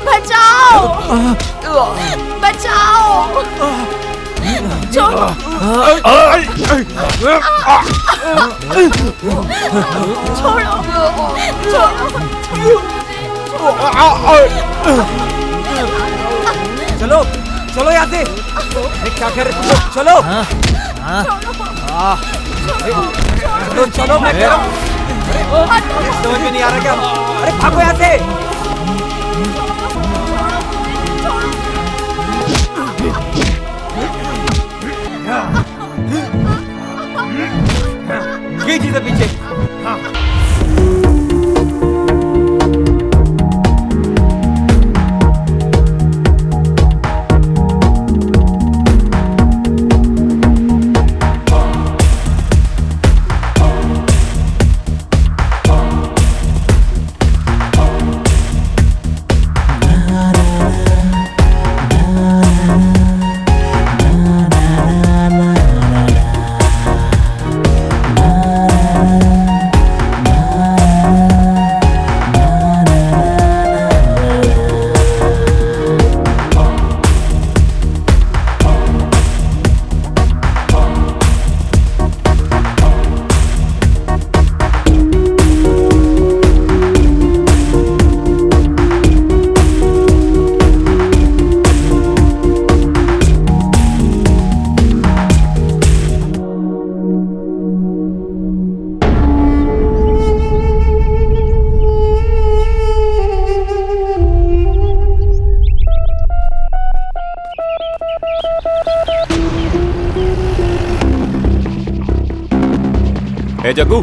बचाओ, बचाओ, छोड़ो, छोड़ो, चलो चलो यहाँ से। क्या कर रहे तुम लोग? चलो चलो, मैं कह रहा हूँ। समझ में नहीं आ रहा क्या? अरे भागो यहाँ से। ये चीज़ है पीछे। ए जग्गू,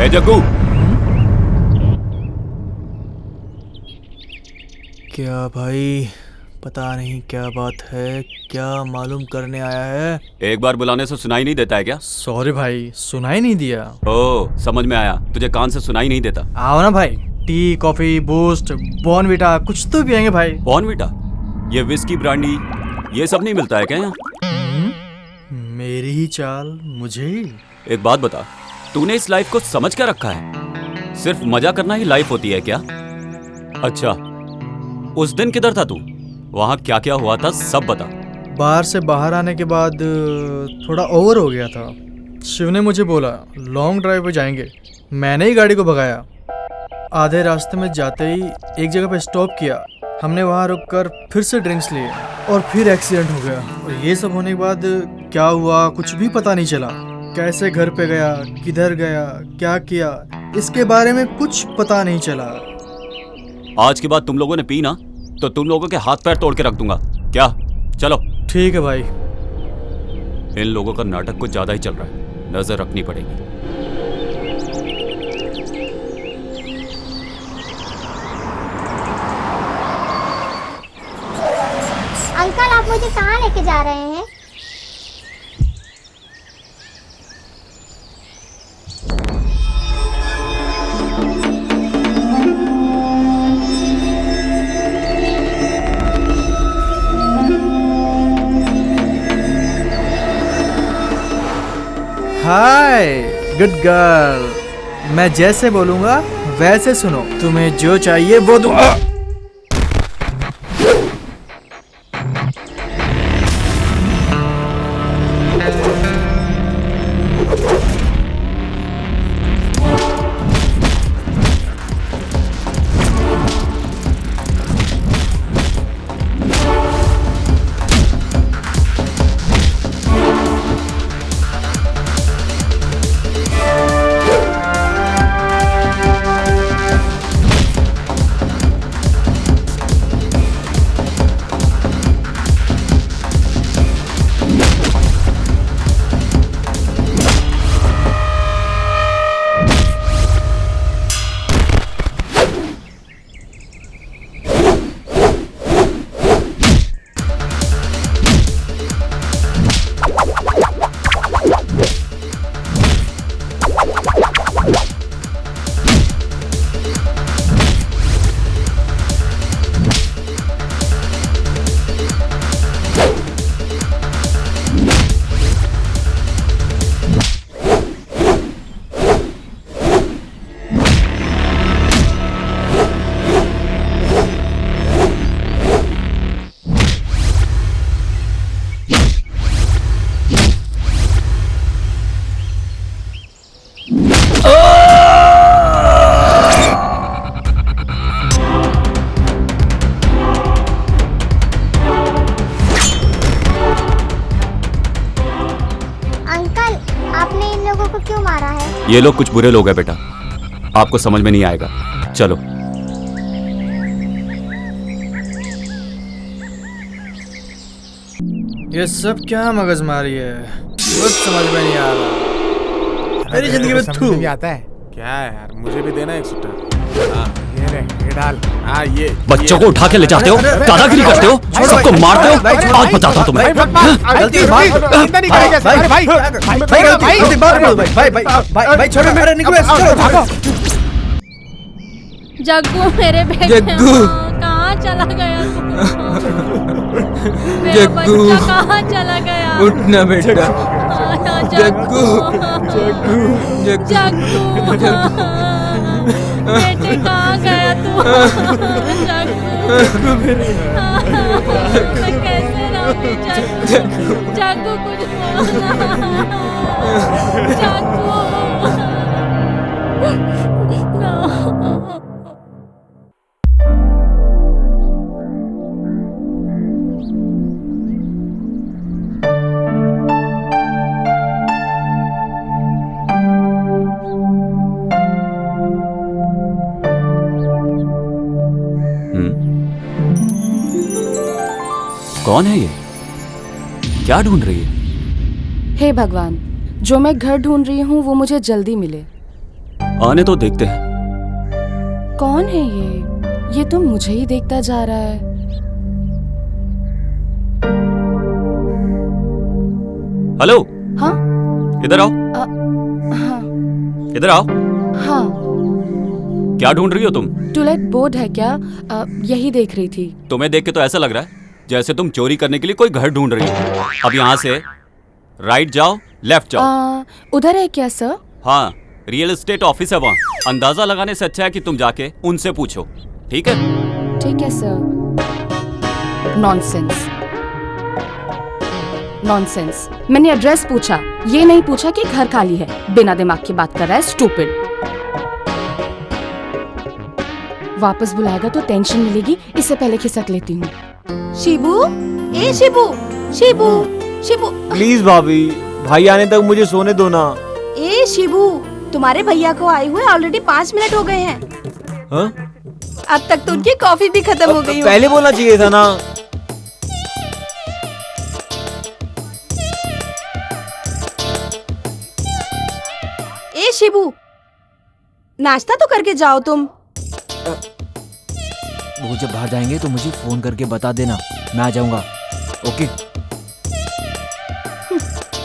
ए जग्गू। क्या भाई, पता नहीं क्या बात है, क्या मालूम करने आया है? एक बार बुलाने से सुनाई नहीं देता है क्या? सॉरी भाई, सुनाई नहीं दिया। ओ, समझ में आया, तुझे कान से सुनाई नहीं देता। आओ ना भाई, टी, कॉफी, बूस्ट, बॉर्नविटा कुछ तो पियेंगे भाई। बॉर्नविटा? ये विस्की, ब्रांडी, ये सब नहीं मिलता है क्या यहाँ? मेरी ही चाल, मुझे ही। एक बात बता, तूने इस लाइफ को समझ क्या रखा है? सिर्फ मजा करना ही लाइफ होती है क्या? अच्छा, उस दिन किधर था तू? वहाँ क्या क्या हुआ था सब बता। बाहर से बाहर आने के बाद थोड़ा ओवर हो गया था। शिव ने मुझे बोला लॉन्ग ड्राइव पे जाएंगे। मैंने ही गाड़ी को भगाया। आधे रास्ते में जाते ही एक जगह पे स्टॉप किया। हमने वहाँ रुककर फिर से ड्रिंक्स लिए और फिर एक्सीडेंट हो गया। और ये सब होने के बाद क्या हुआ कुछ भी पता नहीं चला। कैसे घर पे गया, किधर गया, क्या किया, इसके बारे में कुछ पता नहीं चला। आज के बाद तुम लोगों ने पी ना तो तुम लोगों के हाथ पैर तोड़ के रख दूंगा। क्या? चलो। ठीक है भाई। इन लोगों का नाटक कुछ ज्यादा ही चल रहा है, नजर रखनी पड़ेगी। अंकल, आप मुझे कहाँ लेके जा रहे हैं? हाय गुड गर्ल, मैं जैसे बोलूंगा वैसे सुनो। तुम्हें जो चाहिए वो दूंगा। क्यों मारा है? ये लोग कुछ बुरे लोग हैं बेटा, आपको समझ में नहीं आएगा। चलो। ये सब क्या मगजमारी है, कुछ समझ में नहीं आ रहा। मेरी जिंदगी में थू आता है क्या है यार? मुझे भी देना एक सूटर। हाँ ये ले, ये डाल। हाँ ये बच्चों को उठा के ले जाते हो, दादागिरी करते हो, सबको मारते हो। आज बताता हूँ तुम्हें। भाई छोड़ो मेरे, निकलो, चलो भागो। जग्गू मेरे बेटे, जग्गू। कहाँ चला गया तू? मेरा जग्गू। बच्चा कहाँ चला गया? उठना बेटा। जग्गू, जग्गू। जग्गू, बेटे कहाँ गया तू? जग्गू, मैं कैसे रहूं? जग्गू, जग्गू कुछ बोलना। जग्गू, कौन है ये? क्या ढूंढ रही है? हे भगवान, जो मैं घर ढूंढ रही हूँ वो मुझे जल्दी मिले। आने तो देखते हैं। कौन है ये? ये तो मुझे ही देखता जा रहा है। हेलो, हाँ इधर आओ। हाँ इधर आओ। हाँ। क्या ढूंढ रही हो तुम? टूलेट बोर्ड है क्या? यही देख रही थी। तुम्हें देख के तो ऐसा लग रहा है जैसे तुम चोरी करने के लिए कोई घर ढूंढ रही हो। अब यहाँ से राइट जाओ, लेफ्ट जाओ। उधर है क्या सर? हाँ, रियल एस्टेट ऑफिस है वहाँ। अंदाजा लगाने से अच्छा है कि तुम जाके उनसे पूछो, ठीक है? ठीक है सर। Nonsense, nonsense. मैंने एड्रेस पूछा, ये नहीं पूछा कि घर खाली है। बिना दिमाग की बात कर रहा है, स्टूपिड। वापस बुलाएगा तो टेंशन मिलेगी, इससे पहले खिसक लेती हूँ। शिबू, ए शिबू, शिबू, शिबू। प्लीज भाभी, भाई आने तक मुझे सोने दो ना। ए शिबू, तुम्हारे भैया को आए हुए ऑलरेडी 5 मिनट हो गए हैं। हाँ? अब तक तो उनकी कॉफी भी खत्म हो गई। पहले बोलना चाहिए था ना। ए शिबू, नाश्ता तो करके जाओ तुम। वो जब बाहर जाएंगे तो मुझे फोन करके बता देना, मैं आ जाऊंगा। ओके।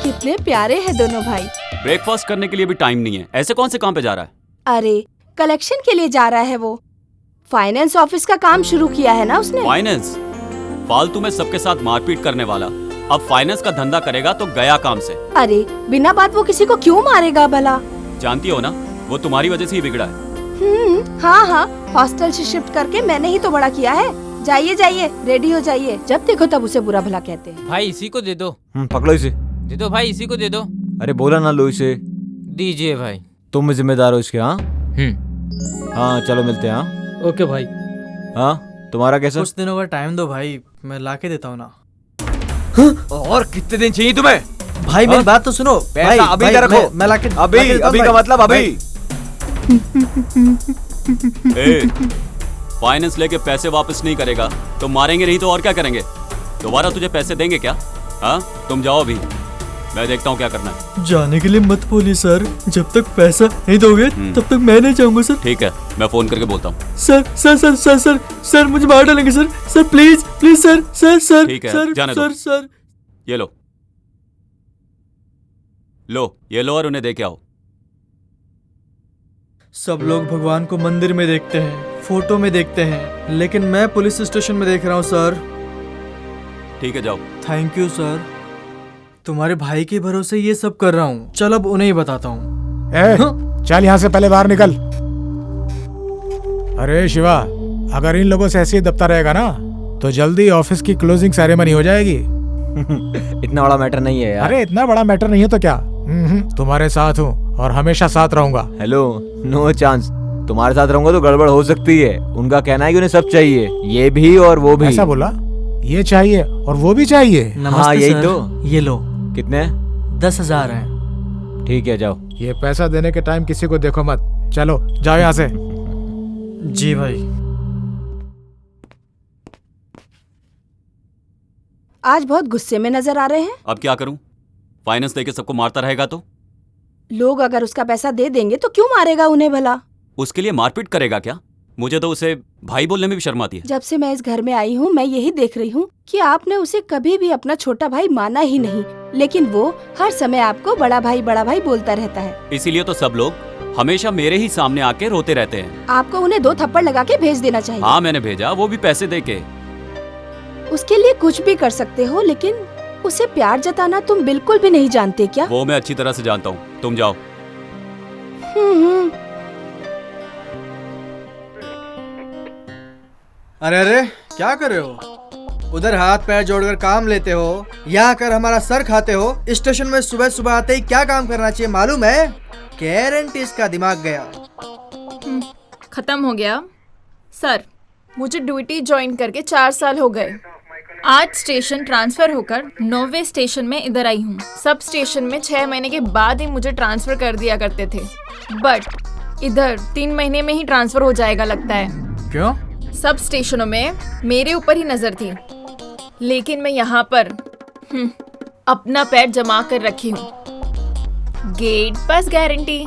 कितने प्यारे हैं दोनों भाई। ब्रेकफास्ट करने के लिए भी टाइम नहीं है। ऐसे कौन से काम पे जा रहा है? अरे कलेक्शन के लिए जा रहा है वो। फाइनेंस ऑफिस का काम शुरू किया है ना उसने। फाइनेंस? फालतू में सबके साथ मारपीट करने वाला अब फाइनेंस का धंधा करेगा तो गया काम से। अरे बिना बात वो किसी को क्यों मारेगा भला? जानती हो ना, वो तुम्हारी वजह से ही बिगड़ा है। हाँ हाँ, हॉस्टल से शिफ्ट करके मैंने ही तो बड़ा किया है। जाइए जाइए, रेडी हो जाइए। जब देखो तब उसे बुरा भला कहते हैं। भाई इसी को दे दो। पकड़ो इसे। दे दो भाई, इसी को दे दो। अरे बोला ना लो इसे। दीजिए भाई। तुम जिम्मेदार हो इसके। हाँ हाँ, चलो मिलते हैं। हाँ ओके भाई। हाँ, तुम्हारा कैसा? कुछ दिनों का टाइम दो भाई, मैं लाके देता हूँ ना। और कितने दिन चाहिए तुम्हें? भाई मेरी बात तो सुनो। पैसा भाई, अभी भाई, का रखो। मैं लाके अभी देता हूँ अभी भाई। का मतलब अभी। फाइनेंस लेके पैसे वापस नहीं करेगा तो मारेंगे, नहीं तो और क्या करेंगे? दोबारा तुझे पैसे देंगे क्या? हाँ, तुम जाओ अभी, मैं देखता हूँ क्या करना है। जाने के लिए मत बोलिए सर, जब तक पैसा नहीं दोगे तब तक मैं नहीं जाऊंगा सर। ठीक है, मैं फोन करके बोलता हूँ। Sir sir sir sir sir sir मुझे मार डालेंगे sir. Sir please please sir sir sir. ठीक है, सर जाने दो। Sir sir. ये लो लो, ये लो और उन्हें दे के आओ। सब लोग भगवान को मंदिर में देखते हैं, फोटो में देखते हैं, लेकिन मैं पुलिस स्टेशन में देख रहा हूँ सर। ठीक है, जाओ। थैंक यू सर, तुम्हारे भाई के भरोसे ये सब कर रहा हूँ। चल अब उन्हें ही बताता हूँ। चल यहाँ से पहले बाहर निकल। अरे शिवा, अगर इन लोगों से ऐसे ही दबता रहेगा ना तो जल्दी ऑफिस की क्लोजिंग सेरेमनी हो जाएगी। इतना बड़ा मैटर नहीं है यार। अरे इतना बड़ा मैटर नहीं है तो क्या, तुम्हारे साथ हूँ और हमेशा साथ रहूंगा। Hello, no chance. तुम्हारे साथ रहूंगा तो गड़बड़ हो सकती है। उनका कहना है कि उन्हें सब चाहिए, ये भी और वो भी। ऐसा बोला? ये चाहिए और वो भी चाहिए? हाँ, यही तो। ये लो। कितने? 10,000 है। ठीक है, जाओ। ये पैसा देने के टाइम किसी को देखो मत। चलो जाओ यहाँ से। जी भाई। आज बहुत गुस्से में नजर आ रहे हैं। अब क्या करूं? फाइनेंस देके सबको मारता रहेगा तो? लोग अगर उसका पैसा दे देंगे तो क्यों मारेगा उन्हें भला? उसके लिए मारपीट करेगा क्या? मुझे तो उसे भाई बोलने में भी शर्म आती है। जब से मैं इस घर में आई हूँ मैं यही देख रही हूँ कि आपने उसे कभी भी अपना छोटा भाई माना ही नहीं, लेकिन वो हर समय आपको बड़ा भाई बोलता रहता है। इसीलिए तो सब लोग हमेशा मेरे ही सामने आके रोते रहते हैं। आपको उन्हें 2 थप्पड़ लगा के भेज देना चाहिए। हाँ मैंने भेजा, वो भी पैसे देके। उसके लिए कुछ भी कर सकते हो, लेकिन उसे प्यार जताना तुम बिल्कुल भी नहीं जानते क्या? वो मैं अच्छी तरह से जानता हूँ, तुम जाओ। अरे अरे क्या कर रहे हो? उधर हाथ पैर जोड़कर काम लेते हो, यहाँ आकर हमारा सर खाते हो। स्टेशन में सुबह सुबह आते ही क्या काम करना चाहिए मालूम है? गारंटी इसका दिमाग गया। खत्म हो गया सर। मुझे ड्यूटी ज्वाइन करके 4 साल हो गए। आज स्टेशन ट्रांसफर होकर 9वें स्टेशन में इधर आई हूँ। सब स्टेशन में 6 महीने के बाद ही मुझे ट्रांसफर कर दिया करते थे, बट इधर 3 महीने में ही ट्रांसफर हो जाएगा लगता है। क्यों? सब स्टेशनों में मेरे ऊपर ही नजर थी, लेकिन मैं यहाँ पर अपना पैर जमा कर रखी हूँ। गेट पास गारंटी।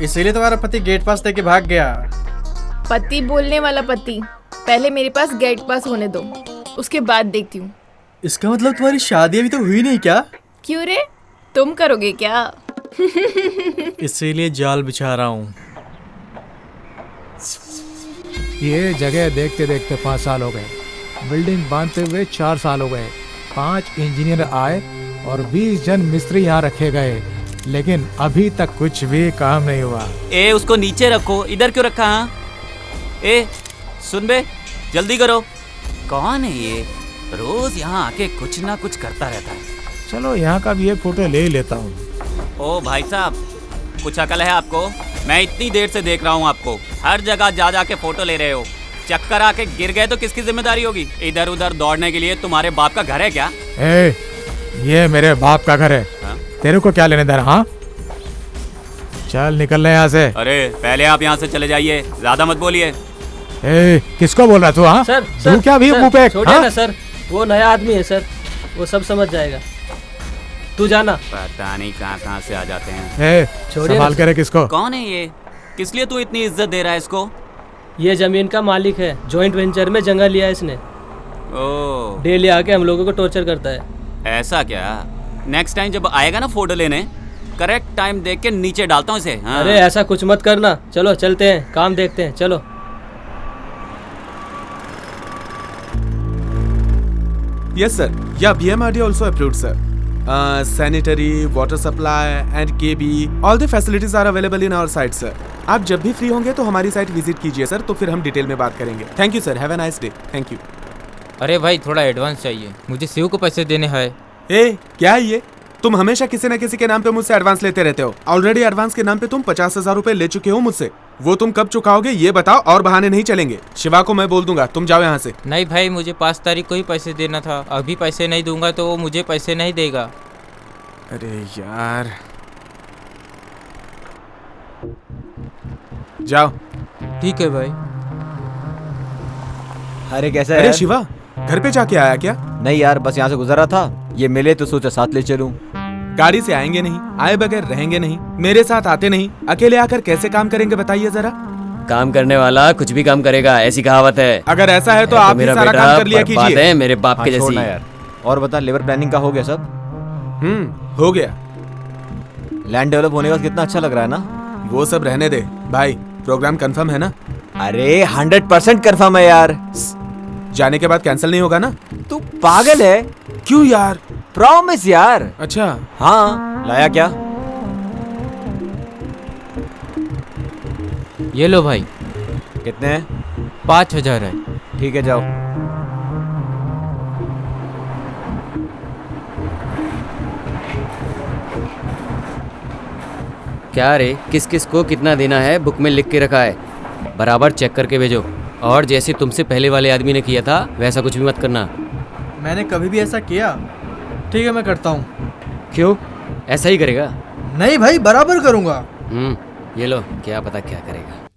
इसीलिए तुम्हारा पति गेट पास देके भाग गया। पति बोलने वाला पति, पहले मेरे पास गेट पास होने दो, उसके बाद देखती हूँ। इसका मतलब तुम्हारी शादी अभी तो हुई नहीं क्या? क्यों रे, तुम करोगे क्या? इसीलिए जाल बिछा रहा हूँ। ये जगह देखते देखते 5 साल हो गए, बिल्डिंग बांधते हुए 4 साल हो गए, 5 इंजीनियर आए और 20 जन मिस्त्री यहाँ रखे गए, लेकिन अभी तक कुछ भी काम नहीं हुआ। ए उसको नीचे रखो, इधर क्यों रखा? हाँ ए सुन बे, जल्दी करो। कौन है ये? रोज यहाँ आके कुछ ना कुछ करता रहता है। चलो यहाँ का भी एक फोटो ले ही लेता हूँ। ओ भाई साहब, कुछ अकल है आपको? मैं इतनी देर से देख रहा हूँ आपको, हर जगह जा जा के फोटो ले रहे हो। चक्कर आके गिर गए तो किसकी जिम्मेदारी होगी? इधर उधर दौड़ने के लिए तुम्हारे बाप का घर है क्या? ये मेरे बाप का घर है। हाँ? तेरे को क्या लेने देना? हाँ चल निकल ले यहाँ से। अरे पहले आप यहाँ से चले जाइए, ज्यादा मत बोलिए। किसको बोल रहा तू? हाँ सर, तू क्या भी मुंह पे? छोड़िए ना सर, वो नया आदमी है सर, वो सब समझ जाएगा। तू जाना। पता नहीं कहाँ से आ जाते हैं। सवाल करे किसको? कौन है ये? किस लिए तू इतनी इज्जत दे रहा है इसको? ये जमीन का मालिक है, जॉइंट वेंचर में जगह लिया है इसने। ओह, डेली आके हम लोगों को टॉर्चर करता है। ऐसा क्या? नेक्स्ट टाइम जब आएगा ना फोटो लेने, करेक्ट टाइम देख के नीचे डालता हूँ इसे। हाँ। अरे ऐसा कुछ मत करना, चलो चलते हैं, काम देखते हैं, चलो। Yes sir, yeah, BMRD also approved sir. Sanitary, water supply and KB, all the facilities are available in our site sir. आप जब भी फ्री होंगे तो हमारी साइट विजिट कीजिए सर, तो फिर हम डिटेल में बात करेंगे। Thank you sir, have a nice day. Thank you. अरे भाई थोड़ा एडवांस चाहिए, मुझे शिव को पैसे देने हैं। क्या है ये? तुम हमेशा किसी न किसी के नाम पे मुझसे एडवांस लेते रहते हो। ऑलरेडी एडवांस के नाम पे तुम 50,000 रुपए ले चुके हो मुझसे। वो तुम कब चुकाओगे ये बताओ, और बहाने नहीं चलेंगे। शिवा को मैं बोल दूंगा, तुम जाओ यहाँ से। नहीं भाई, मुझे 5 तारीख को ही पैसे देना था, अभी पैसे नहीं दूंगा तो वो मुझे पैसे नहीं देगा। अरे यार, जाओ। ठीक है भाई। अरे कैसा अरे है? शिवा, घर पे जाके आया क्या? नहीं यार, बस यहाँ से गुजर रहा था, ये मिले तो सोचा साथ ले चलूं। गाड़ी से आएंगे नहीं, आए बगैर रहेंगे नहीं, मेरे साथ आते नहीं, अकेले आकर कैसे काम करेंगे बताइए जरा। काम करने वाला कुछ भी काम करेगा, ऐसी कहावत है। अगर ऐसा है तो आप ही सारा काम कर लिया कीजिए। मेरे बाप के जैसी। यार। और बता, लेबर प्लानिंग का हो गया सब? हो गया। लैंड डेवलप होने का कितना अच्छा लग रहा है ना? वो सब रहने दे भाई, प्रोग्राम कंफर्म है ना? अरे 100% कंफर्म है यार। जाने के बाद कैंसिल नहीं होगा ना? तू पागल है? क्यों यार? प्रॉमिस यार। अच्छा हाँ, लाया क्या? ये लो भाई। कितने हैं? 5,000 है। ठीक है, जाओ। क्या रे, किस किस को कितना देना है बुक में लिख के रखा है, बराबर चेक करके भेजो। और जैसे तुमसे पहले वाले आदमी ने किया था वैसा कुछ भी मत करना। मैंने कभी भी ऐसा किया? ठीक है, मैं करता हूँ। क्यों, ऐसा ही करेगा? नहीं भाई, बराबर करूंगा। ये लो, क्या पता क्या करेगा।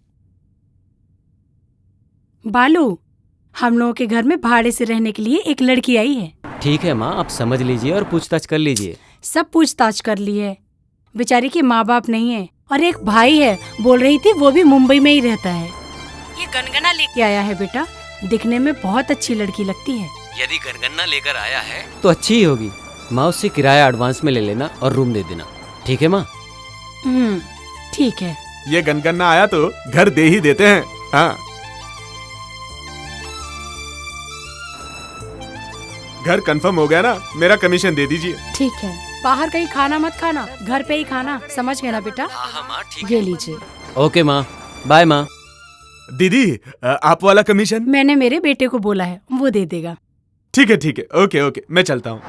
बालू, हम लोगों के घर में भाड़े से रहने के लिए एक लड़की आई है। ठीक है माँ, आप समझ लीजिए और पूछताछ कर लीजिए। सब पूछताछ कर ली है। बेचारी के माँ बाप नहीं है और एक भाई है, बोल रही थी वो भी मुंबई में ही रहता है। ये गनगना लेके आया है बेटा, दिखने में बहुत अच्छी लड़की लगती है। यदि गनगना लेकर आया है तो अच्छी ही होगी। माँ, उससे किराया एडवांस में ले लेना और रूम दे देना। ठीक है माँ? ठीक है। ये गनगना आया तो घर दे ही देते हैं। हाँ, घर कंफर्म हो गया ना, मेरा कमीशन दे दीजिए। ठीक है। बाहर कहीं खाना मत खाना, घर पे ही खाना, समझ गए ना बेटा? हाँ माँ, ठीक ये लीजिए। ओके माँ, बाय माँ। दीदी, आप वाला कमीशन? मैंने मेरे बेटे को बोला है, वो दे देगा। ठीक है ठीक है, ओके ओके, मैं चलता हूँ।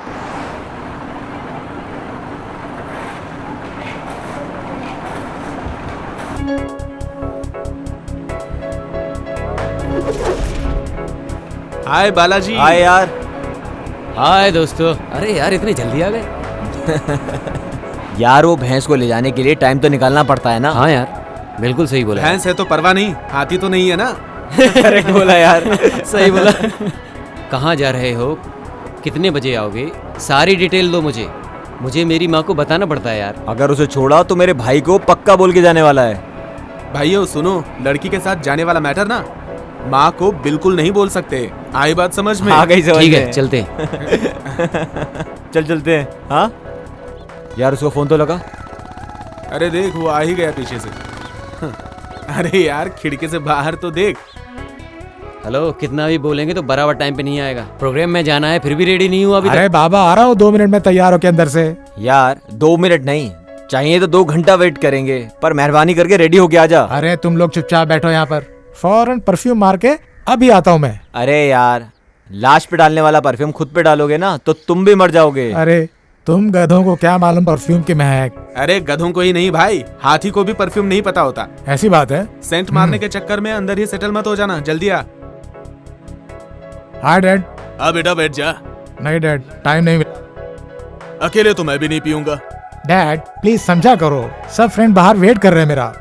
हाय बालाजी। हाय यार। हाय दोस्तों। अरे यार, इतनी जल्दी आ गए? यार, वो भैंस को ले जाने के लिए टाइम तो निकालना पड़ता है ना। हाँ यार, बिल्कुल सही बोला। भैंस है तो परवाह नहीं, हाथी तो नहीं है ना। करेक्ट बोला यार। सही बोला। कहाँ जा रहे हो? कितने बजे आओगे? सारी डिटेल दो मुझे। मुझे मेरी माँ को बताना पड़ता है यार। अगर उसे छोड़ा तो मेरे भाई को पक्का बोल के जाने वाला है। भाइयों सुनो, लड़की के साथ जाने वाला मैटर ना माँ को बिल्कुल नहीं बोल सकते। आई बात समझ में? आ गई समझ में। ठीक है, चलते। चलते हैं। हाँ यार, उसको फोन तो लगा। अरे देख, वो आ ही गया पीछे से। अरे यार, खिड़की से बाहर तो देख। हेलो, कितना भी बोलेंगे तो बराबर टाइम पे नहीं आएगा। प्रोग्राम में जाना है, फिर भी रेडी नहीं हुआ अभी अरे तक। बाबा, आ रहा हूँ 2 मिनट में, तैयार हो के अंदर से। यार 2 मिनट नहीं चाहिए तो 2 घंटा वेट करेंगे, पर मेहरबानी करके रेडी होके आ जा। अरे तुम लोग चुपचाप बैठो यहाँ पर, फौरन परफ्यूम मार के अभी आता हूँ मैं। अरे यार, लाश पे डालने वाला परफ्यूम खुद पे डालोगे ना तो तुम भी मर जाओगे। अरे तुम गधों को क्या मालूम परफ्यूम की महक। अरे गधों को ही नहीं भाई, हाथी को भी परफ्यूम नहीं पता होता। ऐसी बात है? सेंट मारने के चक्कर में अंदर ही सेटल मत हो जाना। जल्दी आ। Hi dad. आ बेटा, बैठ जा। नहीं डैड, टाइम नहीं मिला। अकेले तो मैं भी नहीं पीऊंगा। डैड प्लीज समझा करो, सब फ्रेंड बाहर वेट कर रहे हैं मेरा।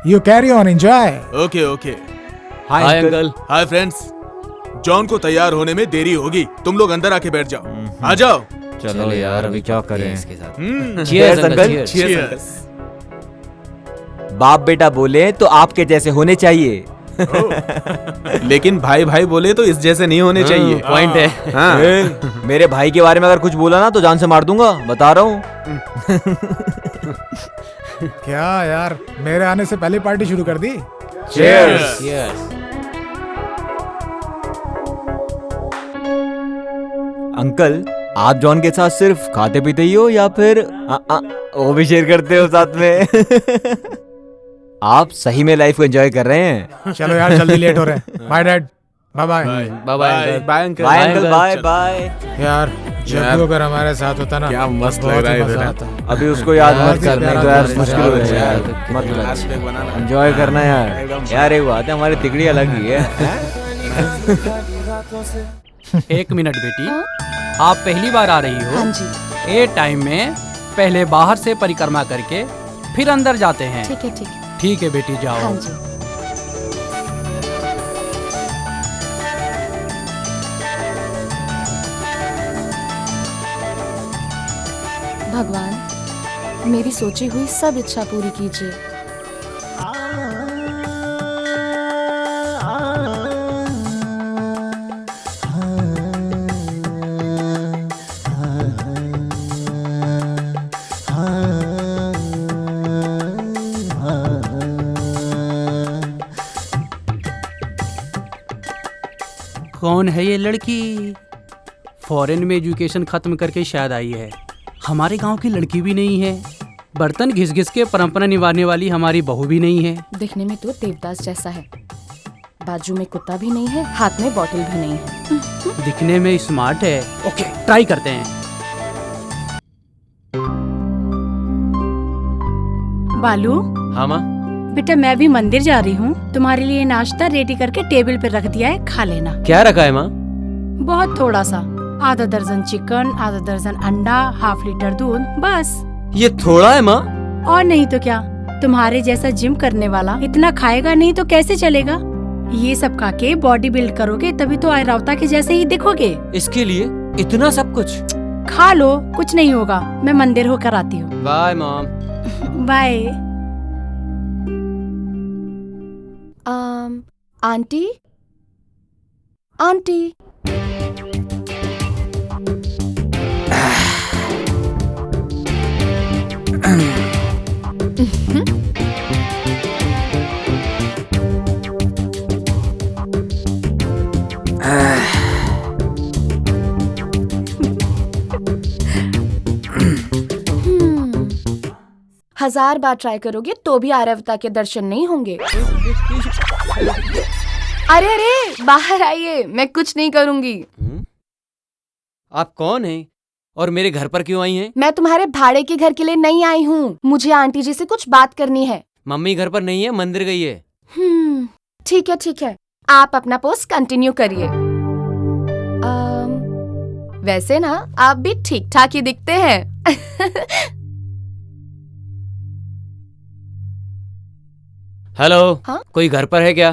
You carry on, enjoy. Okay okay. Hi uncle. Hi friends. John को तैयार होने में देरी होगी, तुम लोग अंदर आके बैठ जाओ। आ जाओ। चलो यार, अभी क्या करें इसके साथ। Cheers, uncle. Cheers। बाप बेटा बोले तो आपके जैसे होने चाहिए। लेकिन भाई भाई बोले तो इस जैसे नहीं होने चाहिए। पॉइंट है। हाँ। मेरे भाई के बारे में अगर कुछ बोला ना तो जान से मार दूंगा, बता रहा हूँ। क्या यार, मेरे आने से पहले पार्टी शुरू कर दी। Cheers। अंकल, आप जॉन के साथ सिर्फ खाते पीते ही हो या फिर वो भी शेयर करते हो साथ में? आप सही में लाइफ को एंजॉय कर रहे हैं। चलो यार, जल्दी लेट हो रहे हैं। Bye dad. Bye bye. Bye bye. Bye uncle. Bye uncle. Bye bye. यार जब भी अगर हमारे साथ होता ना, क्या मस्त बहुत लग रहा ही है मजा इधर। आता। अभी उसको याद मत कर, नहीं तो यार मुश्किल हो यार, जाएगा। मत बनाना। एंजॉय करना यार। यार एक बात है, हमारी तिकड़ी अलग ही है। 1 मिनट बेटी, आप पहली बार आ रही हो? हाँ जी। ए टाइम में पहले बाहर से परिक्रमा करके फिर अंदर जाते हैं। ठीक है ठीक है। ठीक है बेटी, जाओ। हाँ जी। भगवान, मेरी सोची हुई सब इच्छा पूरी कीजिए। कौन है ये लड़की? फॉरेन में एजुकेशन खत्म करके शायद आई है। हमारे गांव की लड़की भी नहीं है। बर्तन घिस घिस के परंपरा निभाने वाली हमारी बहू भी नहीं है। दिखने में तो देवदास जैसा है, बाजू में कुत्ता भी नहीं है, हाथ में बोतल भी नहीं है। दिखने में स्मार्ट है। ओके, ट्राई करते हैं। बालू। हाँ माँ। बेटा मैं भी मंदिर जा रही हूँ, तुम्हारे लिए नाश्ता रेडी करके टेबल पे रख दिया है, खा लेना। क्या रखा है माँ? बहुत थोड़ा सा, आधा दर्जन चिकन, आधा दर्जन अंडा, ½ लीटर दूध, बस। ये थोड़ा है माँ? और नहीं तो क्या, तुम्हारे जैसा जिम करने वाला इतना खाएगा नहीं तो कैसे चलेगा। ये सब खा के बॉडी बिल्ड करोगे तभी तो आयरावता के जैसे ही दिखोगे। इसके लिए इतना सब कुछ? खा लो, कुछ नहीं होगा। मैं मंदिर होकर आती हूँ। Bye mom. Bye. Aunty aunty हजार बार ट्राई करोगे तो भी आर्यवता के दर्शन नहीं होंगे। अरे अरे बाहर आइए, मैं कुछ नहीं करूंगी। आप कौन हैं और मेरे घर पर क्यों आई हैं? मैं तुम्हारे भाड़े के घर के लिए नहीं आई हूँ, मुझे आंटी जी से कुछ बात करनी है। मम्मी घर पर नहीं है, मंदिर गई है। ठीक है, आप अपना पोस्ट कंटिन्यू करिए। वैसे ना आप भी ठीक ठाक ही दिखते हैं। हेलो। हाँ? कोई घर पर है क्या?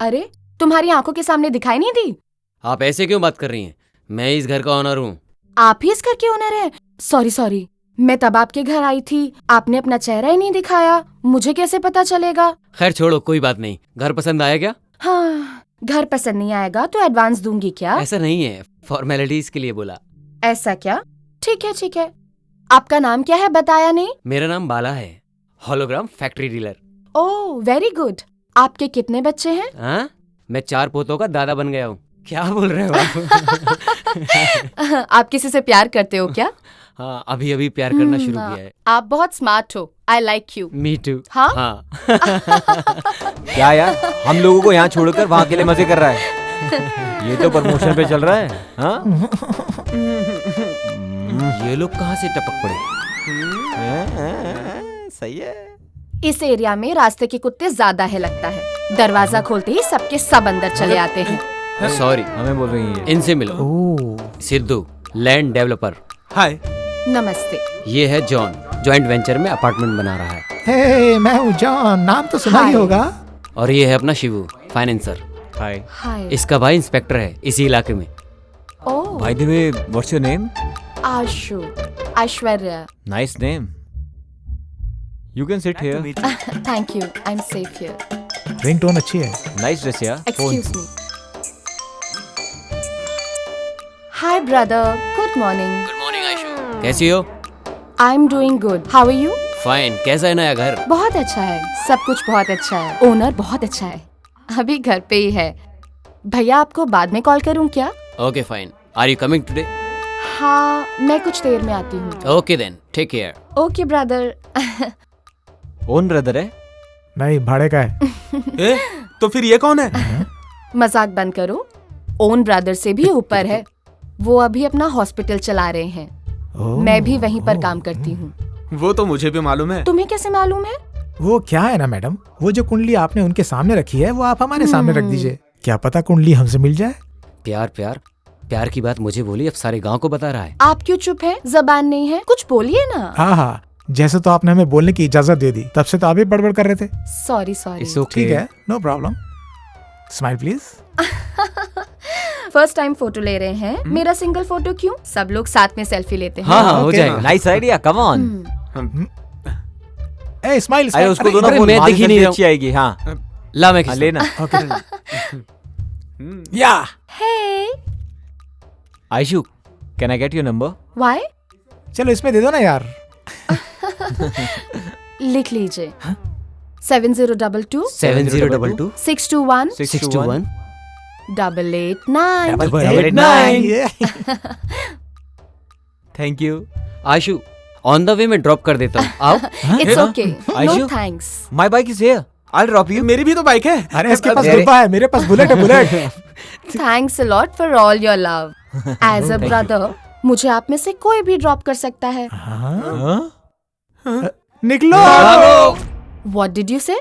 अरे तुम्हारी आंखों के सामने दिखाई नहीं दी? आप ऐसे क्यों बात कर रही हैं? मैं इस घर का ओनर हूँ। आप ही इस घर के ओनर हैं? सॉरी, मैं तब आपके घर आई थी, आपने अपना चेहरा ही नहीं दिखाया, मुझे कैसे पता चलेगा। खैर छोड़ो, कोई बात नहीं। घर पसंद आया क्या? हाँ, घर पसंद नहीं आएगा तो एडवांस दूंगी क्या? ऐसा नहीं है, फॉर्मेलिटीज के लिए बोला। ऐसा क्या? ठीक है। आपका नाम क्या है बताया नहीं? मेरा नाम बाला है, hologram factory dealer. Oh very good. आपके कितने बच्चे हैं? हाँ, मैं 4 पोतों का दादा बन गया हूँ। क्या बोल रहे हो आप? आप किसी से प्यार करते हो क्या? हाँ, अभी अभी प्यार करना शुरू किया है। आप बहुत स्मार्ट हो, I like you. Me too. हाँ? क्या यार, हम लोगों को यहाँ छोड़कर वहाँ के लिए मजे कर रहा है। ये तो प्रमोशन पे चल रहा है। हाँ? ये लोग कहाँ से टपक पड़े? सही है। इस एरिया में रास्ते के कुत्ते ज्यादा है लगता है। दरवाजा खोलते ही सबके सब अंदर चले आते हैं। सॉरी, हमें बोल रही है। इनसे मिलो। Sidhu, land developer. हाय। नमस्ते। ये है जॉन, जॉइंट वेंचर में अपार्टमेंट बना रहा है। हे, मैं हूँ जॉन, नाम तो सुना ही होगा। और ये है अपना शिवू, फाइनेंसर। हाय। इसका भाई इंस्पेक्टर है इसी इलाके में। Oh. By the way, what's your name? Ashu, Aishwarya. Nice name. You can sit here. Thank you. I'm safe here. Ringtone अच्छी है। Nice dress, yeah. Excuse me. Hi brother. Good morning. Good morning Aishu. कैसी हो? I'm doing good. How are you? Fine. कैसा है नया घर? बहुत अच्छा है, सब कुछ बहुत अच्छा है। ओनर बहुत अच्छा है, अभी घर पे ही है। भैया आपको बाद में कॉल करूं क्या? Okay fine. Are you coming today? हाँ, मैं कुछ देर में आती हूँ। Okay then, take care. Okay brother. Own brother है? नहीं, भाड़े का है। तो फिर ये कौन है? मजाक बंद करो, ओन ब्रदर से भी ऊपर है। वो अभी अपना हॉस्पिटल चला रहे हैं। मैं भी वहीं पर काम करती हूँ। वो तो मुझे भी मालूम है। तुम्हें कैसे मालूम है? वो क्या है ना मैडम, वो जो कुंडली आपने उनके सामने रखी है वो आप हमारे सामने रख दीजिए। क्या पता कुंडली हमसे मिल जाए। प्यार की बात मुझे बोली, अब सारे गांव को बता रहा है। आप क्यों चुप है? जबान नहीं है, कुछ बोलिए ना। हाँ, जैसे तो आपने हमें बोलने की इजाजत दे दी, तब से तो आप भी बड़बड़ कर रहे थे। सॉरी। ठीक है, no problem. Smile please. First time photo ले रहे हैं, मेरा सिंगल फोटो क्यों? सब लोग साथ में सेल्फी लेते हैं। हाँ, हो जाएगा। Nice idea, come on. A smile. अरे उसको दो ना, मैं दिख ही नहीं रहा हूँ। अच्छी आएगी। हाँ ला, मैं लेना। Yeah. Hey Ayshu, can I get your number? Why? चलो इसमें दे दो ना यार। लिख लीजिए। 7022 7022 621 621 889 889। Thank you. Ashu, on the way में ड्रॉप कर देता हूँ। आओ। It's okay, no Ayshu? Thanks. My bike is here, I will drop you. मेरी भी तो बाइक है। अरे इसके पास डिब्बा है, मेरे पास बुलेट है, bullet. Thanks a lot for all your love. As a brother मुझे आप में से कोई भी ड्रॉप कर सकता है। निकलो। What did you say?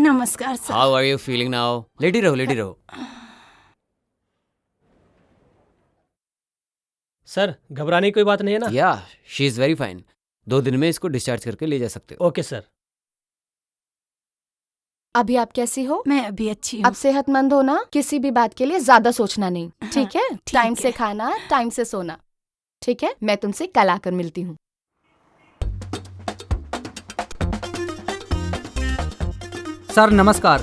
नमस्कार sir. How are you feeling now? लेटी रहो, लेटी रहो। सर घबराने की कोई बात नहीं है ना? या शी इज वेरी फाइन। 2 दिन में इसको डिस्चार्ज करके ले जा सकते हो। Okay sir. अभी आप कैसी हो? मैं अभी अच्छी हूँ। अब सेहतमंद हो ना, किसी भी बात के लिए ज्यादा सोचना नहीं, ठीक है? टाइम से खाना, टाइम से सोना, ठीक है? मैं तुमसे कल आकर मिलती हूँ। सर नमस्कार।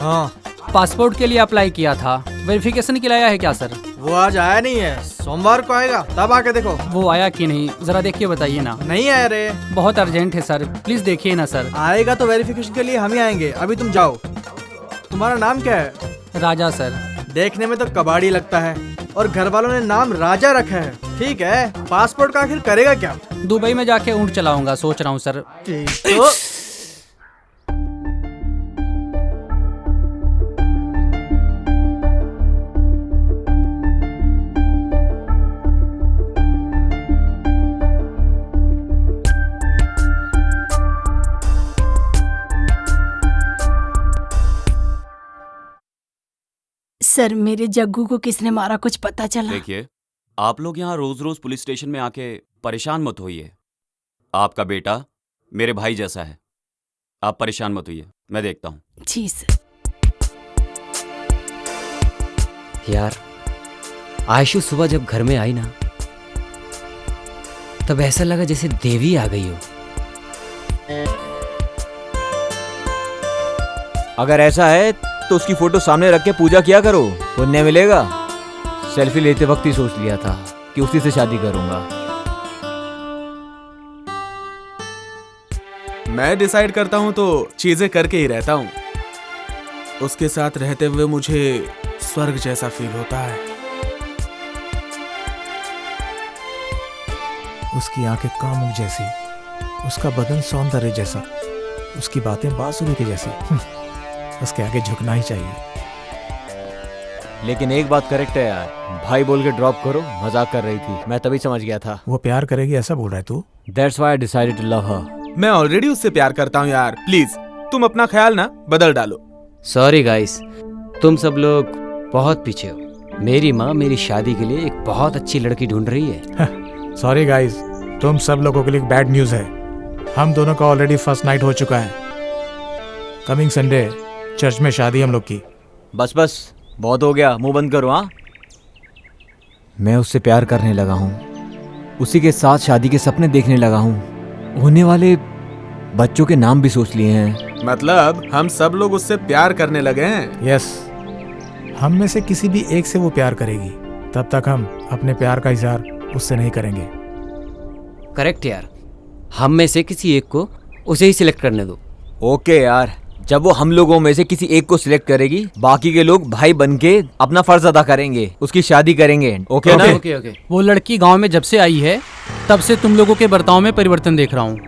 हाँ, पासपोर्ट के लिए अप्लाई किया था, वेरिफिकेशन के लिए आया है क्या सर? वो आज आया नहीं है, सोमवार को आएगा, तब आके देखो। वो आया कि नहीं जरा देख के बताइए ना। नहीं आया रे। बहुत अर्जेंट है सर, प्लीज देखिए ना सर। आएगा तो वेरिफिकेशन के लिए हम ही आएंगे, अभी तुम जाओ। तुम्हारा नाम क्या है? राजा सर। देखने में तो कबाड़ी लगता है और घर वालों ने नाम राजा रखा है। ठीक है, पासपोर्ट का आखिर करेगा क्या? दुबई में जाके ऊँट चलाऊंगा सोच रहा हूँ सर। तो सर मेरे जग्गू को किसने मारा, कुछ पता चला? देखिए, आप लोग यहाँ रोज रोज पुलिस स्टेशन में आके परेशान मत होइए। आपका बेटा मेरे भाई जैसा है, आप परेशान मत होइए, मैं देखता हूँ। जी सर। यार आयशु सुबह जब घर में आई ना, तब ऐसा लगा जैसे देवी आ गई हो। अगर ऐसा है तो उसकी फोटो सामने रख के पूजा किया करो, पुण्य मिलेगा। सेल्फी लेते वक्त ही सोच लिया था कि उसी से शादी करूंगा। मैं डिसाइड करता हूँ तो चीजें करके ही रहता हूँ। उसके साथ रहते हुए मुझे स्वर्ग जैसा फील होता है। उसकी आंखें कामुक जैसी, उसका बदन सौंदर्य जैसा, उसकी बातें बांसुरी के जैसी। उसके आगे झुकना ही चाहिए। लेकिन एक बात करेक्ट है यार, भाई बोल के ड्रॉप करो, मजाक कर रही थी, मैं तभी समझ गया था। वो प्यार करेगी ऐसा बोल रहा है तू? That's why I decided to love her. मैं ऑलरेडी उससे प्यार करता हूँ यार, प्लीज तुम अपना ख्याल ना बदल डालो। सॉरी गाइस, तुम सब लोग बहुत पीछे हो। मेरी माँ मेरी शादी के लिए एक बहुत अच्छी लड़की ढूंढ रही है। सॉरी गाइस, तुम सब लोगों के लिए बैड न्यूज है। हम दोनों का ऑलरेडी फर्स्ट नाइट हो चुका है। कमिंग संडे चर्च में शादी हम लोग की। बस बस बहुत हो गया, मुंह बंद करो। हाँ, मैं उससे प्यार करने लगा हूँ, उसी के साथ शादी के सपने देखने लगा हूँ। होने वाले बच्चों के नाम भी सोच लिए हैं। मतलब हम सब लोग उससे प्यार करने लगे हैं? यस, हम में से किसी भी एक से वो प्यार करेगी, तब तक हम अपने प्यार का इजहार उससे नहीं करेंगे। करेक्ट यार, हम में से किसी एक को उसे ही सिलेक्ट करने दो। ओके यार, जब वो हम लोगों में से किसी एक को सिलेक्ट करेगी, बाकी के लोग भाई बन के अपना फर्ज अदा करेंगे, उसकी शादी करेंगे। ओके ना? ओके। वो लड़की गांव में जब से आई है तब से तुम लोगों के बर्ताव में परिवर्तन देख रहा हूँ,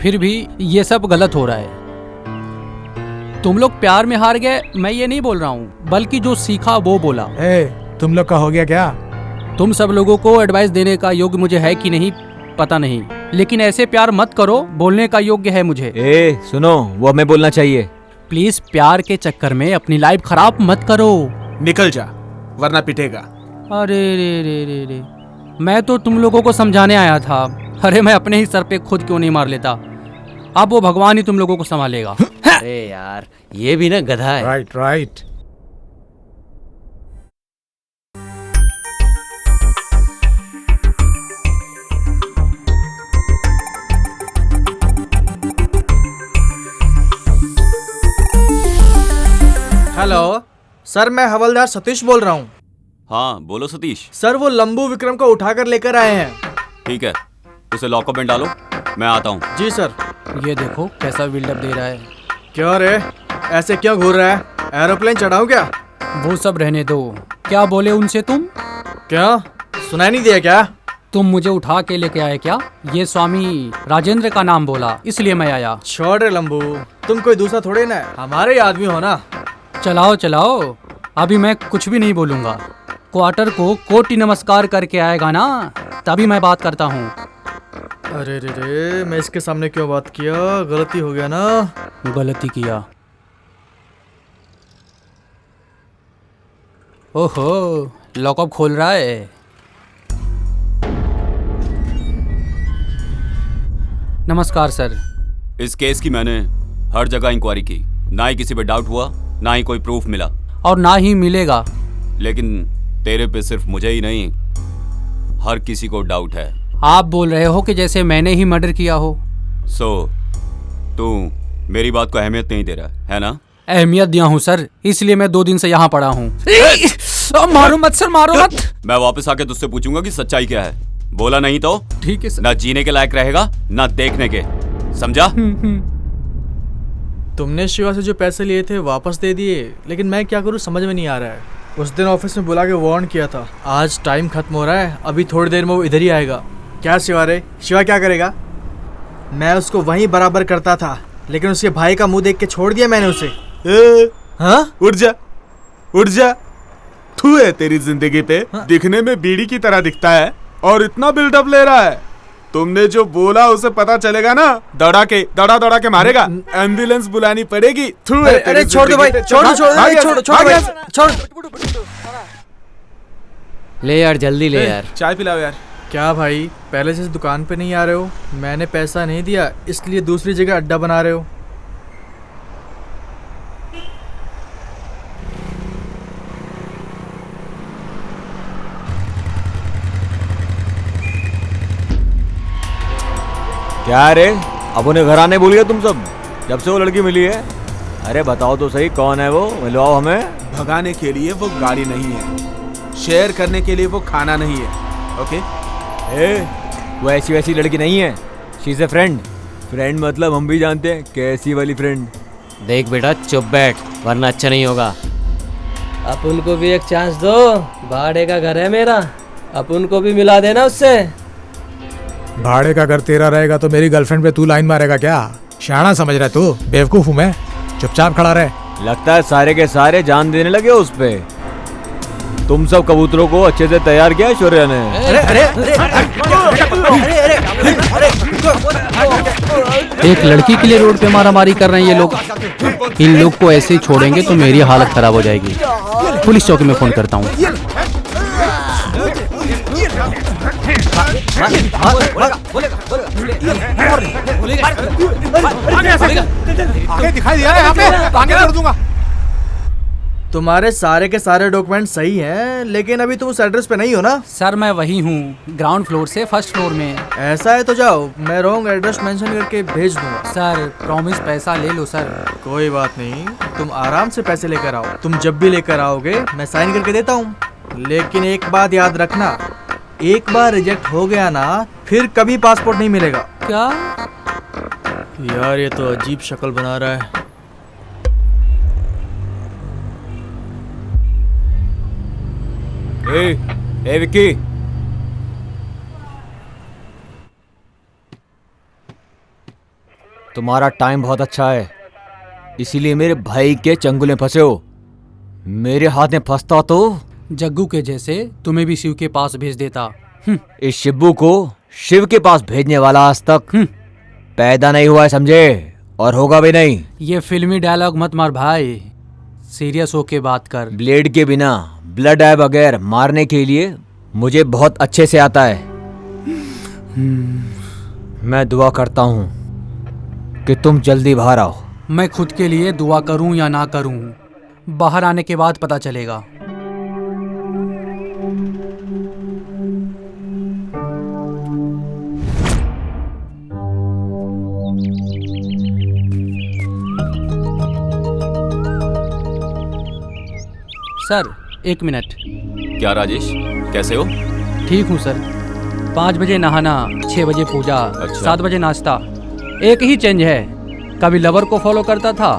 फिर भी ये सब गलत हो रहा है। तुम लोग प्यार में हार गए, मैं ये नहीं बोल रहा हूँ, बल्कि जो सीखा वो बोला। तुम लोग का हो गया क्या? तुम सब लोगों को एडवाइस देने का योग्य मुझे है कि नहीं पता नहीं, लेकिन ऐसे प्यार मत करो, बोलने का योग्य है मुझे। सुनो, वो हमें बोलना चाहिए। प्लीज प्यार के चक्कर में अपनी लाइफ खराब मत करो। निकल जा वरना पिटेगा। अरे रे रे रे रे, मैं तो तुम लोगों को समझाने आया था। अरे मैं अपने ही सर पे खुद क्यों नहीं मार लेता? अब वो भगवान ही तुम लोगों को संभालेगा। अरे यार, ये भी ना गधा है। Right right. हेलो सर, मैं हवलदार सतीश बोल रहा हूँ। हाँ बोलो सतीश। सर वो लंबू विक्रम को उठाकर लेकर आए हैं। ठीक है, उसे लॉकअप में डालो, मैं आता हूँ। जी सर। ये देखो कैसा बिल्डअप दे रहा है। क्यों रे, ऐसे क्यों घूर रहा है? एरोप्लेन चढ़ाऊं क्या? वो सब रहने दो। क्या बोले उनसे तुम? क्या सुनाई नहीं दिया क्या? तुम मुझे उठा के लेके आए क्या? ये स्वामी राजेंद्र का नाम बोला इसलिए मैं आया। छोड़ रे लंबू, तुम कोई दूसरा थोड़े ना, हमारे आदमी हो ना। चलाओ चलाओ, अभी मैं कुछ भी नहीं बोलूंगा। क्वार्टर को कोटि नमस्कार करके आएगा ना, तभी मैं बात करता हूँ। अरे रे, मैं इसके सामने क्यों बात किया? गलती हो गया ना। गलती किया ओहो, लॉकअप खोल रहा है। नमस्कार सर। इस केस की मैंने हर जगह इंक्वायरी की, ना ही किसी पे डाउट हुआ, ना ही कोई प्रूफ मिला, और ना ही मिलेगा। लेकिन तेरे पे सिर्फ मुझे ही नहीं, हर किसी को डाउट है। आप बोल रहे हो कि जैसे मैंने ही मर्डर किया हो। तू मेरी बात को अहमियत नहीं दे रहा है ना? अहमियत दिया हूँ सर, इसलिए मैं 2 दिन से यहाँ पड़ा हूँ। मारो मत सर, मारो मत। मैं वापस आके तुझसे पूछूंगा कि सच्चाई क्या है। बोला नहीं तो ठीक है सर। ना जीने के लायक रहेगा, ना देखने के, समझा? तुमने शिवा से जो पैसे लिए थे वापस दे दिए, लेकिन मैं क्या करूँ समझ में नहीं आ रहा है। उस दिन ऑफिस में बुला के वार्न किया था, आज टाइम खत्म हो रहा है, अभी थोड़ी देर में वो इधर ही आएगा। क्या शिवा रे, शिवा क्या करेगा? मैं उसको वहीं बराबर करता था, लेकिन उसके भाई का मुंह देख के छोड़ दिया मैंने उसे। हाँ? उठ जा, उठ जा। तू है तेरी जिंदगी पे। हाँ? दिखने में बीड़ी की तरह दिखता है और इतना बिल्डअप ले रहा है। तुमने जो बोला उसे पता चलेगा ना, दौड़ा के मारेगा। एम्बुलेंस बुलानी पड़ेगी। तू है अरे छोड़ दो भाई, छोड़ ले यार, जल्दी ले यार। चाय पिलाओ यार। क्या भाई, पहले से दुकान पे नहीं आ रहे हो? मैंने पैसा नहीं दिया इसलिए दूसरी जगह अड्डा बना रहे हो। क्या रे, अब उन्हें घर आने भूल गए तुम सब जब से वो लड़की मिली है? अरे बताओ तो सही, कौन है वो? मिलवाओ हमें। भगाने के लिए वो गाड़ी नहीं है, शेयर करने के लिए वो खाना नहीं है। ओके? वो ऐसी वैसी लड़की नहीं है, she is a friend. Friend मतलब हम भी जानते हैं कैसी वाली फ्रेंड। देख बेटा, चुप बैठ वरना अच्छा नहीं होगा। अपन को भी एक चांस दो, भाड़े का घर है मेरा, अपन को भी मिला देना उससे। भाड़े का घर तेरा रहेगा तो मेरी गर्लफ्रेंड पे तू लाइन मारेगा क्या? शाना समझ रहा है तू? बेवकूफ हूँ मैं, चुपचाप खड़ा रहे। लगता है सारे के सारे जान देने लगे उस पे। तुम सब कबूतरों को अच्छे से तैयार किया शौर्य ने। एक लड़की के लिए रोड पे मारामारी कर रहे हैं ये लोग। इन लोग को ऐसे ही छोड़ेंगे तो मेरी हालत खराब हो जाएगी। पुलिस चौकी में फोन करता हूँ। दिखाई दिया यहाँ पे, आगे कर दूंगा। तुम्हारे सारे के सारे डॉक्यूमेंट सही हैं, लेकिन अभी तुम उस एड्रेस पे नहीं हो ना? सर मैं वही हूँ, ग्राउंड फ्लोर से फर्स्ट फ्लोर में। ऐसा है तो जाओ, मैं रॉन्ग एड्रेस मेंशन करके भेज दूंगा। सर प्रॉमिस पैसा ले लो सर। कोई बात नहीं, तुम आराम से पैसे लेकर आओ। तुम जब भी लेकर आओगे मैं साइन करके देता हूँ, लेकिन एक बात याद रखना, एक बार रिजेक्ट हो गया ना फिर कभी पासपोर्ट नहीं मिलेगा। क्या यार, ये तो अजीब शक्ल बना रहा है। ए विक्की, तुम्हारा टाइम बहुत अच्छा है, इसीलिए मेरे भाई के चंगुल में फंसे हो। मेरे हाथ में फंसता तो जग्गू के जैसे तुम्हें भी शिव के पास भेज देता। इस शिब्बू को शिव के पास भेजने वाला आज तक पैदा नहीं हुआ है, समझे? और होगा भी नहीं। ये फिल्मी डायलॉग मत मार भाई, सीरियस होके बात कर। ब्लेड के बिना, ब्लड आए बगैर मारने के लिए मुझे बहुत अच्छे से आता है। मैं दुआ करता हूँ कि तुम जल्दी बाहर आओ। मैं खुद के लिए दुआ करूँ या ना करूँ, बाहर आने के बाद पता चलेगा। Sir 1 minute. क्या राजेश, कैसे हो? ठीक हूँ सर। 5 बजे नहाना, 6 बजे पूजा, अच्छा। 7 बजे नाश्ता। एक ही चेंज है, कभी लवर को फॉलो करता था,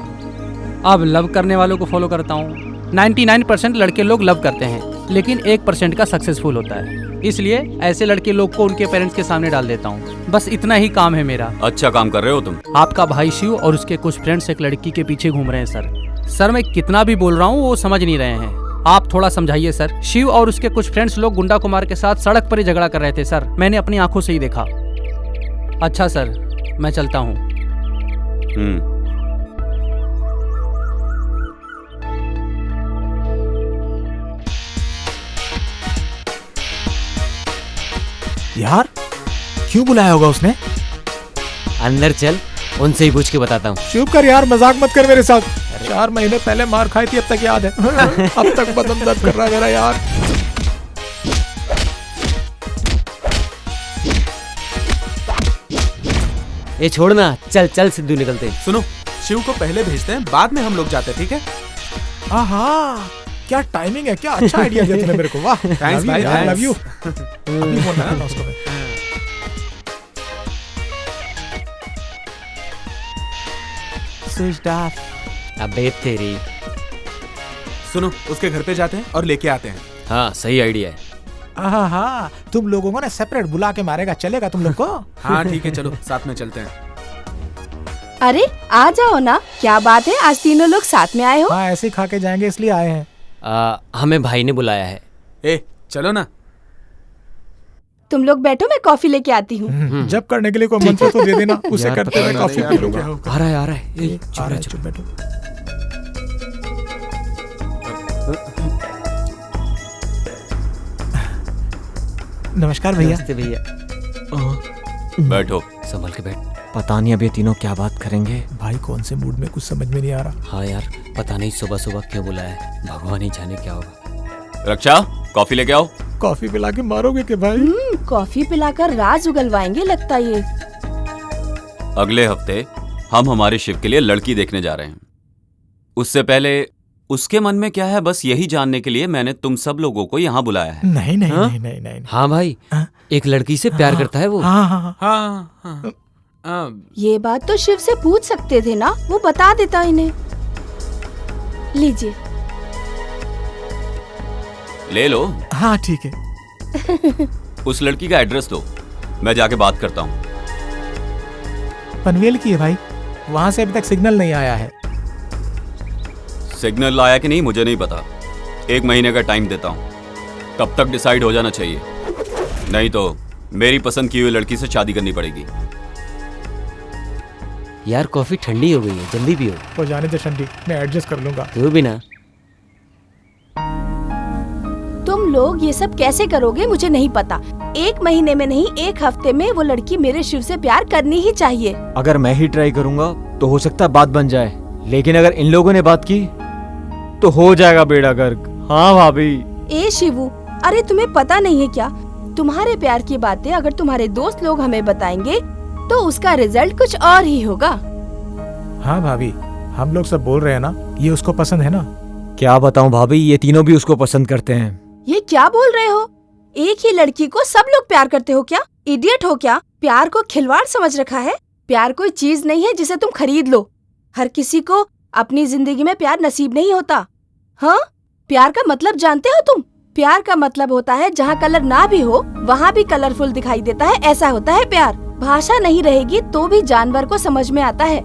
अब लव करने वालों को फॉलो करता हूँ। 99% लड़के लोग लव करते हैं, लेकिन 1% का सक्सेसफुल होता है, इसलिए ऐसे लड़के लोग को उनके पेरेंट्स के सामने डाल देता हूँ। बस इतना ही काम है मेरा। अच्छा काम कर रहे हो तुम। आपका भाई शिव और उसके कुछ फ्रेंड्स एक लड़की के पीछे घूम रहे हैं सर मैं कितना भी बोल रहा हूँ वो समझ नहीं रहे हैं। आप थोड़ा समझाइए सर। शिव और उसके कुछ फ्रेंड्स लोग गुंडा कुमार के साथ सड़क पर ही झगड़ा कर रहे थे सर, मैंने अपनी आंखों से ही देखा। अच्छा सर, मैं चलता हूँ। यार क्यों बुलाया होगा उसने? अंदर चल, उनसे ही पूछ के बताता हूँ। चुप कर यार, मजाक मत कर मेरे साथ। 4 महीने पहले मार खाई थी, अब तक याद है। अब तक बदन दर्द कर रहा है मेरा यार। ये छोड़ना, चल चल सिद्धू निकलते हैं। सुनो, शिव को पहले भेजते हैं, बाद में हम लोग जाते हैं, ठीक है? हाँ, क्या टाइमिंग है, क्या अच्छा आइडिया दिया तूने मेरे को। वाह, थैंक्स भाई, आई लव थैंक्स। यू। अभी फोन लगाना उसको मैं। Switched off. अबे तेरी। सुनो, उसके घर पे जाते हैं और लेके आते हैं। हाँ, सही आइडिया है। हाँ, तुम लोगों को ना सेपरेट बुला के मारेगा, चलेगा तुम लोग को? हाँ ठीक है, चलो साथ में चलते हैं। अरे आ जाओ ना, क्या बात है, आज तीनों लोग साथ में आए हो? हाँ, ऐसे ही खा के जाएंगे इसलिए आए हैं। हमें भाई ने बुलाया है। ए, चलो ना। तुम लोग बैठो, मैं कॉफी लेके आती हूँ। जब करने के लिए कोई मंत्र तो दे देना, उसे करते हुए कॉफी पी लूंगा। आ रहा है, आ रहा है। चुप बैठो। नमस्कार भैया। नमस्ते भैया। बैठो। संभल के बैठ। पता नहीं अब ये तीनों क्या बात करेंगे। भाई कौन से मूड में, कुछ समझ में नहीं आ रहा। हाँ यार, पता नहीं सुबह सुबह क्यों बुलाया है, भगवान ही जाने क्या होगा। रक्षा, कॉफी लेके आओ। कॉफी पिला के मारोगे के भाई? कॉफी पिलाकर राज उगलवाएंगे लगता ये। अगले हफ्ते हम हमारे शिव के लिए लड़की देखने जा रहे हैं। उससे पहले उसके मन में क्या है, बस यही जानने के लिए मैंने तुम सब लोगों को यहाँ बुलाया है। नहीं नहीं हाँ? नहीं नहीं नहीं। हाँ भाई, एक लड़की से प्यार करता है वो। हाँ हाँ हाँ। ये बात तो शिव से पूछ सकते थे ना, वो बता देता इन्हें। लीजिए। ले लो। हाँ ठीक है। उस लड़की का एड्रेस दो, मैं जाके बात करता हूँ। पनवेल की है भाई, वहां से अभी तक सिग्नल नहीं आया है। सिग्नल आया कि नहीं मुझे नहीं पता, 1 महीने का टाइम देता हूँ, तब तक डिसाइड हो जाना चाहिए, नहीं तो मेरी पसंद की हुई लड़की से शादी करनी पड़ेगी। यार कॉफी ठंडी हो गई है, जल्दी पियो। हो जाने दे ठंडी, मैं एडजस्ट कर लूंगा। तू भी ना। तुम लोग ये सब कैसे करोगे मुझे नहीं पता। 1 महीने में नहीं, 1 हफ्ते में वो लड़की मेरे शिव से प्यार करनी ही चाहिए। अगर मैं ही ट्राई करूंगा तो हो सकता है बात बन जाए, लेकिन अगर इन लोगों ने बात की तो हो जाएगा बेड़ा गर्क। हाँ भाभी। ए शिवू, अरे तुम्हें पता नहीं है क्या, तुम्हारे प्यार की बातें अगर तुम्हारे दोस्त लोग हमें बताएंगे तो उसका रिजल्ट कुछ और ही होगा। हाँ भाभी, हम लोग सब बोल रहे हैं ना, ये उसको पसंद है ना। क्या बताऊं भाभी, ये तीनों भी उसको पसंद करते हैं। ये क्या बोल रहे हो? एक ही लड़की को सब लोग प्यार करते हो क्या? इडियट हो क्या? प्यार को खिलवाड़ समझ रखा है? प्यार कोई चीज नहीं है जिसे तुम खरीद लो। हर किसी को अपनी जिंदगी में प्यार नसीब नहीं होता। हाँ, प्यार का मतलब जानते हो तुम? प्यार का मतलब होता है जहाँ कलर ना भी हो वहाँ भी कलरफुल दिखाई देता है, ऐसा होता है प्यार। भाषा नहीं रहेगी तो भी जानवर को समझ में आता है।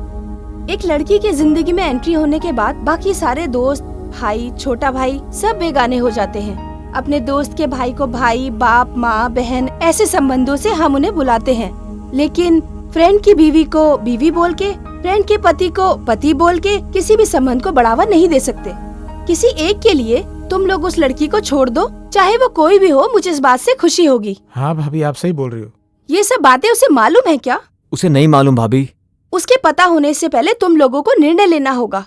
एक लड़की की जिंदगी में एंट्री होने के बाद बाकी सारे दोस्त, भाई, छोटा भाई सब बेगाने हो जाते हैं। अपने दोस्त के भाई को भाई, बाप, माँ, बहन ऐसे संबंधों से हम उन्हें बुलाते हैं, लेकिन फ्रेंड की बीवी को बीवी बोल के, फ्रेंड के पति को पति बोल के किसी भी संबंध को बढ़ावा नहीं दे सकते। किसी एक के लिए तुम लोग उस लड़की को छोड़ दो, चाहे वो कोई भी हो, मुझे इस बात से खुशी होगी। हाँ भाभी, आप सही बोल रही हो। ये सब बातें उसे मालूम है क्या? उसे नहीं मालूम भाभी। उसके पता होने से पहले तुम लोगों को निर्णय लेना होगा।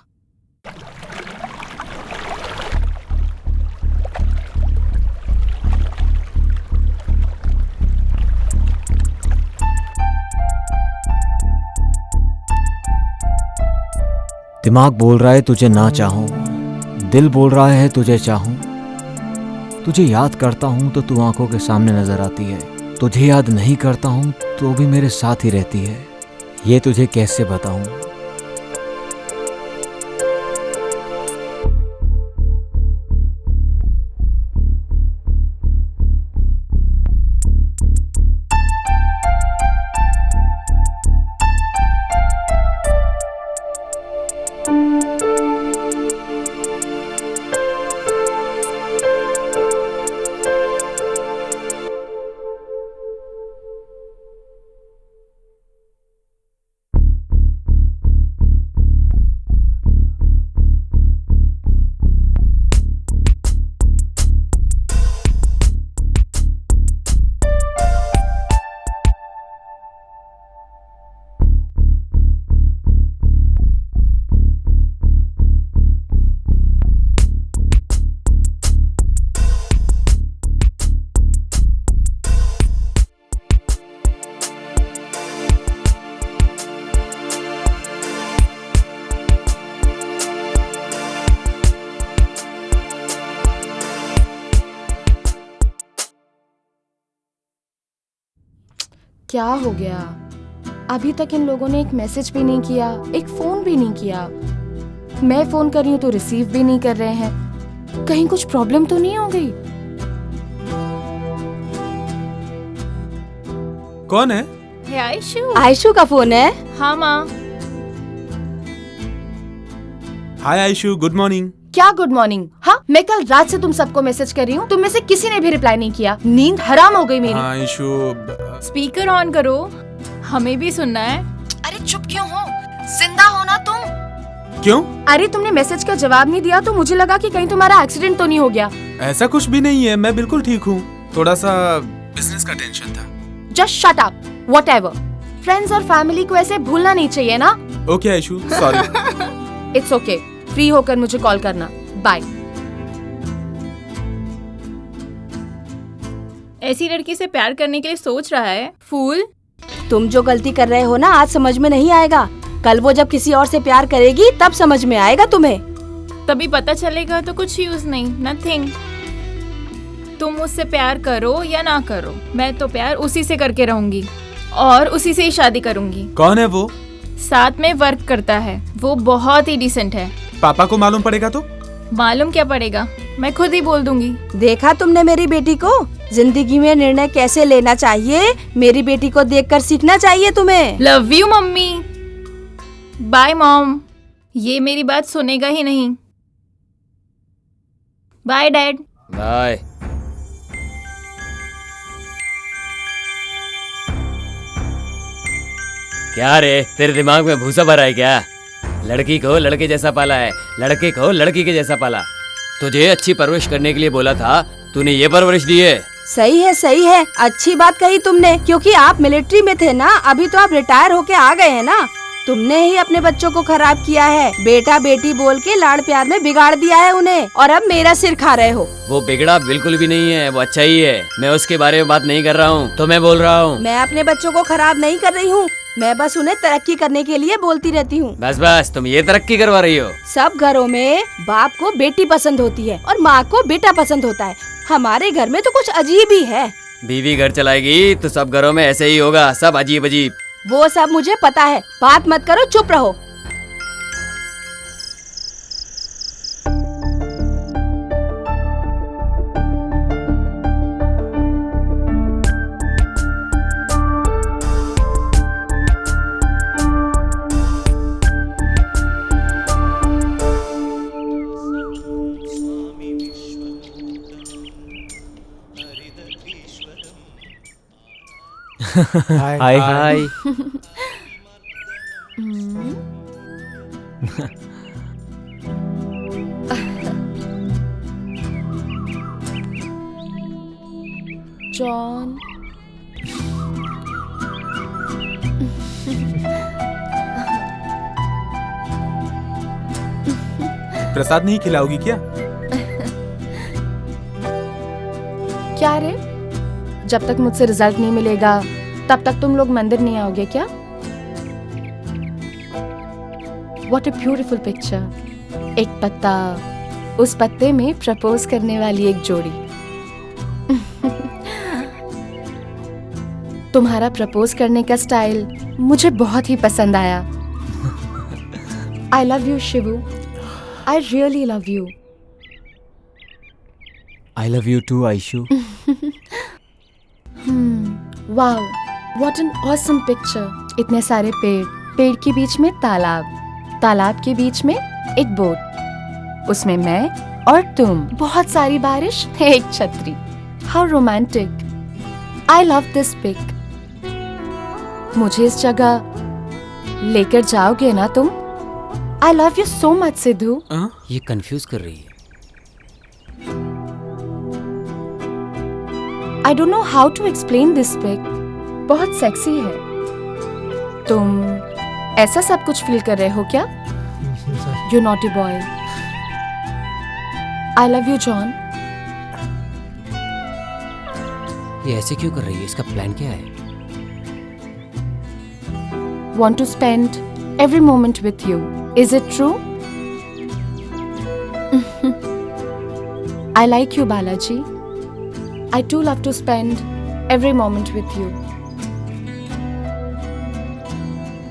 दिमाग बोल रहा है तुझे ना चाहूं, दिल बोल रहा है तुझे चाहूं। तुझे याद करता हूं तो तू आंखों के सामने नजर आती है, तुझे याद नहीं करता हूं तो भी मेरे साथ ही रहती है। ये तुझे कैसे बताऊं। क्या हो गया? अभी तक इन लोगों ने एक मैसेज भी नहीं किया, एक फोन भी नहीं किया। मैं फोन कर रही हूँ तो रिसीव भी नहीं कर रहे हैं। कहीं कुछ प्रॉब्लम तो नहीं हो गई? कौन है? है आयशु। आयशु का फोन है? हाँ माँ। हाय आयशु, गुड मॉर्निंग। क्या गुड मॉर्निंग? हाँ, मैं कल रात से तुम सबको मैसेज कर रही हूँ, तुम में से किसी ने भी रिप्लाई नहीं किया। नींद हराम हो गई मेरी। हाँ आयशु। स्पीकर ऑन करो, हमें भी सुनना है। अरे चुप क्यों हो? जिंदा हो ना तुम? क्यों? अरे तुमने मैसेज का जवाब नहीं दिया तो मुझे लगा कि कहीं तुम्हारा एक्सीडेंट तो नहीं हो गया। ऐसा कुछ भी नहीं है, मैं बिल्कुल ठीक हूँ। थोड़ा सा बिजनेस का टेंशन था। Just shut up, whatever. Friends और फैमिली को ऐसे भूलना नहीं चाहिए ना। Okay Aishu, sorry. It's okay, free होकर मुझे कॉल करना। बाय। ऐसी लड़की से प्यार करने के लिए सोच रहा है? फूल। तुम जो गलती कर रहे हो ना, आज समझ में नहीं आएगा। कल वो जब किसी और से प्यार करेगी तब समझ में आएगा तुम्हें। तभी पता चलेगा। तो कुछ यूज नहीं, नथिंग। तुम मुझसे प्यार करो या ना करो, मैं तो प्यार उसी से करके रहूंगी और उसी से ही शादी करूंगी। कौन है वो? साथ में वर्क करता है, वो बहुत ही डिसेंट है। पापा को मालूम पड़ेगा तो? मालूम क्या पड़ेगा, मैं खुद ही बोल दूंगी। देखा तुमने मेरी बेटी को? जिंदगी में निर्णय कैसे लेना चाहिए, मेरी बेटी को देखकर सीखना चाहिए तुम्हें। Love you mummy. Bye mom. ये मेरी बात सुनेगा ही नहीं। Bye dad. बाय। क्या रे, तेरे दिमाग में भूसा भरा है क्या? लड़की को लड़के जैसा पाला है, लड़के को लड़की के जैसा पाला। तुझे अच्छी परवरिश करने के लिए बोला था, तूने ये परवरिश दी है। सही है, सही है, अच्छी बात कही तुमने, क्योंकि आप मिलिट्री में थे ना, अभी तो आप रिटायर होके आ गए हैं ना। तुमने ही अपने बच्चों को खराब किया है, बेटा बेटी बोल के लाड़ प्यार में बिगाड़ दिया है उन्हें, और अब मेरा सिर खा रहे हो। वो बिगड़ा बिल्कुल भी नहीं है, वो अच्छा ही है। मैं उसके बारे में बात नहीं कर रहा हूँ, तो मैं बोल रहा हूँ। मैं अपने बच्चों को खराब नहीं कर रही हूँ, मैं बस उन्हें तरक्की करने के लिए बोलती रहती हूँ। बस बस, तुम ये तरक्की करवा रही हो। सब घरों में बाप को बेटी पसंद होती है और माँ को बेटा पसंद होता है। हमारे घर में तो कुछ अजीब ही है। बीवी घर चलाएगी तो सब घरों में ऐसे ही होगा, सब अजीब अजीब। वो सब मुझे पता है, बात मत करो, चुप रहो। हाय हाय। जॉन। प्रसाद नहीं खिलाओगी क्या? क्या रे, जब तक मुझसे रिजल्ट नहीं मिलेगा तब तक तुम लोग मंदिर नहीं आओगे क्या? What a beautiful picture. एक पत्ता, उस पत्ते में प्रपोज करने वाली एक जोड़ी। तुम्हारा प्रपोज करने का स्टाइल मुझे बहुत ही पसंद आया। I love you, Shibu. I really love you. I love you too, Aishu. Wow, what an awesome picture. इतने सारे पेड़, पेड़ के बीच में तालाब, तालाब के बीच में एक बोट, उसमें मैं और तुम, बहुत सारी बारिश, एक छतरी। How romantic. I love this pic. मुझे इस जगह लेकर जाओगे ना तुम? I love you so much, Sidhu. ये कंफ्यूज कर रही है। I don't know how to explain this pic. बहुत सेक्सी है। तुम ऐसा सब कुछ फील कर रहे हो क्या? You naughty boy. I love you, John. ये ऐसे क्यों कर रही है? इसका प्लान क्या है? Want to spend every moment with you. Is it true? I like you, Balaji. I too love to spend every moment with you.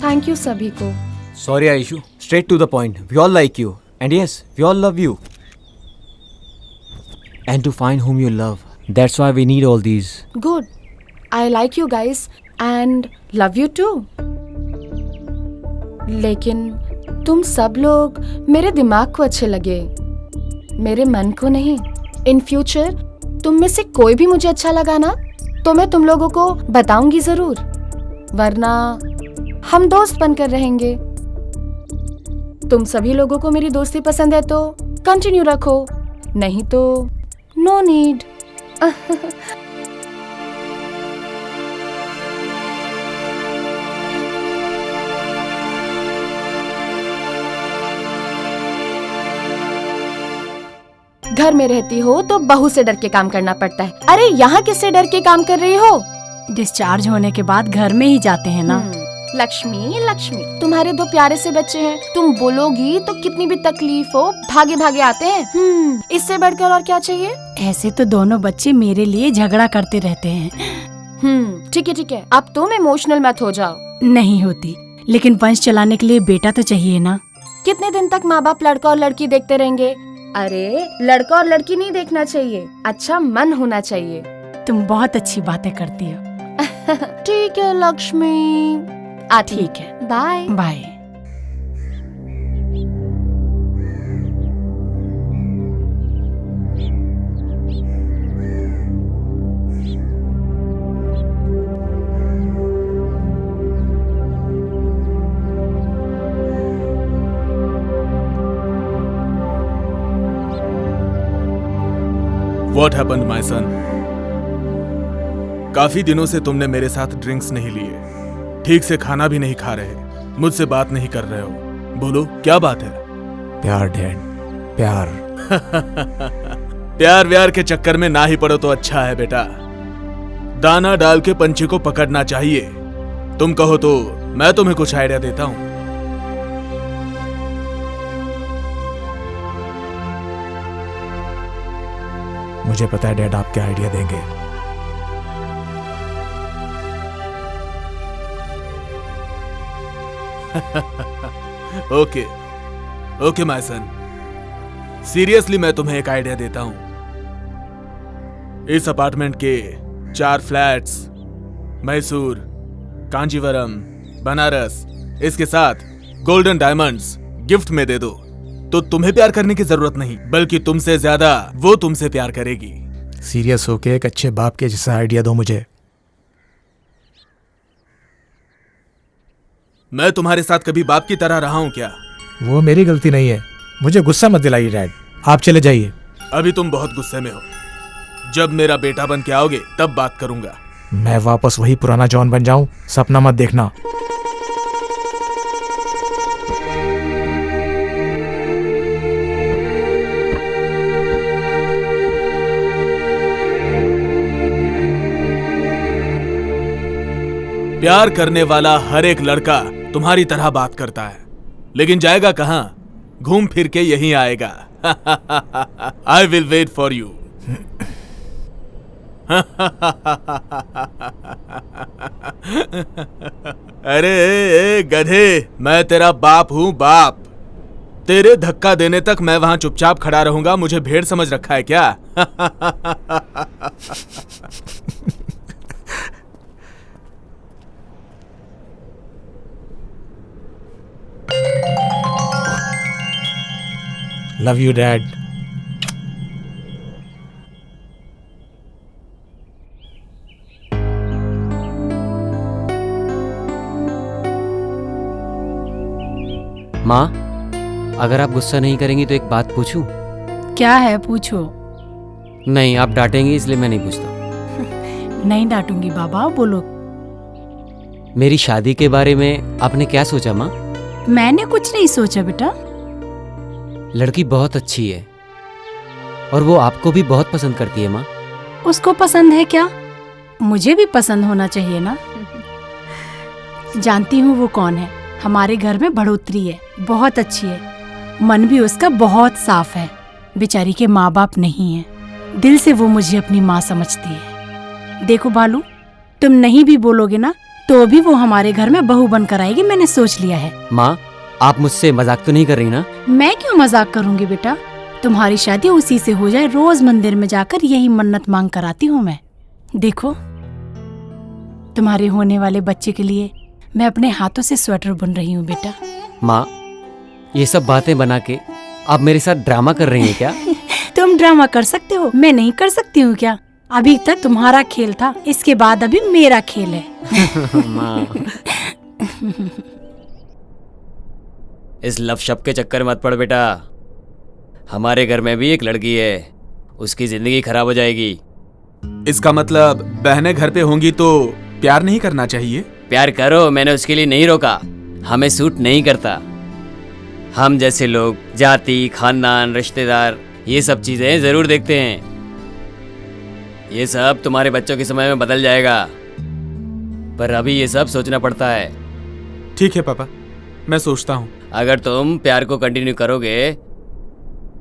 Thank you सभी को। Sorry, Aishu. Straight to the point. We all like you. And yes, we all love you. And to find whom you love. That's why we need all these. Good. I like you guys and love you too. लेकिन तुम सब लोग मेरे दिमाग को अच्छे लगे, मेरे मन को नहीं। इन फ्यूचर तुम में से कोई भी मुझे अच्छा लगा ना, तो मैं तुम लोगों को बताऊंगी जरूर, वरना हम दोस्त बनकर रहेंगे। तुम सभी लोगों को मेरी दोस्ती पसंद है तो कंटिन्यू रखो, नहीं तो नो नीड। घर में रहती हो तो बहू से डर के काम करना पड़ता है। अरे यहाँ किससे डर के काम कर रही हो? डिस्चार्ज होने के बाद घर में ही जाते हैं ना। लक्ष्मी लक्ष्मी, तुम्हारे 2 प्यारे से बच्चे हैं, तुम बोलोगी तो कितनी भी तकलीफ हो भागे भागे आते हैं। इससे बढ़कर और क्या चाहिए? ऐसे तो दोनों बच्चे मेरे लिए झगड़ा करते रहते हैं। ठीक है, अब तुम इमोशनल मत हो जाओ। नहीं होती, लेकिन वंश चलाने के लिए बेटा तो चाहिए ना। कितने दिन तक माँ बाप लड़का और लड़की देखते रहेंगे? अरे लड़का और लड़की नहीं देखना चाहिए, अच्छा मन होना चाहिए। तुम बहुत अच्छी बातें करती हो। ठीक है लक्ष्मी, ठीक है, bye bye. What happened, my son? काफी दिनों से तुमने मेरे साथ ड्रिंक्स नहीं लिए, ठीक से खाना भी नहीं खा रहे, मुझसे बात नहीं कर रहे हो। बोलो क्या बात है? प्यार डैड, प्यार। प्यार व्यार के चक्कर में ना ही पड़ो तो अच्छा है बेटा। दाना डाल के पंछी को पकड़ना चाहिए। तुम कहो तो मैं तुम्हें कुछ आइडिया देता हूं। मुझे पता है डैड आप क्या आइडिया देंगे। ओके माय सन, सीरियसली मैं तुम्हें एक आइडिया देता हूं। इस अपार्टमेंट के 4 फ्लैट्स मैसूर, कांजीवरम, बनारस, इसके साथ गोल्डन डायमंड्स गिफ्ट में दे दो, तो तुम्हें प्यार करने की जरूरत नहीं, बल्कि तुमसे ज्यादा वो तुमसे प्यार करेगी। सीरियस होके एक अच्छे बाप के जैसा आइडिया दो मुझे। मैं तुम्हारे साथ कभी बाप की तरह रहा हूं क्या? वो मेरी गलती नहीं है, मुझे गुस्सा मत दिलाइए डैड, आप चले जाइए। अभी तुम बहुत गुस्से में हो, जब मेरा बेटा बन के आओगे तब बात करूंगा। मैं वापस वही पुराना जॉन बन जाऊं, सपना मत देखना। प्यार करने वाला हर एक लड़का तुम्हारी तरह बात करता है, लेकिन जाएगा कहां? घूम फिर के यहीं आएगा। I will wait for you. अरे गधे, मैं तेरा बाप हूं, बाप। तेरे धक्का देने तक मैं वहां चुपचाप खड़ा रहूंगा, मुझे भेड़ समझ रखा है क्या? Love you dad. माँ, अगर आप गुस्सा नहीं करेंगी तो एक बात पूछूं? क्या है, पूछो। नहीं, आप डांटेंगी इसलिए मैं नहीं पूछता। नहीं डांटूंगी बाबा, बोलो। मेरी शादी के बारे में आपने क्या सोचा माँ? मैंने कुछ नहीं सोचा बेटा। लड़की बहुत अच्छी है और वो आपको भी बहुत पसंद करती है माँ। उसको पसंद है क्या? मुझे भी पसंद होना चाहिए ना। जानती हूँ वो कौन है। हमारे घर में बढ़ोतरी है, बहुत अच्छी है, मन भी उसका बहुत साफ है। बेचारी के माँ बाप नहीं है, दिल से वो मुझे अपनी माँ समझती है। देखो बालू, तुम नहीं भी बोलोगे ना तो भी वो हमारे घर में बहू बनकर आएगी, मैंने सोच लिया है। माँ, आप मुझसे मजाक तो नहीं कर रही ना? मैं क्यों मजाक करूंगी बेटा, तुम्हारी शादी उसी से हो जाए, रोज मंदिर में जाकर यही मन्नत मांग कर आती हूँ मैं। देखो, तुम्हारे होने वाले बच्चे के लिए मैं अपने हाथों से स्वेटर बुन रही हूँ बेटा। माँ, ये सब बातें बना के आप मेरे साथ ड्रामा कर रही हैं क्या? तुम ड्रामा कर सकते हो, मैं नहीं कर सकती हूँ क्या? अभी तक तुम्हारा खेल था, इसके बाद अभी मेरा खेल है। माँ, इस लव-शप के चक्कर मत पड़ बेटा। हमारे घर में भी एक लड़की है, उसकी जिंदगी खराब हो जाएगी। इसका मतलब बहनें घर पे होंगी तो प्यार नहीं करना चाहिए? प्यार करो, मैंने उसके लिए नहीं रोका। हमें सूट नहीं करता। हम जैसे लोग जाति, खानदान, रिश्तेदार, ये सब चीजें जरूर देखते हैं। ये सब तुम्हारे बच्चों के समय में बदल जाएगा, पर अभी ये सब सोचना पड़ता है। ठीक है पापा, मैं सोचता हूँ। अगर तुम प्यार को कंटिन्यू करोगे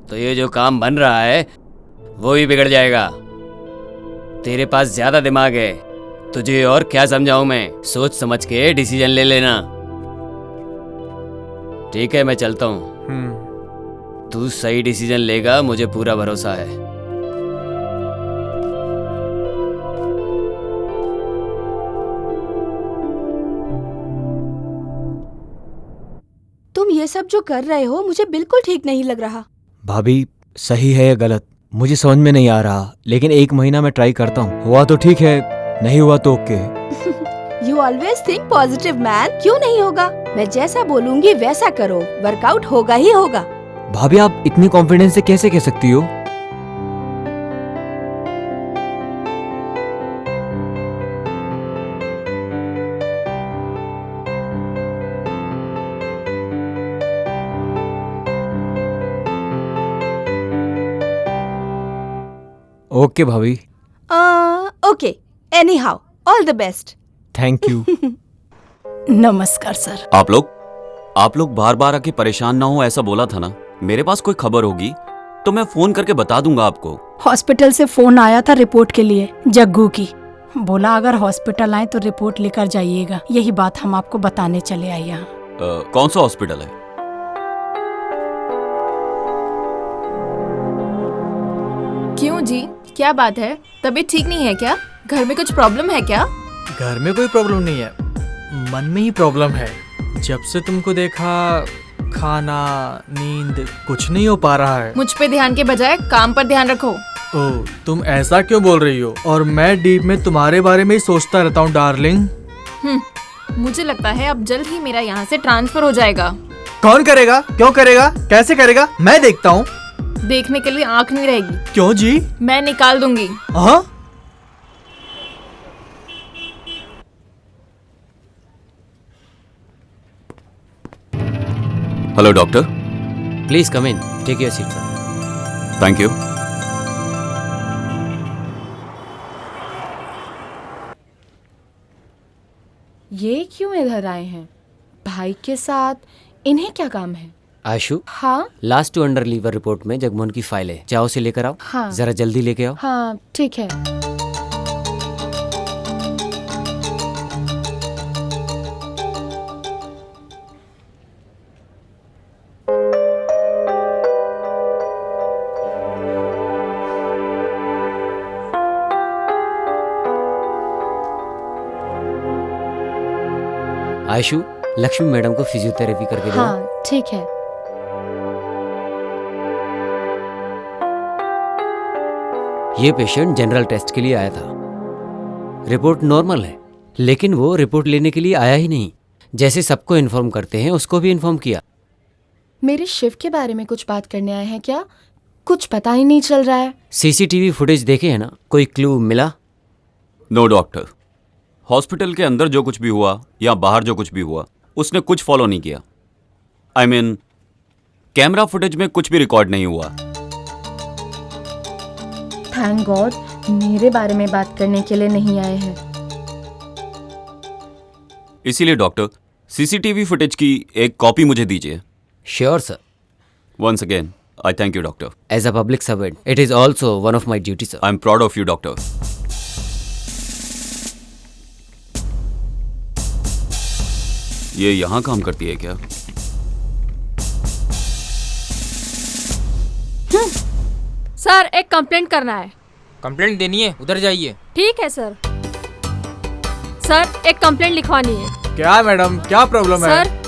तो ये जो काम बन रहा है वो भी बिगड़ जाएगा। तेरे पास ज्यादा दिमाग है, तुझे और क्या समझाऊं मैं? सोच समझ के डिसीजन ले लेना। ठीक है, मैं चलता हूँ। तू सही डिसीजन लेगा, मुझे पूरा भरोसा है। तुम ये सब जो कर रहे हो मुझे बिल्कुल ठीक नहीं लग रहा। भाभी, सही है या गलत मुझे समझ में नहीं आ रहा, लेकिन 1 महीना मैं ट्राई करता हूँ। हुआ तो ठीक है, नहीं हुआ तो okay. You always think positive man, क्यों नहीं होगा? मैं जैसा बोलूँगी वैसा करो, वर्कआउट होगा ही होगा। भाभी, आप इतने कॉन्फिडेंस से कैसे कह सकती हो? ओके भाभी। Okay, any how, all the best. Thank you. नमस्कार सर। आप लोग बार बार आके परेशान ना हो, ऐसा बोला था ना। मेरे पास कोई खबर होगी तो मैं फोन करके बता दूंगा आपको। हॉस्पिटल से फोन आया था रिपोर्ट के लिए, जग्गू की। बोला अगर हॉस्पिटल आए तो रिपोर्ट लेकर जाइएगा। यही बात हम आपको बताने चले आए यहाँ। कौन सा हॉस्पिटल है? क्यों जी, क्या बात है? तबीयत ठीक नहीं है क्या? घर में कुछ प्रॉब्लम है क्या? घर में कोई प्रॉब्लम नहीं है, मन में ही प्रॉब्लम है। जब से तुमको देखा, खाना, नींद कुछ नहीं हो पा रहा है। मुझ पे ध्यान के बजाय काम पर ध्यान रखो। ओह, तुम ऐसा क्यों बोल रही हो? और मैं डीप में तुम्हारे बारे में ही सोचता रहता हूँ डार्लिंग। मुझे लगता है अब जल्द ही मेरा यहाँ से ट्रांसफर हो जाएगा। कौन करेगा? क्यों करेगा? कैसे करेगा? मैं देखता हूँ। देखने के लिए आंख नहीं रहेगी। क्यों जी? मैं निकाल दूंगी। हाँ? Hello doctor. Please come in, take your seat sir. Thank you. ये क्यों इधर आए हैं? भाई के साथ इन्हें क्या काम है? आशु, हाँ last two under liver report में जगमोहन की फाइल है, जाओ उसे लेकर आओ। हाँ। जरा जल्दी लेके आओ। हाँ ठीक है। आशु, लक्ष्मी मैडम को फिजियोथेरेपी करके दो। हाँ ठीक है। ये पेशेंट जनरल टेस्ट के लिए आया था। रिपोर्ट नॉर्मल है, लेकिन वो रिपोर्ट लेने के लिए आया ही नहीं। जैसे सबको इन्फॉर्म करते हैं, उसको भी इन्फॉर्म किया। मेरे शिव के बारे में कुछ बात करने आए हैं क्या? कुछ पता ही नहीं चल रहा है। सीसीटीवी फुटेज देखे है ना? कोई क्लू मिला? नो डॉक्टर, हॉस्पिटल के अंदर जो कुछ भी हुआ या बाहर जो कुछ भी हुआ, उसने कुछ फॉलो नहीं किया। I mean, कैमरा फुटेज में कुछ भी रिकॉर्ड नहीं हुआ। थैंक गॉड, मेरे बारे में बात करने के लिए नहीं आए हैं। इसीलिए डॉक्टर, सीसीटीवी फुटेज की एक कॉपी मुझे दीजिए। Sure sir. Once again, I thank you, doctor. As a public servant, it is also one of my duties, sir. I'm proud of you, doctor. ये यहाँ काम करती है क्या? सर एक कंप्लेंट करना है। कंप्लेंट देनी है, उधर जाइए। ठीक है सर। सर एक कंप्लेंट लिखवानी है। क्या मैडम, क्या प्रॉब्लम है? सर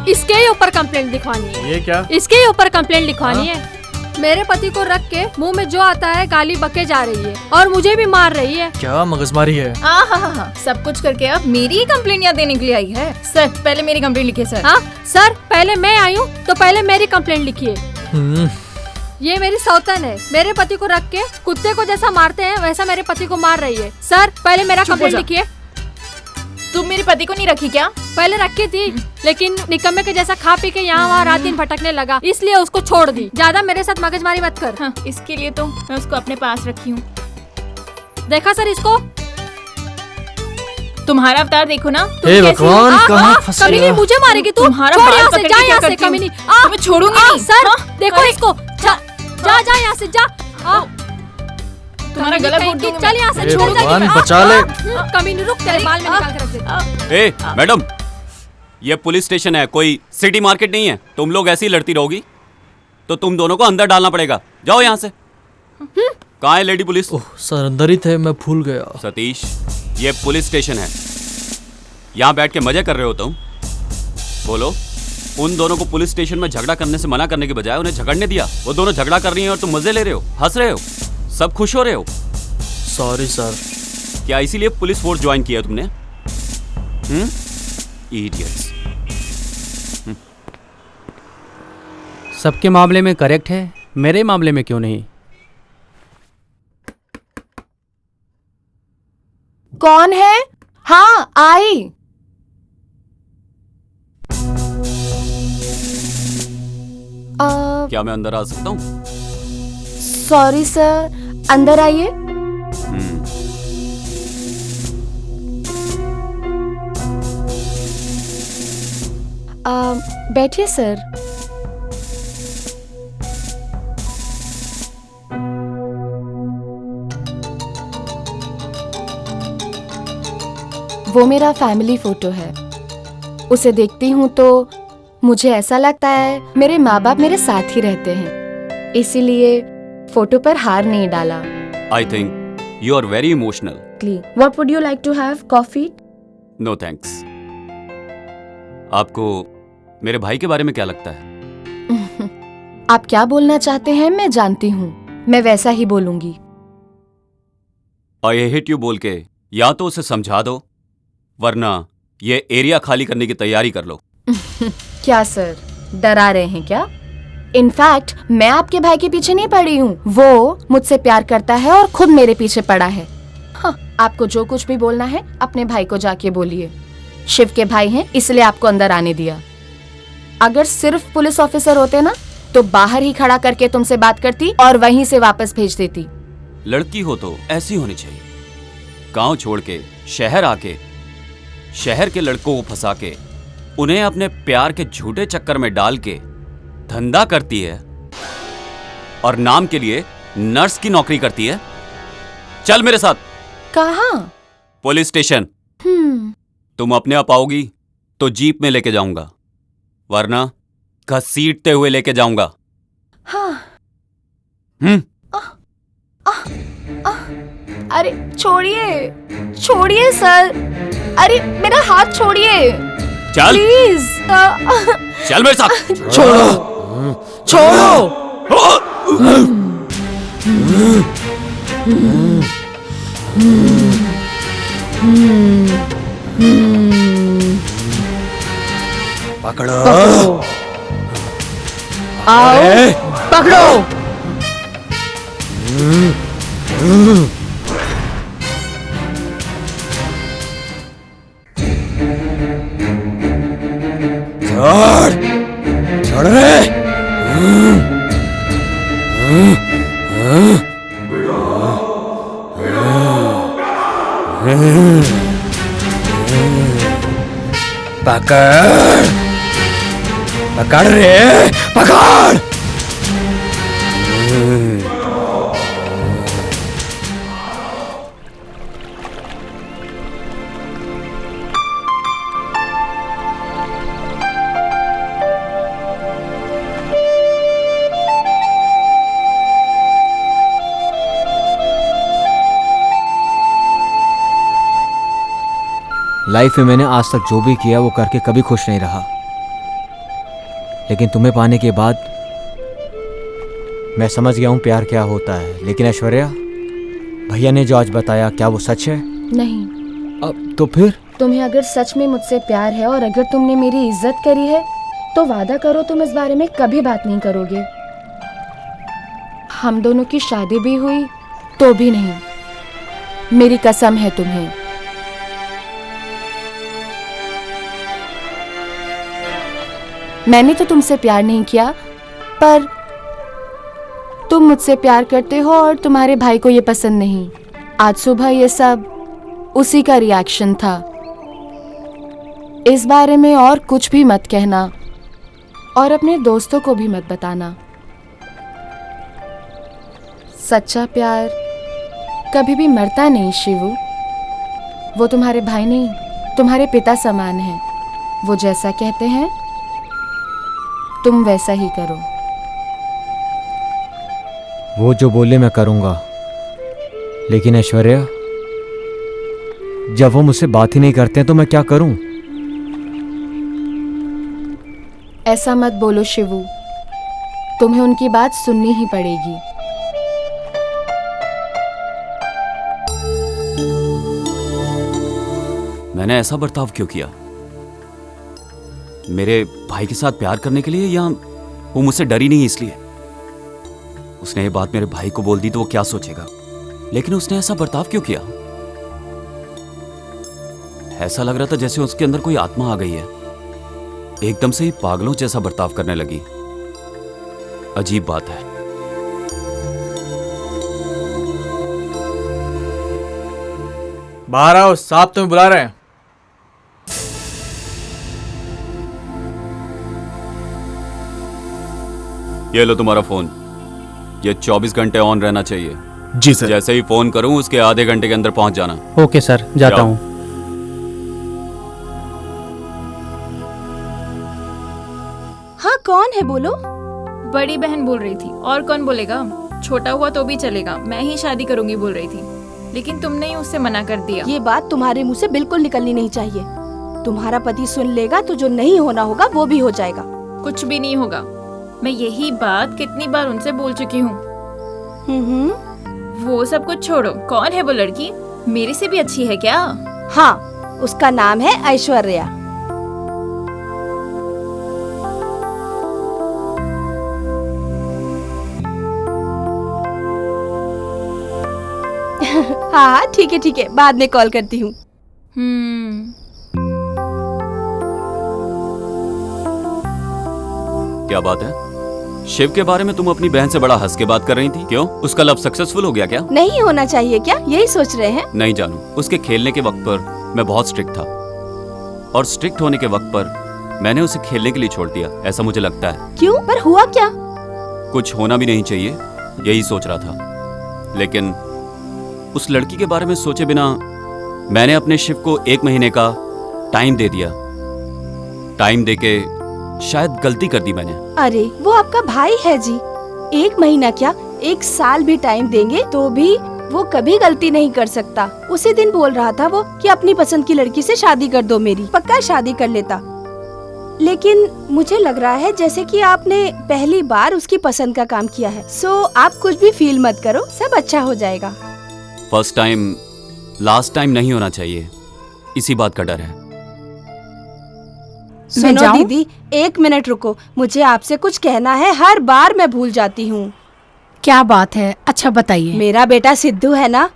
इसके ही ऊपर कंप्लेंट लिखवानी है। ये क्या? इसके ही ऊपर कंप्लेंट लिखवानी है। मेरे पति को रख के मुंह में जो आता है गाली बके जा रही है और मुझे भी मार रही है। क्या मगजमारी है? हाँ, सब कुछ करके अब मेरी ही कंप्लेंट यहाँ देने के लिए आई है। सर पहले मेरी कंप्लेंट लिखिए सर। हाँ सर, पहले मैं आई हूँ तो पहले मेरी कंप्लेंट लिखिए। ये मेरी सौतन है, मेरे पति को रख के कुत्ते को जैसा मारते हैं वैसा मेरे पति को मार रही है। सर पहले मेरा कंप्लेंट लिखिए। तुम मेरे पति को नहीं रखी क्या? पहले रखी थी, लेकिन निकम्मे के जैसा खा पी के यहाँ वहाँ रात दिन भटकने लगा, इसलिए उसको छोड़ दी। ज्यादा मेरे साथ मगजमारी मत कर। हाँ, इसके लिए तो मैं उसको अपने पास रखी हूँ। देखा सर इसको? तुम्हारा अवतार देखो ना। हे भगवान, कहाँ फंस कमीनी गया? मुझे मारेगी तू। तुम्हारा छोड़ बाल यहाँ पकड़ से, के जा क्या यहाँ से करती हूँ? कमीनी। तुम्हें छोड़ूंगी नहीं। सर देखो अरे, इसको। जा यहाँ से, जा। तुम्हारा गला घोट दूंगी। चल यहाँ से, हे छोड़ भगवान, जा। बचा ले। कमीनी रुक, तेरे बाल में निकाल के रख दे। ए मैडम, ये पुलिस स्टेशन है, कोई सिटी मार्केट नहीं है। तुम लोग ऐसे ही लड़ती रहोगी तो तुम दोनों को अंदर डालना पड़ेगा। जाओ यहाँ से। कहाँ है लेडी पुलिस? ओह सर, अंदर ही थे, मैं भूल गया। सतीश, ये पुलिस स्टेशन है, यहाँ बैठ के मजे कर रहे हो तुम? बोलो, उन दोनों को पुलिस स्टेशन में झगड़ा करने से मना करने के बजाय उन्हें झगड़ने दिया। वो दोनों झगड़ा कर रही हैं और तुम मजे ले रहे हो, हंस रहे हो, सब खुश हो रहे हो। Sorry sir. क्या इसीलिए पुलिस फोर्स ज्वाइन किया तुमने? इडियट्स। सबके मामले में करेक्ट है, मेरे मामले में क्यों नहीं? कौन है? हाँ आई। क्या मैं अंदर आ सकता हूँ? सॉरी सर, अंदर आइए। बैठिए सर। वो मेरा फैमिली फोटो है। उसे देखती हूँ तो मुझे ऐसा लगता है मेरे माँ बाप मेरे साथ ही रहते हैं, इसीलिए फोटो पर हार नहीं डाला। I think you are very emotional. What would you like to have? Coffee? No thanks. आपको मेरे भाई के बारे में क्या लगता है? आप क्या बोलना चाहते हैं मैं जानती हूँ, मैं वैसा ही बोलूंगी। I hate you बोल के या तो उसे समझा दो, वरना ये एरिया खाली करने की तैयारी कर लो। क्या सर, डरा रहे हैं क्या? इनफैक्ट मैं आपके भाई के पीछे नहीं पड़ी हूँ, वो मुझसे प्यार करता है और खुद मेरे पीछे पड़ा है। हाँ, आपको जो कुछ भी बोलना है अपने भाई को जाके बोलिए। शिव के भाई हैं इसलिए आपको अंदर आने दिया। अगर सिर्फ पुलिस ऑफिसर होते ना तो बाहर ही खड़ा करके तुमसे बात करती और वहीं से वापस भेज देती। लड़की हो तो ऐसी होनी चाहिए, गांव छोड़ के शहर आके शहर के लड़कों को फंसा के उन्हें अपने प्यार के झूठे चक्कर में डाल के धंधा करती है और नाम के लिए नर्स की नौकरी करती है। चल मेरे साथ। कहाँ? Police station. तुम अपने आप आओगी तो जीप में लेके जाऊंगा, वरना घसीटते हुए लेके जाऊंगा। हाँ। अरे छोड़िए, छोड़िए सर, अरे मेरा हाथ छोड़िए चल प्लीज। चल मेरे साथ। छोड़ो, छोड़ो। पकड़ो, आओ, पकड़ो। छोड़, छोड़ रे। पकड़, पकड़ रे, पकड़। लाइफ में मैंने आज तक जो भी किया वो करके कभी खुश नहीं रहा, लेकिन तुम्हें पाने के बाद मैं समझ गया हूँ प्यार क्या होता है। लेकिन ऐश्वर्या, भैया ने जो आज बताया, क्या वो सच है? नहीं। अब तो फिर? तुम्हें अगर सच में मुझसे प्यार है और अगर तुमने मेरी इज्जत करी है तो वादा करो तुम इस बारे में कभी बात नहीं करोगे। हम दोनों की शादी भी हुई तो भी नहीं। मेरी कसम है तुम्हें। मैंने तो तुमसे प्यार नहीं किया, पर तुम मुझसे प्यार करते हो और तुम्हारे भाई को ये पसंद नहीं। आज सुबह ये सब उसी का रिएक्शन था। इस बारे में और कुछ भी मत कहना और अपने दोस्तों को भी मत बताना। सच्चा प्यार कभी भी मरता नहीं शिवू। वो तुम्हारे भाई नहीं, तुम्हारे पिता समान है। वो जैसा कहते हैं तुम वैसा ही करो। वो जो बोले मैं करूंगा, लेकिन ऐश्वर्या, जब वो मुझसे बात ही नहीं करते हैं तो मैं क्या करूं? ऐसा मत बोलो शिवू, तुम्हें उनकी बात सुननी ही पड़ेगी। मैंने ऐसा बर्ताव क्यों किया? मेरे भाई के साथ प्यार करने के लिए, या वो मुझसे डरी नहीं इसलिए? उसने ये बात मेरे भाई को बोल दी तो वो क्या सोचेगा, लेकिन उसने ऐसा बर्ताव क्यों किया? ऐसा लग रहा था जैसे उसके अंदर कोई आत्मा आ गई है। एकदम से ही पागलों जैसा बर्ताव करने लगी। अजीब बात है। बाहर आओ, साहब तुम्हें बुला रहे हैं। ये लो तुम्हारा फोन। ये 24 घंटे ऑन रहना चाहिए। जी सर। जैसे ही फोन करूं उसके आधे घंटे के अंदर पहुंच जाना। ओके सर, जाता हूँ। हाँ, कौन है बोलो? बड़ी बहन बोल रही थी, और कौन बोलेगा? छोटा हुआ तो भी चलेगा, मैं ही शादी करूंगी बोल रही थी, लेकिन तुमने ही उससे मना कर दिया। ये बात तुम्हारे मुंह से बिल्कुल निकलनी नहीं चाहिए। तुम्हारा पति सुन लेगा तो जो नहीं होना होगा वो भी हो जाएगा। कुछ भी नहीं होगा। मैं यही बात कितनी बार उनसे बोल चुकी हूँ। वो सब कुछ छोड़ो, कौन है वो लड़की? मेरे से भी अच्छी है क्या? हाँ, उसका नाम है ऐश्वर्या। हाँ, ठीक है, बाद में कॉल करती हूँ। क्या बात है? शिव के बारे में तुम अपनी बहन से बड़ा हंस के बात कर रही थी। क्यों? उसका लव सक्सेसफुल हो गया क्या? नहीं होना चाहिए क्या, यही सोच रहे हैं? नहीं जानू, उसके खेलने के वक्त पर मैं बहुत स्ट्रिक्ट था, और स्ट्रिक्ट होने के वक्त पर मैंने उसे खेलने के लिए छोड़ दिया, ऐसा मुझे लगता है। क्यों? पर हुआ क्या? कुछ होना भी नहीं चाहिए, यही सोच रहा था। लेकिन उस लड़की के बारे में सोचे बिना मैंने अपने शिव को 1 महीने का टाइम दे दिया। टाइम देके शायद गलती कर दी मैंने। अरे वो आपका भाई है जी। 1 महीना क्या, 1 साल भी टाइम देंगे तो भी वो कभी गलती नहीं कर सकता। उसी दिन बोल रहा था वो कि अपनी पसंद की लड़की से शादी कर दो मेरी। पक्का शादी कर लेता। लेकिन मुझे लग रहा है जैसे कि आपने पहली बार उसकी पसंद का काम किया है। सो आप कुछ भी फील मत करो, सब अच्छा हो जाएगा। फर्स्ट टाइम लास्ट टाइम नहीं होना चाहिए, इसी बात का डर है। सुनो दीदी, 1 मिनट रुको, मुझे आपसे कुछ कहना है। हर बार मैं भूल जाती हूँ। क्या बात है? अच्छा बताइए। मेरा बेटा सिद्धू है ना,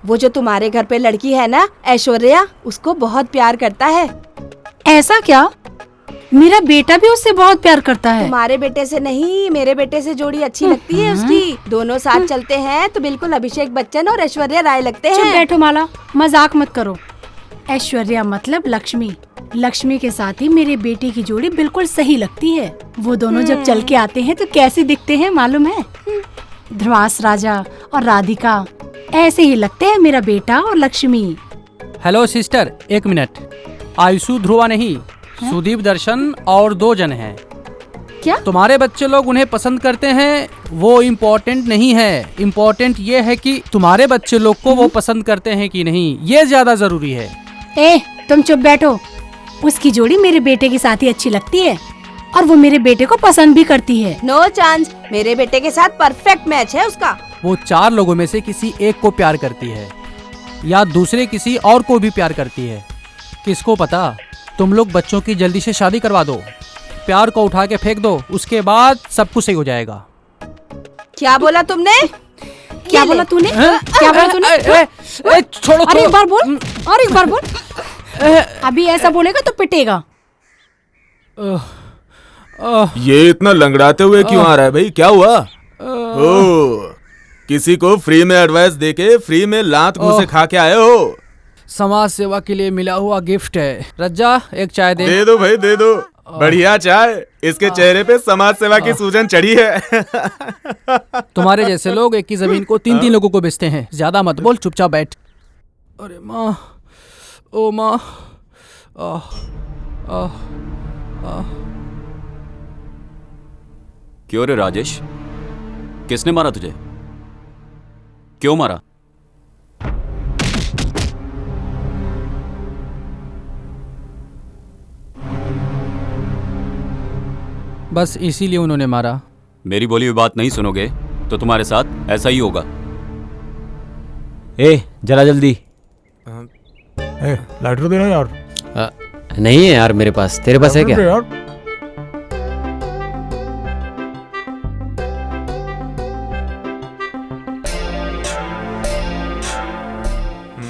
वो जो तुम्हारे घर पे लड़की है ना ऐश्वर्या, उसको बहुत प्यार करता है। ऐसा क्या? मेरा बेटा भी उससे बहुत प्यार करता है। तुम्हारे बेटे से नहीं, मेरे बेटे से जोड़ी अच्छी लगती है उसकी। दोनों साथ चलते हैं तो बिल्कुल अभिषेक बच्चन और ऐश्वर्या राय लगते हैं। चुप बैठो माला, मजाक मत करो। ऐश्वर्या मतलब लक्ष्मी। लक्ष्मी के साथ ही मेरे बेटे की जोड़ी बिल्कुल सही लगती है। वो दोनों जब चल के आते हैं तो कैसे दिखते हैं मालूम है? ध्रुवास राजा और राधिका, ऐसे ही लगते हैं मेरा बेटा और Lakshmi. Hello sister, 1 minute. Ayushu Dhruva नहीं, सुदीप दर्शन और 2 जन हैं। क्या? तुम्हारे बच्चे लोग उन्हें पसंद करते हैं वो इम्पोर्टेंट नहीं है। इम्पोर्टेंट ये है कि तुम्हारे बच्चे लोग को वो पसंद करते हैं कि नहीं, ये ज्यादा जरूरी है। तुम चुप बैठो। उसकी जोड़ी मेरे बेटे के साथ ही अच्छी लगती है और वो मेरे बेटे को पसंद भी करती है। नो चांस, मेरे बेटे के साथ परफेक्ट मैच है उसका। वो 4 लोगों में से किसी एक को प्यार करती है या दूसरे किसी और को भी प्यार करती है, किसको पता। तुम लोग बच्चों की जल्दी से शादी करवा दो, प्यार को उठा के फेंक दो, उसके बाद सब कुछ सही हो जाएगा। क्या बोला तुमने? क्या बोला तूने? क्या बोला तूने? छोड़ो। अरे एक बार बोल, और एक बार बोल। अभी ऐसा बोलेगा तो पिटेगा। ये इतना लंगड़ाते हुए क्यों आ रहा है भाई? क्या हुआ? ओ, किसी को फ्री में एडवाइस देके फ्री में लात मुंह से खा के आए हो? समाज सेवा के लिए मिला हुआ गिफ्ट है। रज्जा एक चाय दे। दे दो भाई, दे दो। बढ़िया चाय। इसके चेहरे पे समाज सेवा की सूजन चढ़ी है। तुम्हारे जैसे लोग एक ही जमीन को 3-3 लोगों को बेचते हैं। ज्यादा मत बोल, चुपचाप बैठ। अरे माँ, ओ माँ। क्यों रे राजेश, किसने मारा तुझे? क्यों मारा? बस इसीलिए उन्होंने मारा। मेरी बोली हुई बात नहीं सुनोगे तो तुम्हारे साथ ऐसा ही होगा। ए जरा जल्दी। लाइटर देना यार। नहीं है यार मेरे पास, तेरे पास है क्या?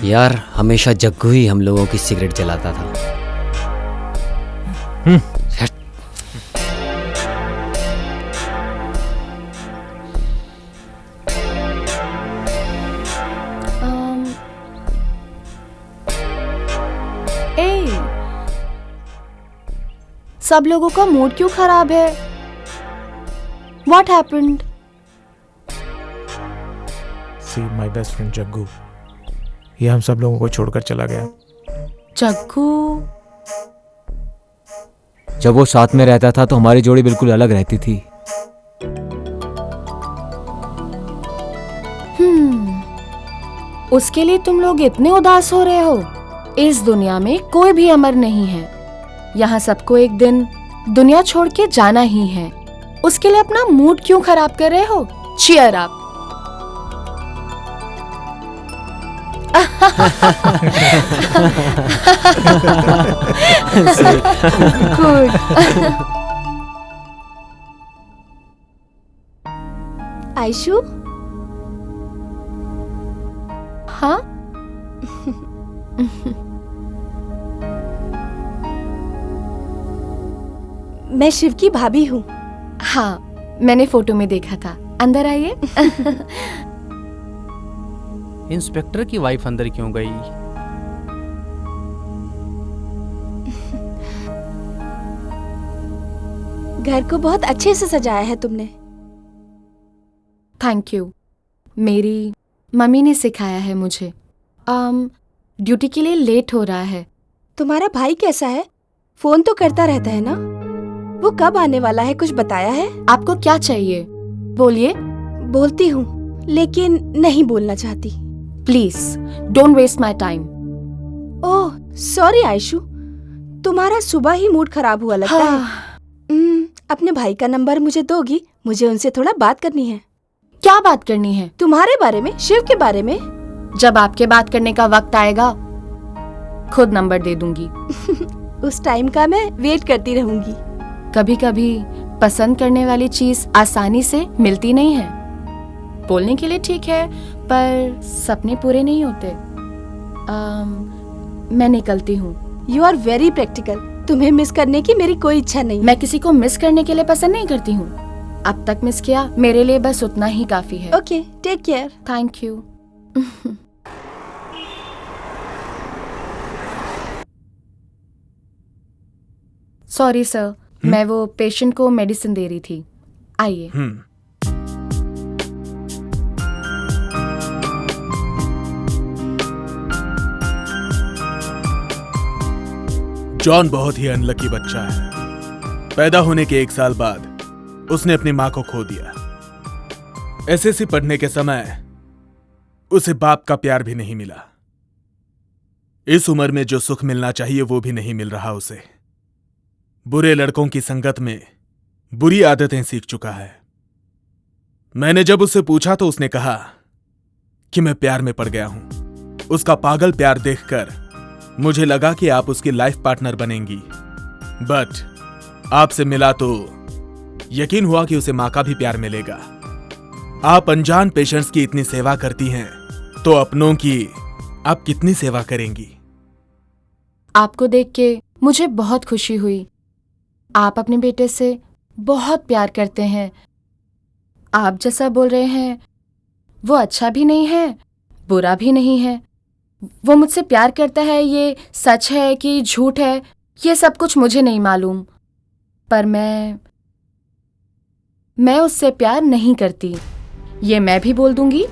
यार हमेशा जग्गू ही हम लोगों की सिगरेट जलाता था। सब लोगों का मूड क्यों खराब है? What happened? See my best friend Jaggu, ये हम सब लोगों को छोड़कर चला गया। जग्गू? जब वो साथ में रहता था तो हमारी जोड़ी बिल्कुल अलग रहती थी। उसके लिए तुम लोग इतने उदास हो रहे हो? इस दुनिया में कोई भी अमर नहीं है। यहाँ सबको एक दिन दुनिया छोड़ के जाना ही है। उसके लिए अपना मूड क्यों खराब कर रहे हो? Cheer up. गुड। आयशु? हाँ? मैं शिव की भाभी हूँ। हाँ, मैंने फोटो में देखा था। अंदर आइए। इंस्पेक्टर की वाइफ अंदर क्यों गई? घर को बहुत अच्छे से सजाया है तुमने। Thank you. मेरी मम्मी ने सिखाया है मुझे। ड्यूटी के लिए लेट हो रहा है। तुम्हारा भाई कैसा है? फोन तो करता रहता है ना? वो कब आने वाला है, कुछ बताया है? आपको क्या चाहिए? बोलिए। बोलती हूँ लेकिन नहीं बोलना चाहती। Please don't waste my time. Oh sorry Ayshu, तुम्हारा सुबह ही मूड खराब हुआ लगता है। अपने भाई का नंबर मुझे दोगी? मुझे उनसे थोड़ा बात करनी है। क्या बात करनी है? तुम्हारे बारे में, शिव के बारे में। जब आपके बात करने का वक्त आएगा खुद नंबर दे दूंगी। उस टाइम का मैं वेट करती रहूंगी। कभी कभी पसंद करने वाली चीज आसानी से मिलती नहीं है। बोलने के लिए ठीक है पर सपने पूरे नहीं होते। मैं निकलती हूँ। You are very practical. तुम्हें मिस करने की मेरी कोई इच्छा नहीं। मैं किसी को मिस करने के लिए पसंद नहीं करती हूँ। अब तक मिस किया, मेरे लिए बस उतना ही काफी है। Okay, take care. Thank you. Sorry sir, मैं वो पेशेंट को मेडिसिन दे रही थी। आइए। जॉन बहुत ही अनलकी बच्चा है। पैदा होने के 1 साल बाद उसने अपनी मां को खो दिया। एसएससी पढ़ने के समय उसे बाप का प्यार भी नहीं मिला। इस उम्र में जो सुख मिलना चाहिए वो भी नहीं मिल रहा उसे। बुरे लड़कों की संगत में बुरी आदतें सीख चुका है। मैंने जब उससे पूछा तो उसने कहा कि मैं प्यार में पड़ गया हूं। उसका पागल प्यार देखकर मुझे लगा कि आप उसकी लाइफ पार्टनर बनेंगी, बट आपसे मिला तो यकीन हुआ कि उसे मां का भी प्यार मिलेगा। आप अनजान पेशेंट्स की इतनी सेवा करती हैं तो अपनों की आप कितनी सेवा करेंगी? आपको देख के मुझे बहुत खुशी हुई। आप अपने बेटे से बहुत प्यार करते हैं। आप जैसा बोल रहे हैं वो अच्छा भी नहीं है, बुरा भी नहीं है। वो मुझसे प्यार करता है, ये सच है कि झूठ है, ये सब कुछ मुझे नहीं मालूम, पर मैं उससे प्यार नहीं करती। ये मैं भी बोल दूंगी,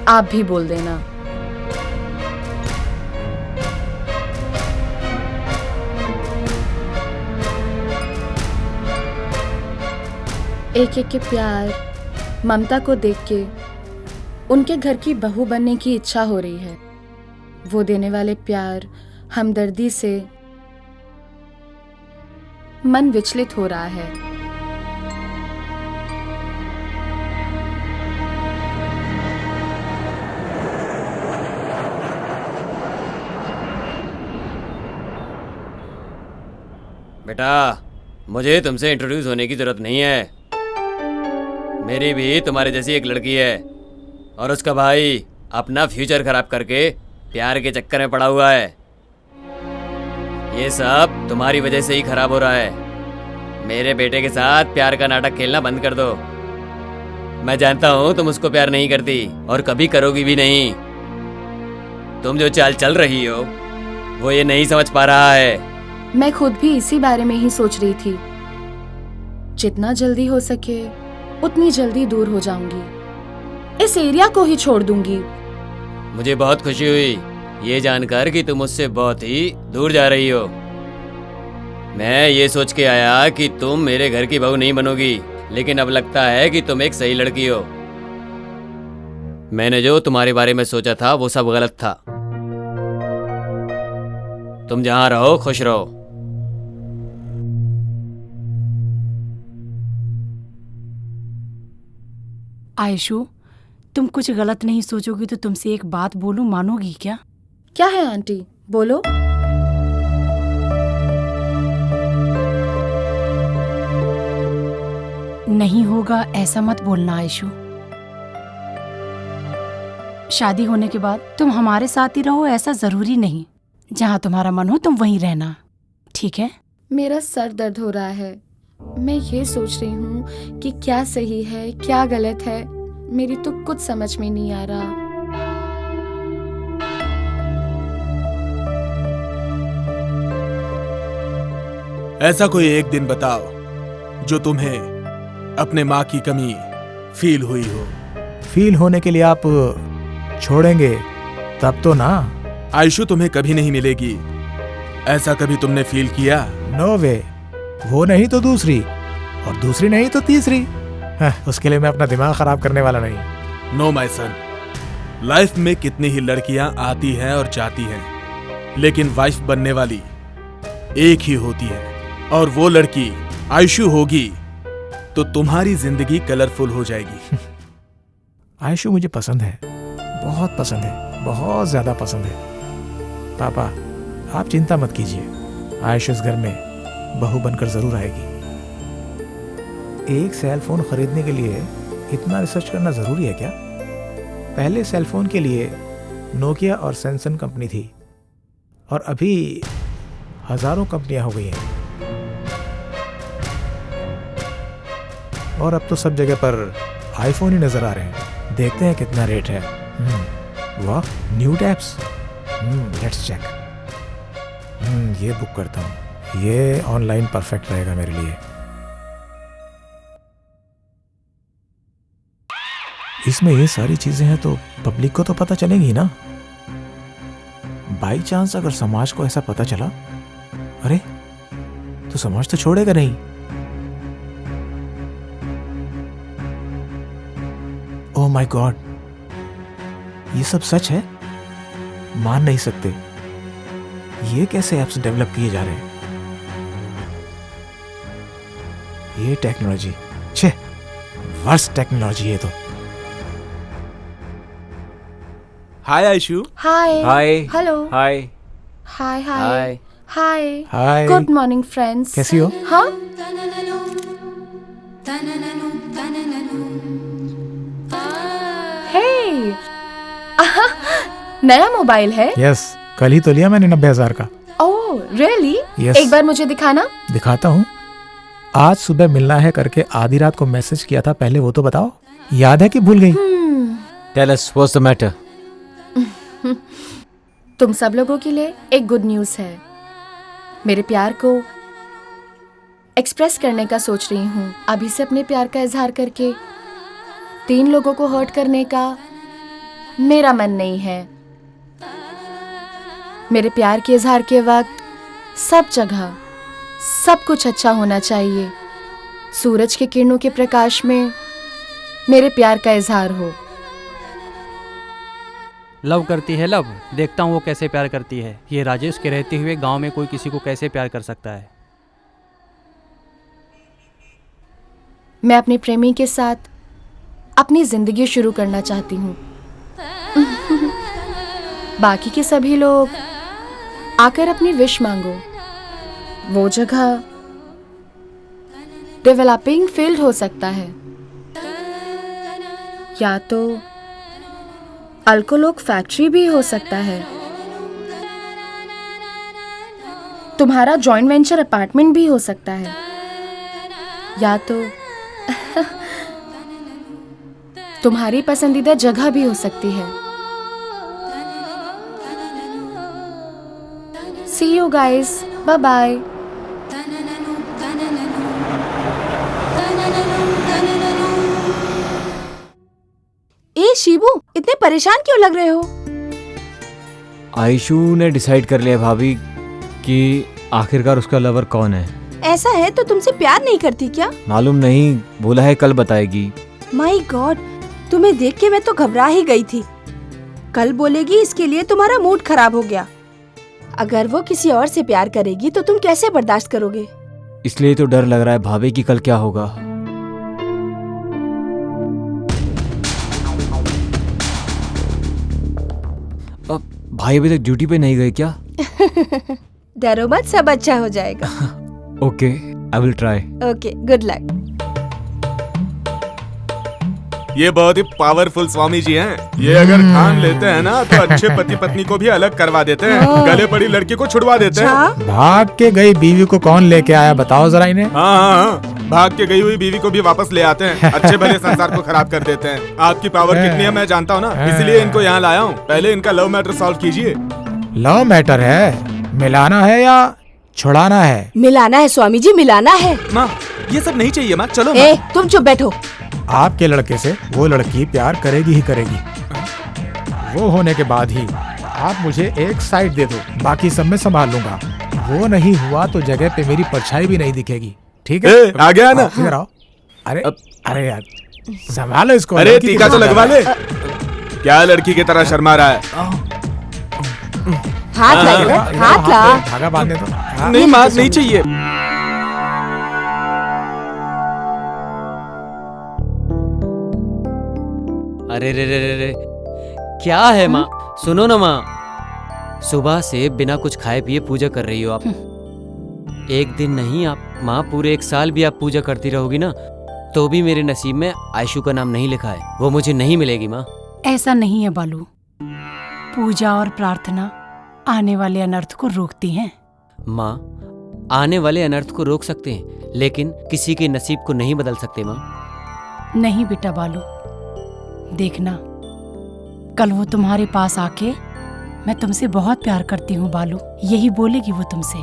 आप भी बोल देना। एक एक के प्यार, ममता को देख के उनके घर की बहू बनने की इच्छा हो रही है। वो देने वाले प्यार, हमदर्दी से मन विचलित हो रहा है। बेटा, मुझे तुमसे इंट्रोड्यूस होने की जरूरत नहीं है। मेरी भी तुम्हारे जैसी एक लड़की है और उसका भाई अपना फ्यूचर खराब करके प्यार के चक्कर में पड़ा हुआ है। ये सब तुम्हारी वजह से ही खराब हो रहा है। मेरे बेटे के साथ प्यार का नाटक खेलना बंद कर दो। मैं जानता हूँ तुम उसको प्यार नहीं करती और कभी करोगी भी नहीं। तुम जो चाल चल रही हो वो ये नहीं समझ पा रहा है। मैं खुद भी इसी बारे में ही सोच रही थी। जितना जल्दी हो सके उतनी जल्दी दूर हो जाऊंगी। इस एरिया को ही छोड़ दूंगी। मुझे बहुत खुशी हुई ये जानकर कि तुम मुझसे बहुत ही दूर जा रही हो। मैं ये सोच के आया कि तुम मेरे घर की बहू नहीं बनोगी, लेकिन अब लगता है कि तुम एक सही लड़की हो। मैंने जो तुम्हारे बारे में सोचा था वो सब गलत था। तुम जहां रहो खुश रहो। आयशु, तुम कुछ गलत नहीं सोचोगी तो तुमसे एक बात बोलूं, मानोगी क्या? क्या है आंटी, बोलो। नहीं होगा ऐसा मत बोलना आयशु। शादी होने के बाद तुम हमारे साथ ही रहो ऐसा जरूरी नहीं। जहाँ तुम्हारा मन हो तुम वहीं रहना, ठीक है? मेरा सर दर्द हो रहा है। मैं ये सोच रही हूँ कि क्या सही है क्या गलत है। मेरी तो कुछ समझ में नहीं आ रहा। ऐसा कोई एक दिन बताओ जो तुम्हें अपने माँ की कमी फील हुई हो। फील होने के लिए आप छोड़ेंगे तब तो ना। आयशु तुम्हें कभी नहीं मिलेगी, ऐसा कभी तुमने फील किया? नो वे। वो नहीं तो दूसरी, और दूसरी नहीं तो तीसरी। उसके लिए मैं अपना दिमाग खराब करने वाला नहीं। नो माय सन, लाइफ में कितनी ही लड़कियां आती हैं और जाती हैं, लेकिन वाइफ बनने वाली एक ही होती है, और वो लड़की आयशु होगी तो तुम्हारी जिंदगी कलरफुल हो जाएगी। आयशु मुझे पसंद है, बहुत पसंद है, बहुत ज्यादा पसंद है। पापा आप चिंता मत कीजिए, आयशु इस घर में बहू बनकर जरूर आएगी। एक सेल फोन खरीदने के लिए इतना रिसर्च करना जरूरी है क्या? पहले सेल फोन के लिए नोकिया और सैमसंग कंपनी थी, और अभी हजारों कंपनियां हो गई हैं, और अब तो सब जगह पर आईफोन ही नजर आ रहे हैं। देखते हैं कितना रेट है। वाह, न्यू टैब्स। Let's check. ये बुक करता हूँ, ये ऑनलाइन परफेक्ट रहेगा मेरे लिए। इसमें ये सारी चीजें हैं तो पब्लिक को तो पता चलेंगी ना। बाई चांस अगर समाज को ऐसा पता चला, अरे तो समाज तो छोड़ेगा नहीं। ओह माय गॉड, ये सब सच है। मान नहीं सकते। ये कैसे ऐप्स डेवलप किए जा रहे हैं? ये टेक्नोलॉजी, छे, वर्स्ट टेक्नोलॉजी है तो। Hi Ayshu. Hi. Hi. Hello. Hi. Hi hi hi. Hi. Hi. Good morning friends. कैसी हो? हाँ। हे, नया मोबाइल है? यस, कल ही तो लिया मैंने 90,000 का। Oh really? Yes. एक बार मुझे दिखाना। दिखाता हूँ। आज सुबह मिलना है करके आधी रात को मैसेज किया था, पहले वो तो बताओ, याद है कि भूल गई? Tell us what's the matter? तुम सब लोगों के लिए एक गुड न्यूज़ है। मेरे प्यार को एक्सप्रेस करने का सोच रही हूँ। अभी से अपने प्यार का इजहार करके 3 लोगों को हर्ट करने का मेरा मन नहीं है। मेरे प्यार के इजहार के वक्त सब जगह सब कुछ अच्छा होना चाहिए। सूरज के किरणों के प्रकाश में मेरे प्यार का इजहार हो। लव करती है लव, देखता हूँ वो कैसे प्यार करती है। ये राजेश के रहते हुए गांव में कोई किसी को कैसे प्यार कर सकता है। मैं अपने प्रेमी के साथ अपनी जिंदगी शुरू करना चाहती हूँ। बाकी के सभी लोग आकर अपनी विश मांगो। वो जगह डेवलपिंग फील्ड हो सकता है, या तो अल्कोलोक फैक्ट्री भी हो सकता है। तुम्हारा जॉइंट वेंचर अपार्टमेंट भी हो सकता है, या तो तुम्हारी पसंदीदा जगह भी हो सकती है। See you guys. Bye bye. ए शिबू, इतने परेशान क्यों लग रहे हो? आयशु ने डिसाइड कर लिया भाभी कि आखिरकार उसका लवर कौन है। ऐसा है तो तुमसे प्यार नहीं करती क्या? मालूम नहीं, बोला है कल बताएगी। माय गॉड, तुम्हें देख के मैं तो घबरा ही गई थी। कल बोलेगी इसके लिए तुम्हारा मूड खराब हो गया। अगर वो किसी और से प्यार करेगी तो तुम कैसे बर्दाश्त करोगे? इसलिए तो डर लग रहा है भाभी कि कल क्या होगा। अब भाई अभी तक ड्यूटी पे नहीं गए क्या? डरो मत, सब अच्छा हो जाएगा। Okay, I will try. Okay, good luck. ये बहुत ही पावरफुल स्वामी जी हैं। ये अगर ठान लेते हैं ना तो अच्छे पति पत्नी को भी अलग करवा देते हैं, गले पड़ी लड़की को छुड़वा देते हैं। भाग के गई बीवी को कौन लेके आया बताओ जरा इन्हें। हाँ, भाग के गई हुई बीवी को भी वापस ले आते हैं, अच्छे भले संसार को खराब कर देते हैं। आपकी पावर कितनी है मैं जानता हूँ ना, इसलिए इनको यहाँ लाया हूँ। पहले इनका लव मैटर सॉल्व कीजिए। लव मैटर है? मिलाना है या छुड़ाना है? मिलाना है स्वामी जी, मिलाना है। माँ, ये सब नहीं चाहिए माँ, चलो। ए, तुम चुप बैठो। आपके लड़के से वो लड़की प्यार करेगी ही करेगी। वो होने के बाद ही आप मुझे एक साइड दे दो, बाकी सब मैं संभाल लूंगा। वो नहीं हुआ तो जगह पे मेरी परछाई भी नहीं दिखेगी, ठीक है? आ गया ना? इधर आओ। अरे अरे यार, संभालो इसको। अरे टीका तो लगवा ले। क्या लड़की की तरह शर्मा रहा है? हाथ ला, हाथ ला। धागा बांधने दो। नहीं माँ, नहीं चाहिए। अरे रे रे रे रे, क्या है माँ? सुनो ना माँ, सुबह से बिना कुछ खाए पिए पूजा कर रही हो आप। एक दिन नहीं आप माँ, पूरे 1 साल भी आप पूजा करती रहोगी ना तो भी मेरे नसीब में आयशु का नाम नहीं लिखा है। वो मुझे नहीं मिलेगी माँ। ऐसा नहीं है बालू, पूजा और प्रार्थना आने वाले अनर्थ को रोकती हैं। माँ, आने वाले अनर्थ को रोक सकते हैं लेकिन किसी के नसीब को नहीं बदल सकते माँ। नहीं बेटा बालू, देखना कल वो तुम्हारे पास आके मैं तुमसे बहुत प्यार करती हूँ बालू, यही बोलेगी वो तुमसे।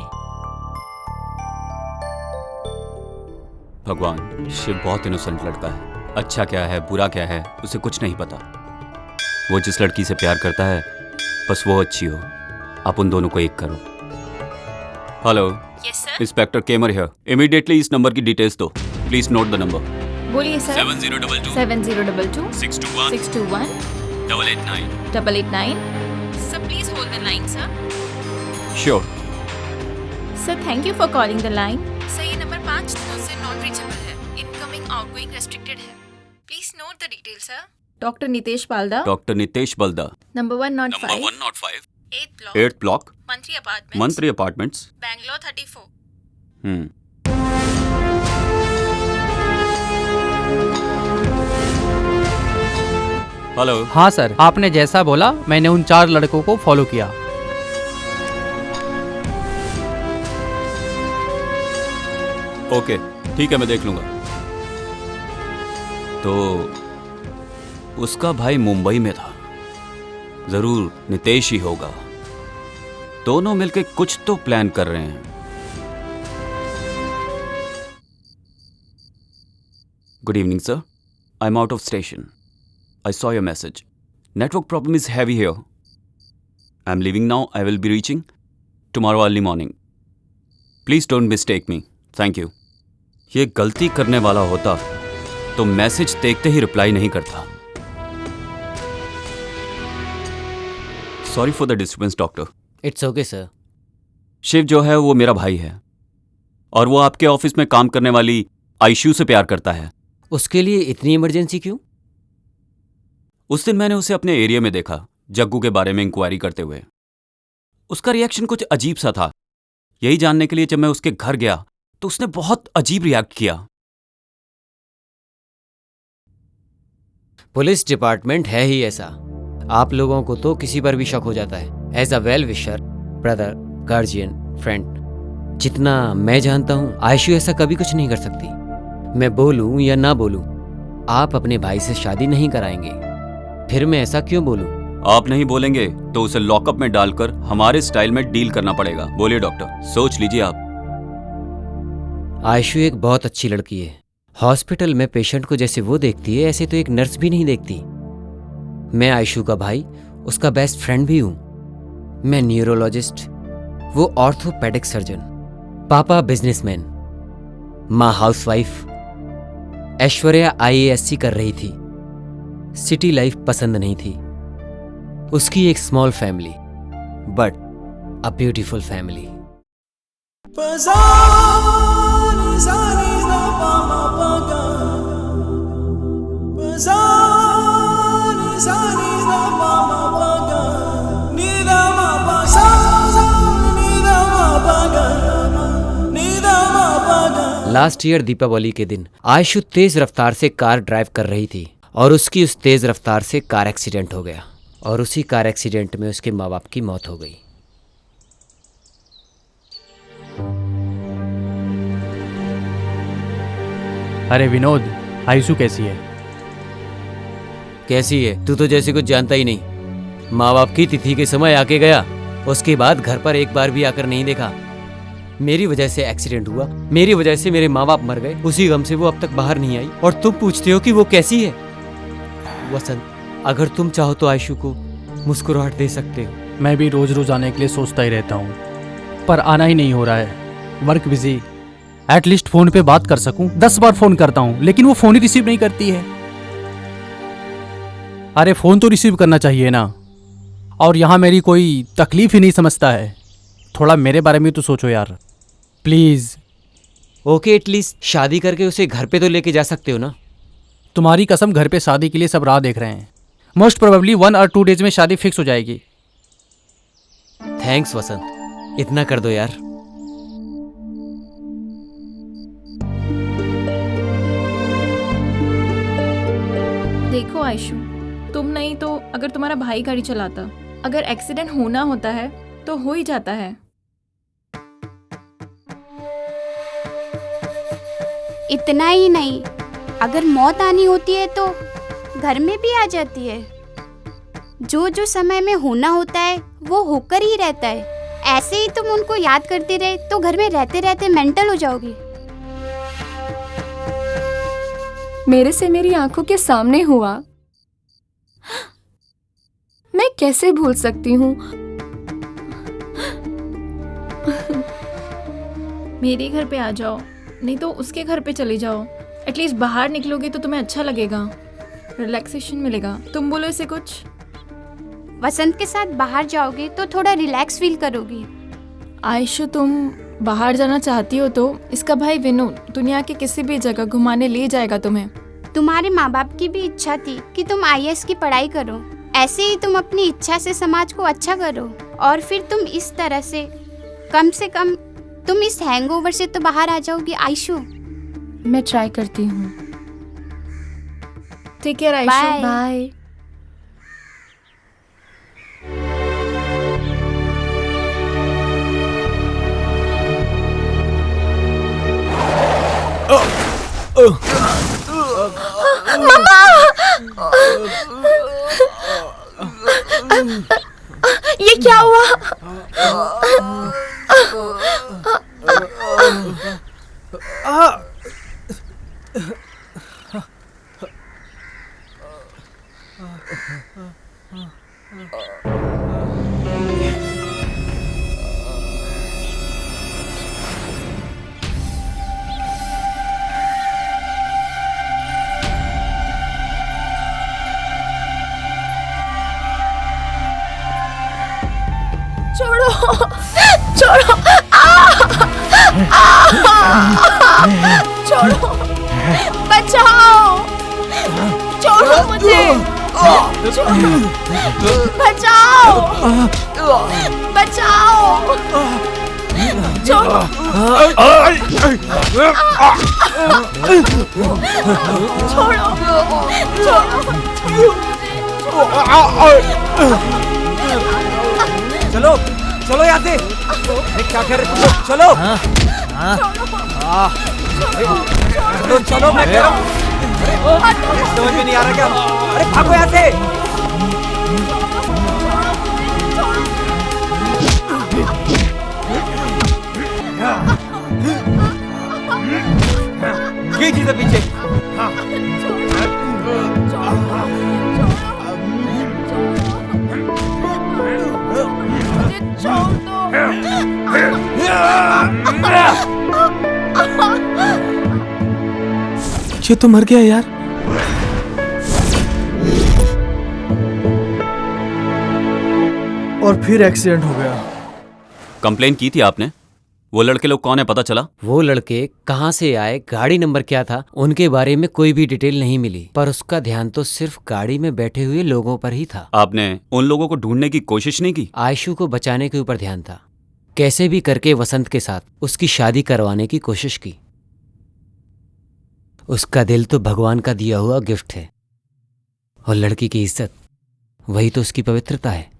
भगवान, शिव बहुत इनोसेंट लड़का है। अच्छा क्या है बुरा क्या है उसे कुछ नहीं पता। वो जिस लड़की से प्यार करता है बस वो अच्छी हो। आप उन दोनों को एक करो। Hello, inspector Kemar here. Immediately इस नंबर की डिटेल्स दो। Please note the number. बोलिए sir. 7022 7022 621 621 889 889। Sir please hold the line sir. Sure. Sir thank you for calling the line. Sir ये नंबर 5 दिनों से नॉट रीचेबल है। इनकमिंग आउटगोइंग रेस्ट्रिक्टेड है। Please note the detail sir. Doctor Nitesh Balda. Doctor Nitesh Balda. Number 105 8th block मंत्री मंत्री apartments Bangalore 34। Hello. हाँ sir, आपने जैसा बोला मैंने उन 4 लड़कों को फॉलो किया। ओके ठीक है, मैं देख लूंगा। तो उसका भाई मुंबई में था, जरूर नितेश ही होगा। दोनों मिलकर कुछ तो प्लान कर रहे हैं। Good evening sir, I am out of station. I saw your message. Network problem is heavy here. I am living now. I will be reaching tomorrow early morning. Please don't mistake me. Thank you. ये गलती करने वाला होता तो message देखते ही reply नहीं करता। Sorry for the disturbance doctor. It's okay sir. Shiv जो है वो मेरा भाई है और वो आपके ऑफिस में काम करने वाली आयशु से प्यार करता है। उसके लिए इतनी इमरजेंसी क्यों? उस दिन मैंने उसे अपने एरिया में देखा, जग्गू के बारे में इंक्वायरी करते हुए। उसका रिएक्शन कुछ अजीब सा था। यही जानने के लिए जब मैं उसके घर गया तो उसने बहुत अजीब रिएक्ट किया। पुलिस डिपार्टमेंट है ही ऐसा। आप लोगों को तो किसी पर भी शक हो जाता है। As a well wisher, brother, guardian, friend, जितना मैं जानता हूं आयशु ऐसा कभी कुछ नहीं कर सकती। मैं बोलूं या ना बोलूं, आप अपने भाई से शादी नहीं कराएंगे। फिर मैं ऐसा क्यों बोलूं? आप नहीं बोलेंगे तो उसे लॉकअप में डालकर हमारे स्टाइल में डील करना पड़ेगा। बोलिए डॉक्टर, सोच लीजिए आप। आयशु एक बहुत अच्छी लड़की है। हॉस्पिटल में पेशेंट को जैसे वो देखती है ऐसे तो एक नर्स भी नहीं देखती। मैं आयशु का भाई, उसका बेस्ट फ्रेंड भी हूं। मैं न्यूरोलॉजिस्ट, वो ऑर्थोपेडिक सर्जन। पापा बिजनेसमैन, माँ हाउसवाइफ। ऐश्वर्या IASC कर रही थी। सिटी लाइफ पसंद नहीं थी। उसकी एक small family, but a beautiful family. Last year Deepawali के दिन आयशु तेज रफ्तार से कार ड्राइव कर रही थी और उसकी उस तेज रफ्तार से कार एक्सीडेंट हो गया और उसी कार एक्सीडेंट में उसके माँ बाप की मौत हो गई। अरे विनोद, आयशु कैसी है? कैसी है? तू तो जैसे कुछ जानता ही नहीं। माँ बाप की तिथि के समय आके गया, उसके बाद घर पर एक बार भी आकर नहीं देखा। मेरी वजह से एक्सीडेंट हुआ, मेरी वजह से मेरे माँ बाप मर गए। उसी गम से वो अब तक बाहर नहीं आई और तुम पूछते हो कि वो कैसी है। वसंत, अगर तुम चाहो तो आयशु को मुस्कुराहट दे सकते हो। मैं भी रोज रोज आने के लिए सोचता ही रहता हूँ, पर आना ही नहीं हो रहा है। Work busy. एटलीस्ट फोन पे बात कर सकूं। 10 बार फोन करता हूँ लेकिन वो फोन ही रिसीव नहीं करती है। अरे फोन तो रिसीव करना चाहिए ना। और यहाँ मेरी कोई तकलीफ ही नहीं समझता है। थोड़ा मेरे बारे में तो सोचो यार, प्लीज। ओके, एटलीस्ट शादी करके उसे घर पे तो लेके जा सकते हो ना। तुम्हारी कसम, घर पे शादी के लिए सब राह देख रहे हैं। मोस्ट प्रोबेबली 1 और 2 डेज में शादी फिक्स हो जाएगी। थैंक्स वसंत, इतना कर दो यार। देखो आयशु, तुम नहीं तो अगर तुम्हारा भाई गाड़ी चलाता, अगर एक्सीडेंट होना होता है तो हो ही जाता है। इतना ही नहीं, अगर मौत आनी होती है तो घर में भी आ जाती है। जो जो समय में होना होता है वो होकर ही रहता है। ऐसे ही तुम उनको याद करते रहे तो घर में रहते रहते मेंटल हो जाओगी। मेरे से मेरी आंखों के सामने हुआ, मैं कैसे भूल सकती हूँ। मेरे घर पे आ जाओ, नहीं तो उसके घर पे चले जाओ। एटलीस्ट बाहर निकलोगे तो तुम्हें अच्छा लगेगा, रिलैक्सेशन मिलेगा। तुम बोलो इसे कुछ। वसंत के साथ बाहर जाओगे तो थोड़ा रिलैक्स फील करोगी। आयशु, तुम बाहर जाना चाहती हो तो इसका भाई विनू दुनिया की किसी भी जगह घुमाने ले जाएगा तुम्हें। तुम्हारे माँ बाप की भी इच्छा थी कि तुम IAS की पढ़ाई करो, ऐसे ही तुम अपनी इच्छा से समाज को अच्छा करो और फिर तुम इस तरह से कम तुम इस हैंगओवर से तो बाहर आ जाओगी आयशु। मैं ट्राई करती हूँ। ठीक है आयशु, बाय। ये क्या हुआ? छोड़ो, छोड़ो, छोड़ो, बचाओ, छोड़ो मुझे, बचाओ, बचाओ, छोड़ो, चलो चलो यहाँ से। अरे क्या कर रहे तुम लोग? चलो चलो चलो, मैं कह रहा हूँ। समझ में नहीं आ रहा क्या? अरे भागो यहाँ से। ये चीज़ है पीछे। ये तो मर गया यार। और फिर एक्सीडेंट हो गया। कंप्लेन की थी आपने? वो लड़के लोग कौन है पता चला? वो लड़के कहाँ से आए, गाड़ी नंबर क्या था, उनके बारे में कोई भी डिटेल नहीं मिली, पर उसका ध्यान तो सिर्फ गाड़ी में बैठे हुए लोगों पर ही था। आपने उन लोगों को ढूंढने की कोशिश नहीं की? आयशु को बचाने के ऊपर ध्यान था। कैसे भी करके वसंत के साथ उसकी शादी करवाने की कोशिश की। उसका दिल तो भगवान का दिया हुआ गिफ्ट है और लड़की की इज्जत वही तो उसकी पवित्रता है।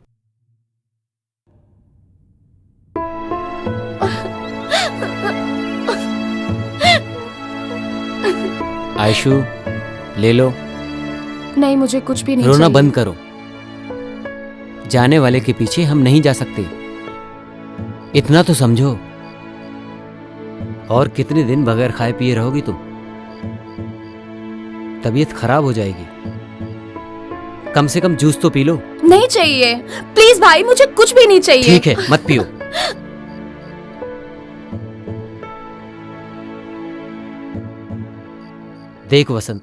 आयशु, ले लो। नहीं, मुझे कुछ भी नहीं रोना चाहिए। बंद करो। जाने वाले के पीछे हम नहीं जा सकते, इतना तो समझो। और कितने दिन बगैर खाए पिए रहोगी तुम? तबीयत खराब हो जाएगी। कम से कम जूस तो पी लो। नहीं चाहिए, प्लीज भाई, मुझे कुछ भी नहीं चाहिए। ठीक है, मत पियो। देख वसंत,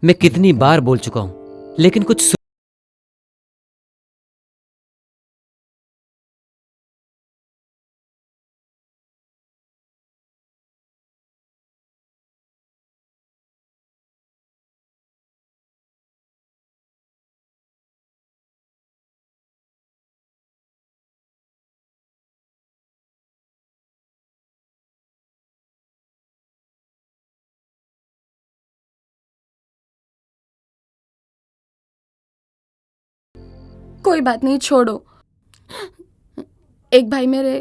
मैं कितनी बार बोल चुका हूं, लेकिन कुछ कोई बात नहीं, छोड़ो। एक भाई मेरे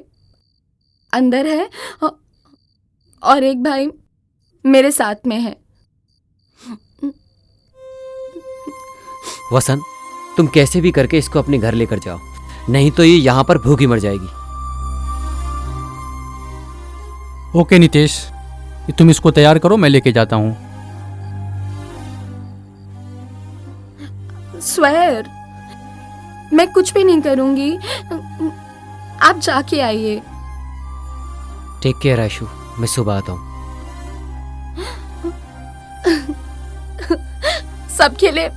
अंदर है और एक भाई मेरे साथ में है। वसंत, तुम कैसे भी करके इसको अपने घर लेकर जाओ, नहीं तो ये यहां पर भूखी मर जाएगी। ओके नितेश, तुम इसको तैयार करो, मैं लेके जाता हूँ। स्वेर, मैं कुछ भी नहीं करूंगी, आप जाके आइए। टेक केयर आयशु, मैं सुबह आता हूँ। सबके लिए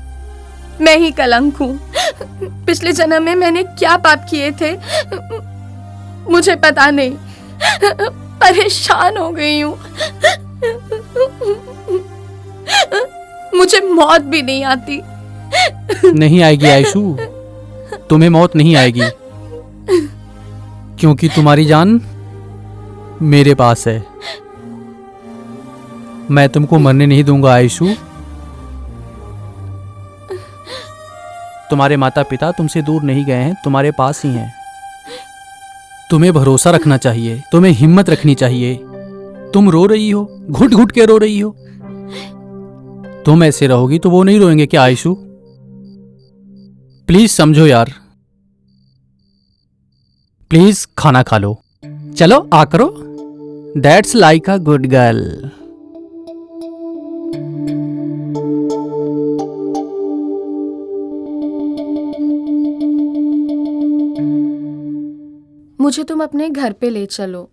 मैं ही कलंक हूँ। पिछले जन्म में मैंने क्या पाप किए थे मुझे पता नहीं। परेशान हो गई हूँ। मुझे मौत भी नहीं आती। नहीं आएगी आयशु, तुम्हें मौत नहीं आएगी, क्योंकि तुम्हारी जान मेरे पास है। मैं तुमको मरने नहीं दूंगा आयशु। तुम्हारे माता पिता तुमसे दूर नहीं गए हैं, तुम्हारे पास ही हैं। तुम्हें भरोसा रखना चाहिए, तुम्हें हिम्मत रखनी चाहिए। तुम रो रही हो, घुट घुट के रो रही हो। तुम ऐसे रहोगी तो वो नहीं रोएंगे क्या आयशु? प्लीज समझो यार, प्लीज खाना खा लो। चलो आ करो। That's like a good girl. मुझे तुम अपने घर पे ले चलो।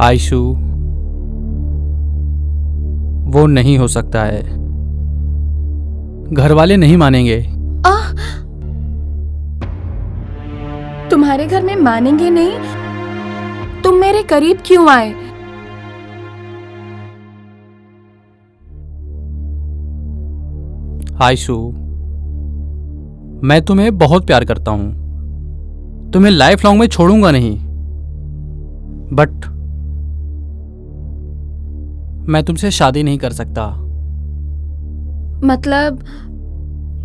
आयशु, वो नहीं हो सकता है। घर वाले नहीं मानेंगे। तुम्हारे घर में मानेंगे नहीं? तुम मेरे करीब क्यों आए? आयशु, मैं तुम्हें बहुत प्यार करता हूं। तुम्हें लाइफ लॉन्ग में छोड़ूंगा नहीं, बट मैं तुमसे शादी नहीं कर सकता। मतलब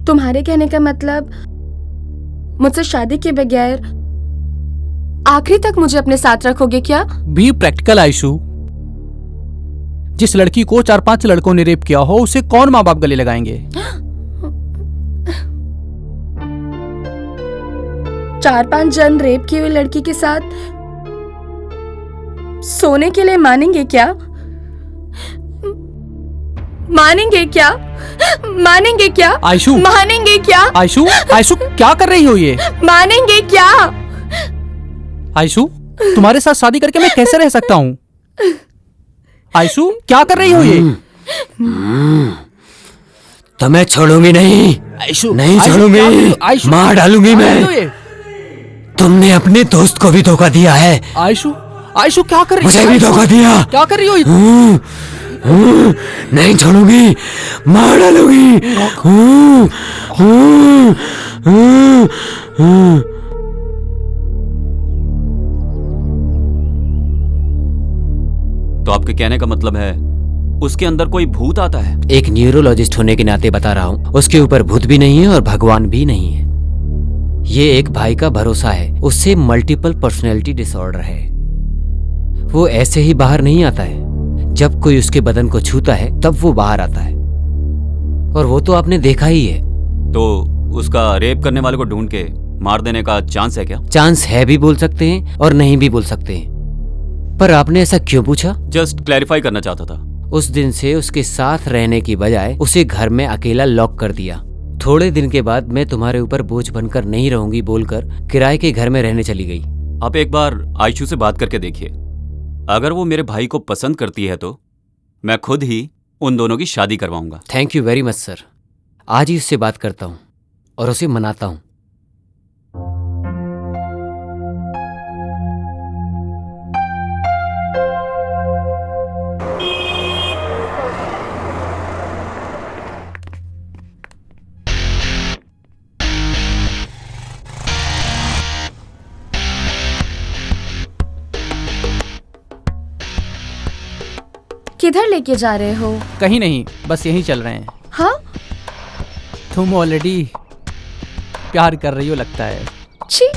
तुम्हारे कहने का मतलब मुझसे शादी के बगैर आखिरी तक मुझे अपने साथ रखोगे क्या? Be practical Aishu. जिस लड़की को 4-5 लड़कों ने रेप किया हो, उसे कौन माँ बाप गले लगाएंगे? 4-5 जन रेप की हुई लड़की के साथ सोने के लिए मानेंगे क्या? मानेंगे क्या? मानेंगे क्या? आयशु, मानेंगे क्या? आयशु, आयशु क्या कर रही हो ये? मानेंगे क्या? आयशु, तुम्हारे साथ शादी करके मैं कैसे रह सकता हूँ? आयशु क्या कर रही हो ये? तो मैं छोड़ूंगी नहीं। आयशु, नहीं छोड़ूंगी। मार डालूंगी मैं। तुमने अपने दोस्त को भी धोखा दिया है। आयशु, आयशु क्या कर रही हो? मुझे भी धोखा दिया। क्या कर रही हो? नहीं छोड़ूंगी, मार डालूंगी। तो आपके कहने का मतलब है उसके अंदर कोई भूत आता है? एक न्यूरोलॉजिस्ट होने के नाते बता रहा हूँ, उसके ऊपर भूत भी नहीं है और भगवान भी नहीं है। ये एक भाई का भरोसा है। उससे मल्टीपल पर्सनैलिटी डिसऑर्डर है। वो ऐसे ही बाहर नहीं आता है। जब कोई उसके बदन को छूता है तब वो बाहर आता है, और वो तो आपने देखा ही है। तो उसका रेप करने वाले को ढूंढ के मार देने का चांस है क्या? चांस है भी बोल सकते हैं और नहीं भी बोल सकते हैं। पर आपने ऐसा क्यों पूछा? जस्ट क्लैरिफाई करना चाहता था। उस दिन से उसके साथ रहने की बजाय उसे घर में अकेला लॉक कर दिया। थोड़े दिन के बाद मैं तुम्हारे ऊपर बोझ बनकर नहीं रहूंगी बोलकर किराए के घर में रहने चली गई। आप एक बार आयशु से बात करके देखिए। अगर वो मेरे भाई को पसंद करती है तो मैं खुद ही उन दोनों की शादी करवाऊंगा। Thank you very much sir. आज ही उससे बात करता हूँ और उसे मनाता हूँ। किधर लेके जा रहे हो? कहीं नहीं, बस यहीं चल रहे हैं। हाँ? तुम ऑलरेडी प्यार कर रही हो लगता है। छी।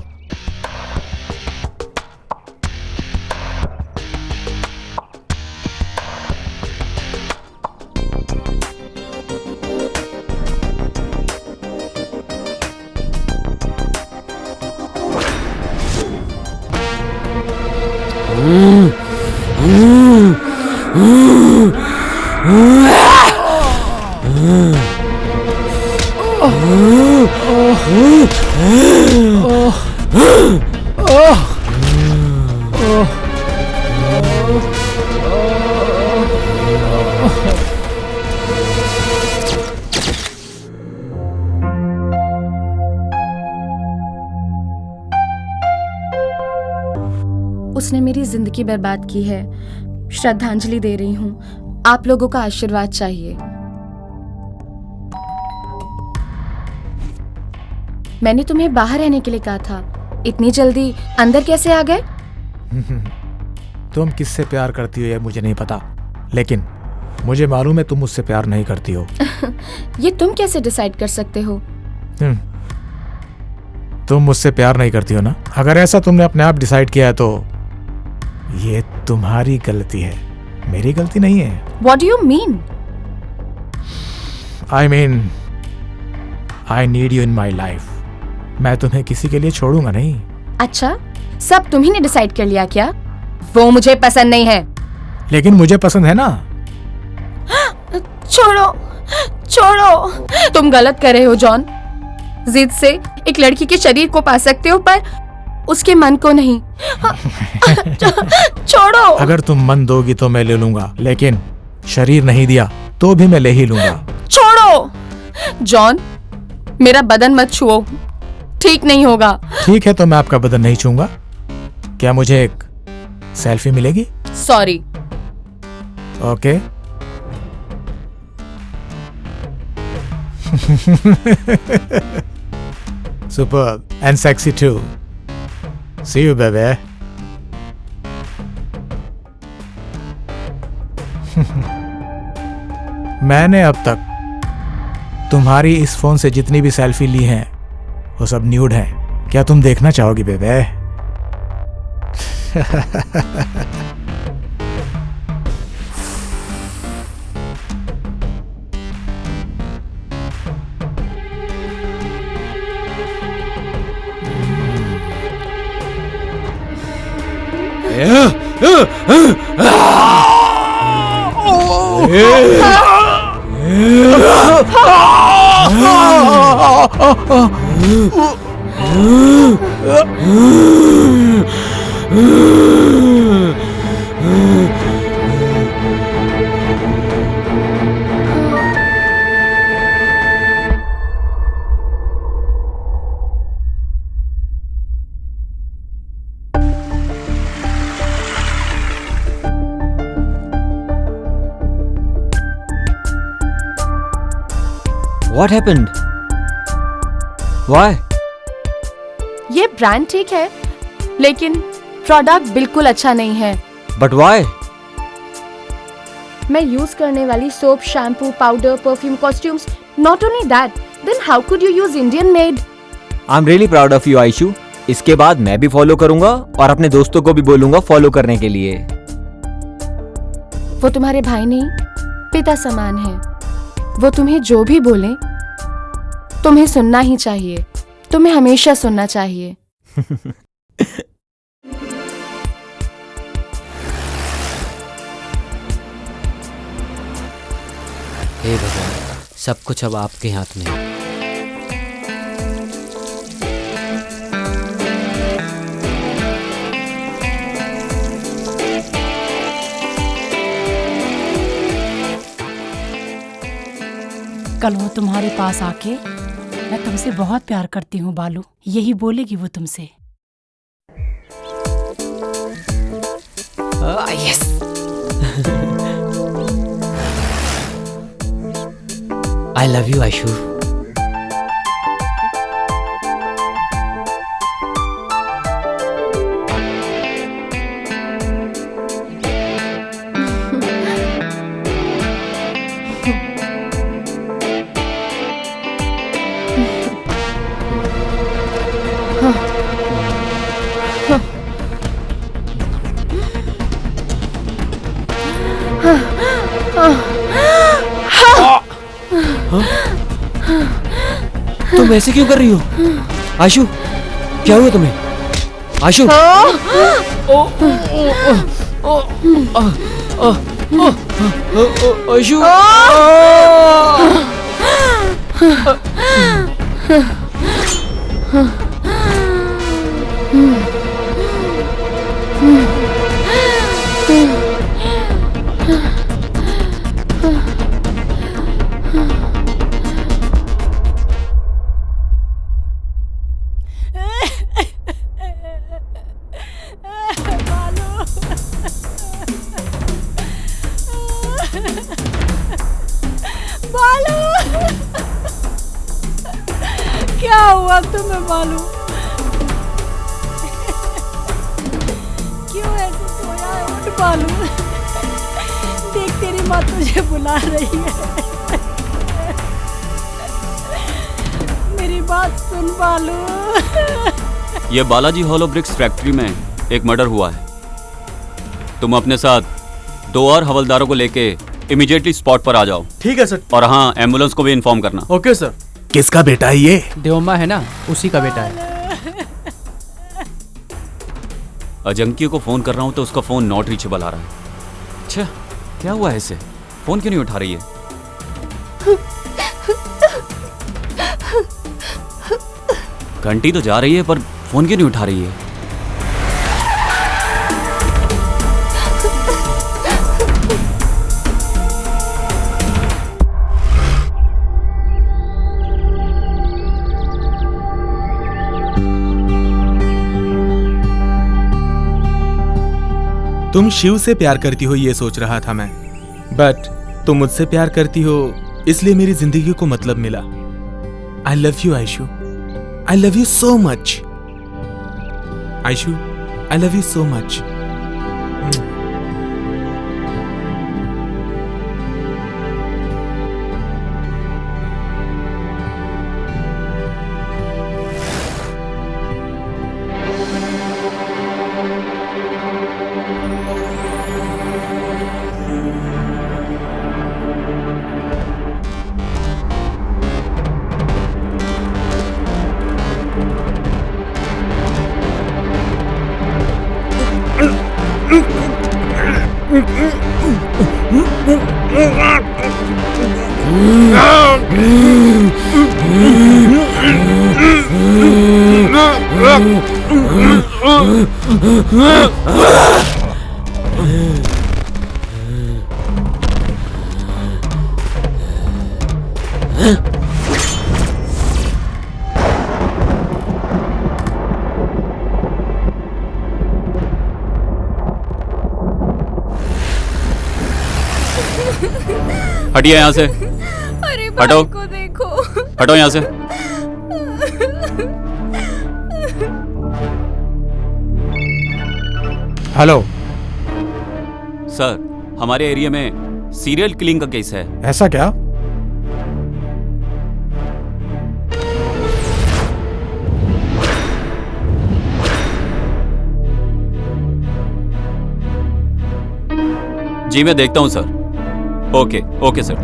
जिंदगी बर्बाद की है, श्रद्धांजलि दे रही हूँ। आप लोगों का आशीर्वाद चाहिए। मैंने तुम्हें बाहर रहने के लिए कहा था, इतनी जल्दी अंदर कैसे आ गए? तुम किससे प्यार करती हो ये मुझे नहीं पता, लेकिन मुझे मालूम है तुम मुझसे प्यार नहीं करती हो। ये तुम कैसे डिसाइड कर सकते हो? तुम मुझसे प्यार नहीं करती हो ना? अगर ऐसा तुमने अपने आप डिसाइड किया है तो ये तुम्हारी गलती है, मेरी गलती नहीं है। What do you mean? I mean, I need you in my life. मैं तुम्हें किसी के लिए छोड़ूंगा नहीं। अच्छा, सब तुम्ही ने डिसाइड कर लिया क्या? वो मुझे पसंद नहीं है। लेकिन मुझे पसंद है ना। छोड़ो, छोड़ो। तुम गलत कर रहे हो जॉन। जिद से एक लड़की के शरीर को पा सकते हो पर उसके मन को नहीं। छोड़ो। अगर तुम मन दोगी तो मैं ले लूंगा, लेकिन शरीर नहीं दिया तो भी मैं ले ही लूंगा। छोड़ो जॉन, मेरा बदन मत छुओ, ठीक नहीं होगा। ठीक है तो मैं आपका बदन नहीं छूंगा। क्या मुझे एक सेल्फी मिलेगी? Sorry. Okay. Superb and sexy too. See you, baby. मैंने अब तक तुम्हारी इस फोन से जितनी भी सेल्फी ली हैं वो सब न्यूड हैं। क्या तुम देखना चाहोगी बेबे? What happened? Why? ये ब्रांड ठीक है, लेकिन प्रोडक्ट बिल्कुल अच्छा नहीं है। But why? मैं यूज करने वाली soap, shampoo, powder, perfume, costumes, not only that, then how could you use Indian made? I'm really proud of you, Aishu. इसके बाद मैं भी फॉलो करूंगा और अपने दोस्तों को भी बोलूंगा फॉलो करने के लिए। वो तुम्हारे भाई नहीं, पिता समान है। वो तुम्हें जो भी बोले तुम्हें सुनना ही चाहिए, तुम्हें हमेशा सुनना चाहिए। हे भगवान, सब कुछ अब आपके हाथ में है। कल वो तुम्हारे पास आके मैं तुमसे बहुत प्यार करती हूँ बालू, यही बोलेगी वो तुमसे। Yes. I love you Aishu. तुम ऐसे क्यों कर रही हो आयशु? क्या हुआ तुम्हें आयशु? आयशु भगवान तुम्हें मालूम क्यों ऐसे सोया है, उठ मालूम। देख तेरी माँ तुझे बुला रही है, मेरी बात सुन मालूम। ये बालाजी हॉलो ब्रिक्स फैक्ट्री में एक मर्डर हुआ है। तुम अपने साथ 2 और हवलदारों को लेके इमीडिएटली स्पॉट पर आ जाओ। ठीक है सर। और हाँ, एम्बुलेंस को भी इन्फॉर्म करना। Okay sir. किसका बेटा है ये? देवम्मा है ना, उसी का बेटा है। अजंकी को फोन कर रहा हूँ तो उसका फोन नॉट रीचेबल आ रहा है। अच्छा, क्या हुआ है इसे? फोन क्यों नहीं उठा रही है? घंटी तो जा रही है पर फोन क्यों नहीं उठा रही है? तुम शिव से प्यार करती हो ये सोच रहा था मैं, बट तुम मुझसे प्यार करती हो इसलिए मेरी जिंदगी को मतलब मिला। I love you Ayshu, I love you so much Ayshu, I love you so much. हटिए यहाँ से। अरे हटो, भाई को देखो। हटो यहाँ से। हेलो सर, हमारे एरिया में सीरियल किलिंग का केस है। ऐसा क्या? जी मैं देखता हूँ sir. Okay okay sir.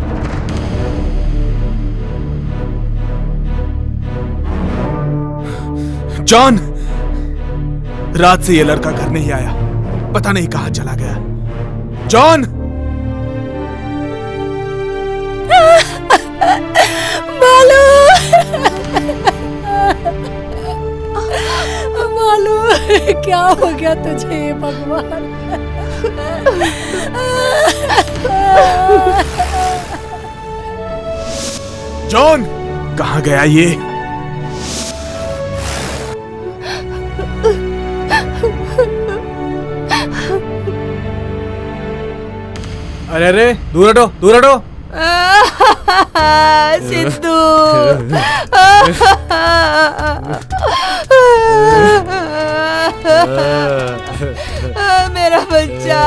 John, रात से ये लड़का घर नहीं आया, पता नहीं कहां चला गया। जॉन! बालू, बालू, क्या हो गया तुझे भगवान? जॉन, कहां गया ये? अरे अरे, दूर हटो, दूर हटो। सिद्धू, मेरा बच्चा।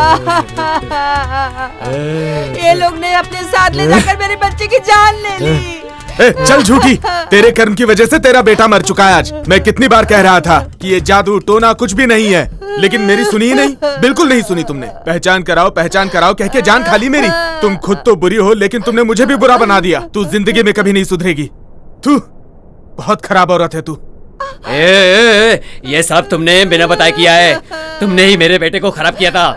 ये लोग ने अपने साथ ले जाकर मेरे बच्चे की जान ले ली। ए, चल झूठी, तेरे कर्म की वजह से तेरा बेटा मर चुका है आज। मैं कितनी बार कह रहा था कि ये जादू टोना कुछ भी नहीं है, लेकिन मेरी सुनी ही नहीं, बिल्कुल नहीं सुनी तुमने। पहचान कराओ कह के जान खाली मेरी। तुम खुद तो बुरी हो, लेकिन तुमने मुझे भी बुरा बना दिया। तू जिंदगी में कभी नहीं सुधरेगी। तू बहुत खराब औरत है तू। ये सब तुमने बिना बताए किया है। तुमने ही मेरे बेटे को खराब किया था।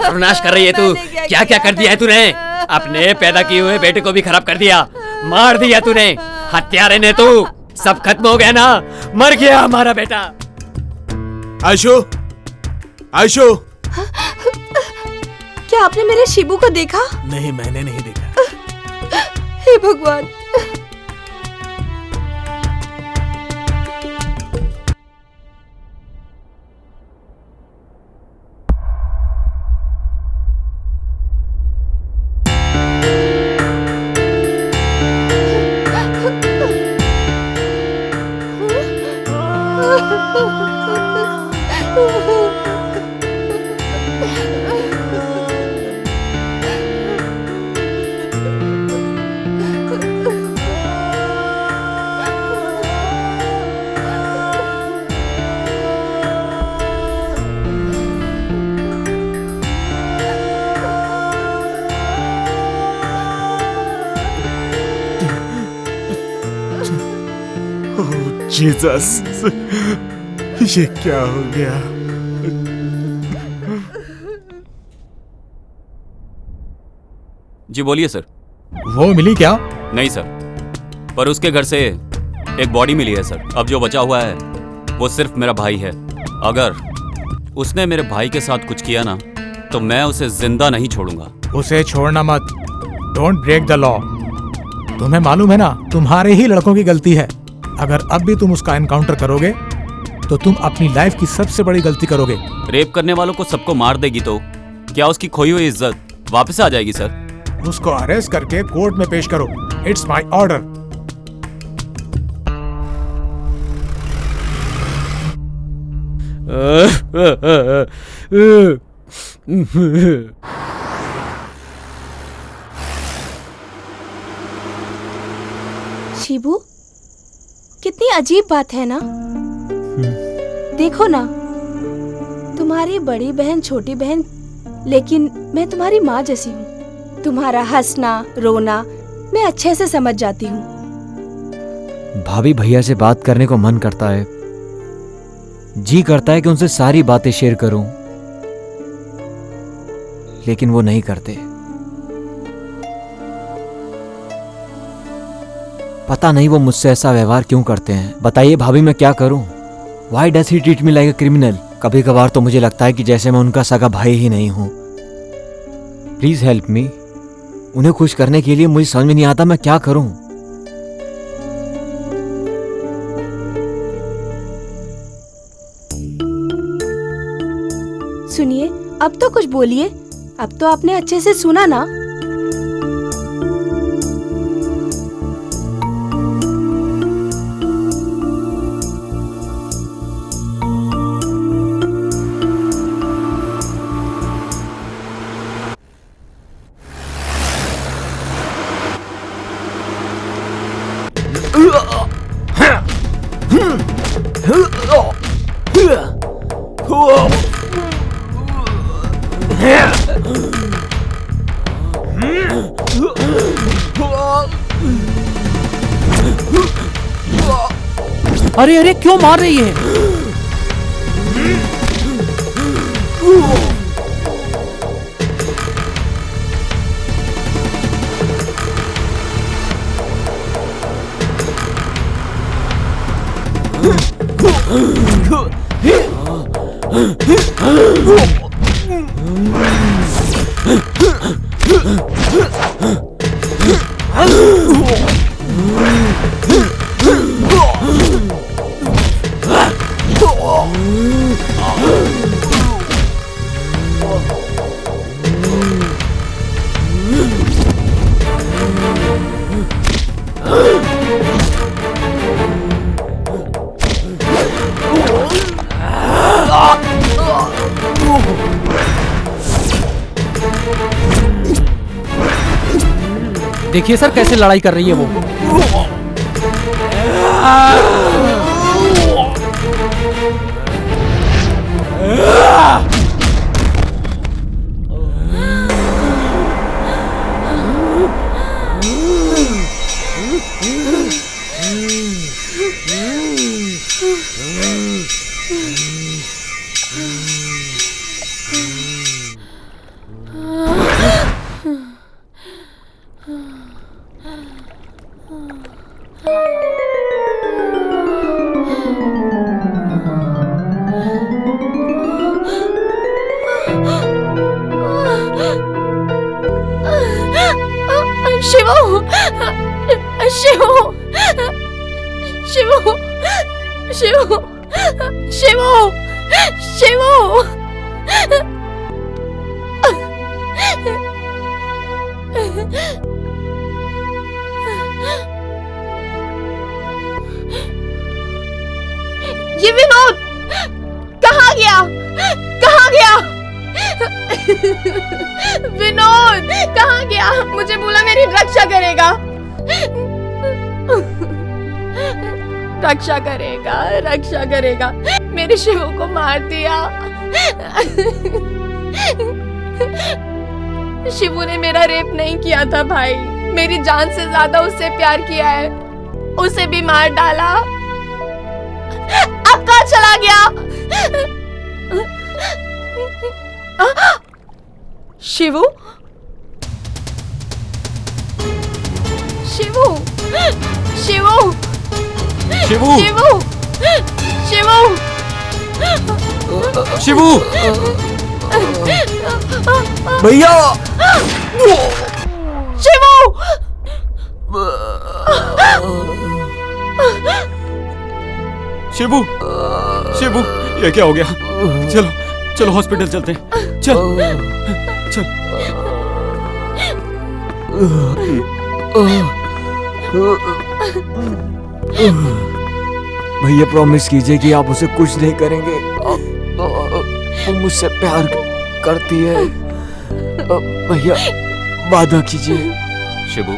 सर्वनाश कर रही है तू। क्या क्या कर दिया है तूने? अपने पैदा किए हुए बेटे को भी खराब कर दिया, मार दिया तूने। हत्यारे ने तू। सब खत्म हो गया ना, मर गया हमारा बेटा। आयशु, आयशु, क्या आपने मेरे शिबू को देखा? नहीं, मैंने नहीं देखा। हे भगवान। जीसस, ये क्या हो गया? जी बोलिए सर। वो मिली क्या? नहीं सर, पर उसके घर से एक बॉडी मिली है सर। अब जो बचा हुआ है वो सिर्फ मेरा भाई है। अगर उसने मेरे भाई के साथ कुछ किया ना तो मैं उसे जिंदा नहीं छोड़ूंगा। उसे छोड़ना मत। Don't break the law. तुम्हें मालूम है ना, तुम्हारे ही लड़कों की गलती है। अगर अब भी तुम उसका एनकाउंटर करोगे तो तुम अपनी लाइफ की सबसे बड़ी गलती करोगे। रेप करने वालों को सबको मार देगी तो क्या उसकी खोई हुई इज्जत वापस आ जाएगी सर? उसको अरेस्ट करके कोर्ट में पेश करो। It's my order. शिबू, कितनी अजीब बात है ना। देखो ना, तुम्हारी बड़ी बहन छोटी बहन, लेकिन मैं तुम्हारी माँ जैसी हूँ। तुम्हारा हंसना रोना मैं अच्छे से समझ जाती हूँ। भाभी भैया से बात करने को मन करता है, जी करता है कि उनसे सारी बातें शेयर करूं, लेकिन वो नहीं करते। पता नहीं वो मुझसे ऐसा व्यवहार क्यों करते हैं। बताइए भाभी, मैं क्या करूं? Why does he treat me like a criminal? कभी कभार तो मुझे लगता है कि जैसे मैं उनका सगा भाई ही नहीं हूं। Please help me. उन्हें खुश करने के लिए मुझे समझ में नहीं आता मैं क्या करूं। सुनिए, अब तो कुछ बोलिए। अब तो आपने अच्छे से सुना ना। अरे अरे, क्यों मार रही है? देखिए सर, कैसे लड़ाई कर रही है वो। ये विनोद कहाँ गया? कहाँ गया? विनोद कहाँ गया? मुझे बोला मेरी रक्षा करेगा। रक्षा करेगा, रक्षा करेगा। मेरे शिवू को मार दिया। शिवू ने मेरा रेप नहीं किया था भाई, मेरी जान से ज्यादा उससे प्यार किया है। उसे भी मार डाला। कहाँ चला गया? शिवू, शिवू, शिवू, शिवू, शिवू, शिवू, शिवू, भैया, शिवू, शिबू, शिबू, ये क्या हो गया? चलो चलो हॉस्पिटल चलते हैं। चल चल। भैया प्रॉमिस कीजिए कि आप उसे कुछ नहीं करेंगे। वो मुझसे प्यार करती है। भैया वादा कीजिए। शिबू,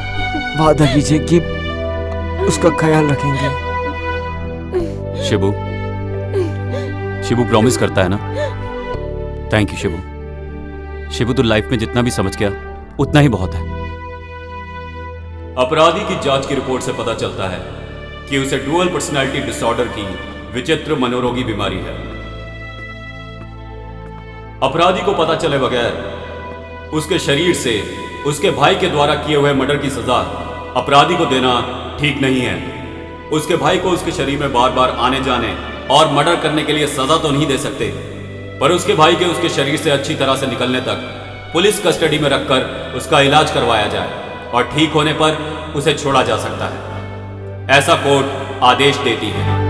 वादा कीजिए कि उसका ख्याल रखेंगे। शिबू, शिबू प्रॉमिस करता है ना? Thank you Shibu. शिबू तू लाइफ में जितना भी समझ गया उतना ही बहुत है। अपराधी की जांच की रिपोर्ट से पता चलता है कि उसे डुअल पर्सनालिटी डिसऑर्डर की विचित्र मनोरोगी बीमारी है। अपराधी को पता चले बगैर उसके शरीर से उसके भाई के द्वारा किए हुए मर्डर की सजा अपराधी को देना ठीक नहीं है। उसके भाई को उसके शरीर में बार बार आने जाने और मर्डर करने के लिए सजा तो नहीं दे सकते, पर उसके भाई के उसके शरीर से अच्छी तरह से निकलने तक पुलिस कस्टडी में रखकर उसका इलाज करवाया जाए और ठीक होने पर उसे छोड़ा जा सकता है। ऐसा कोर्ट आदेश देती है।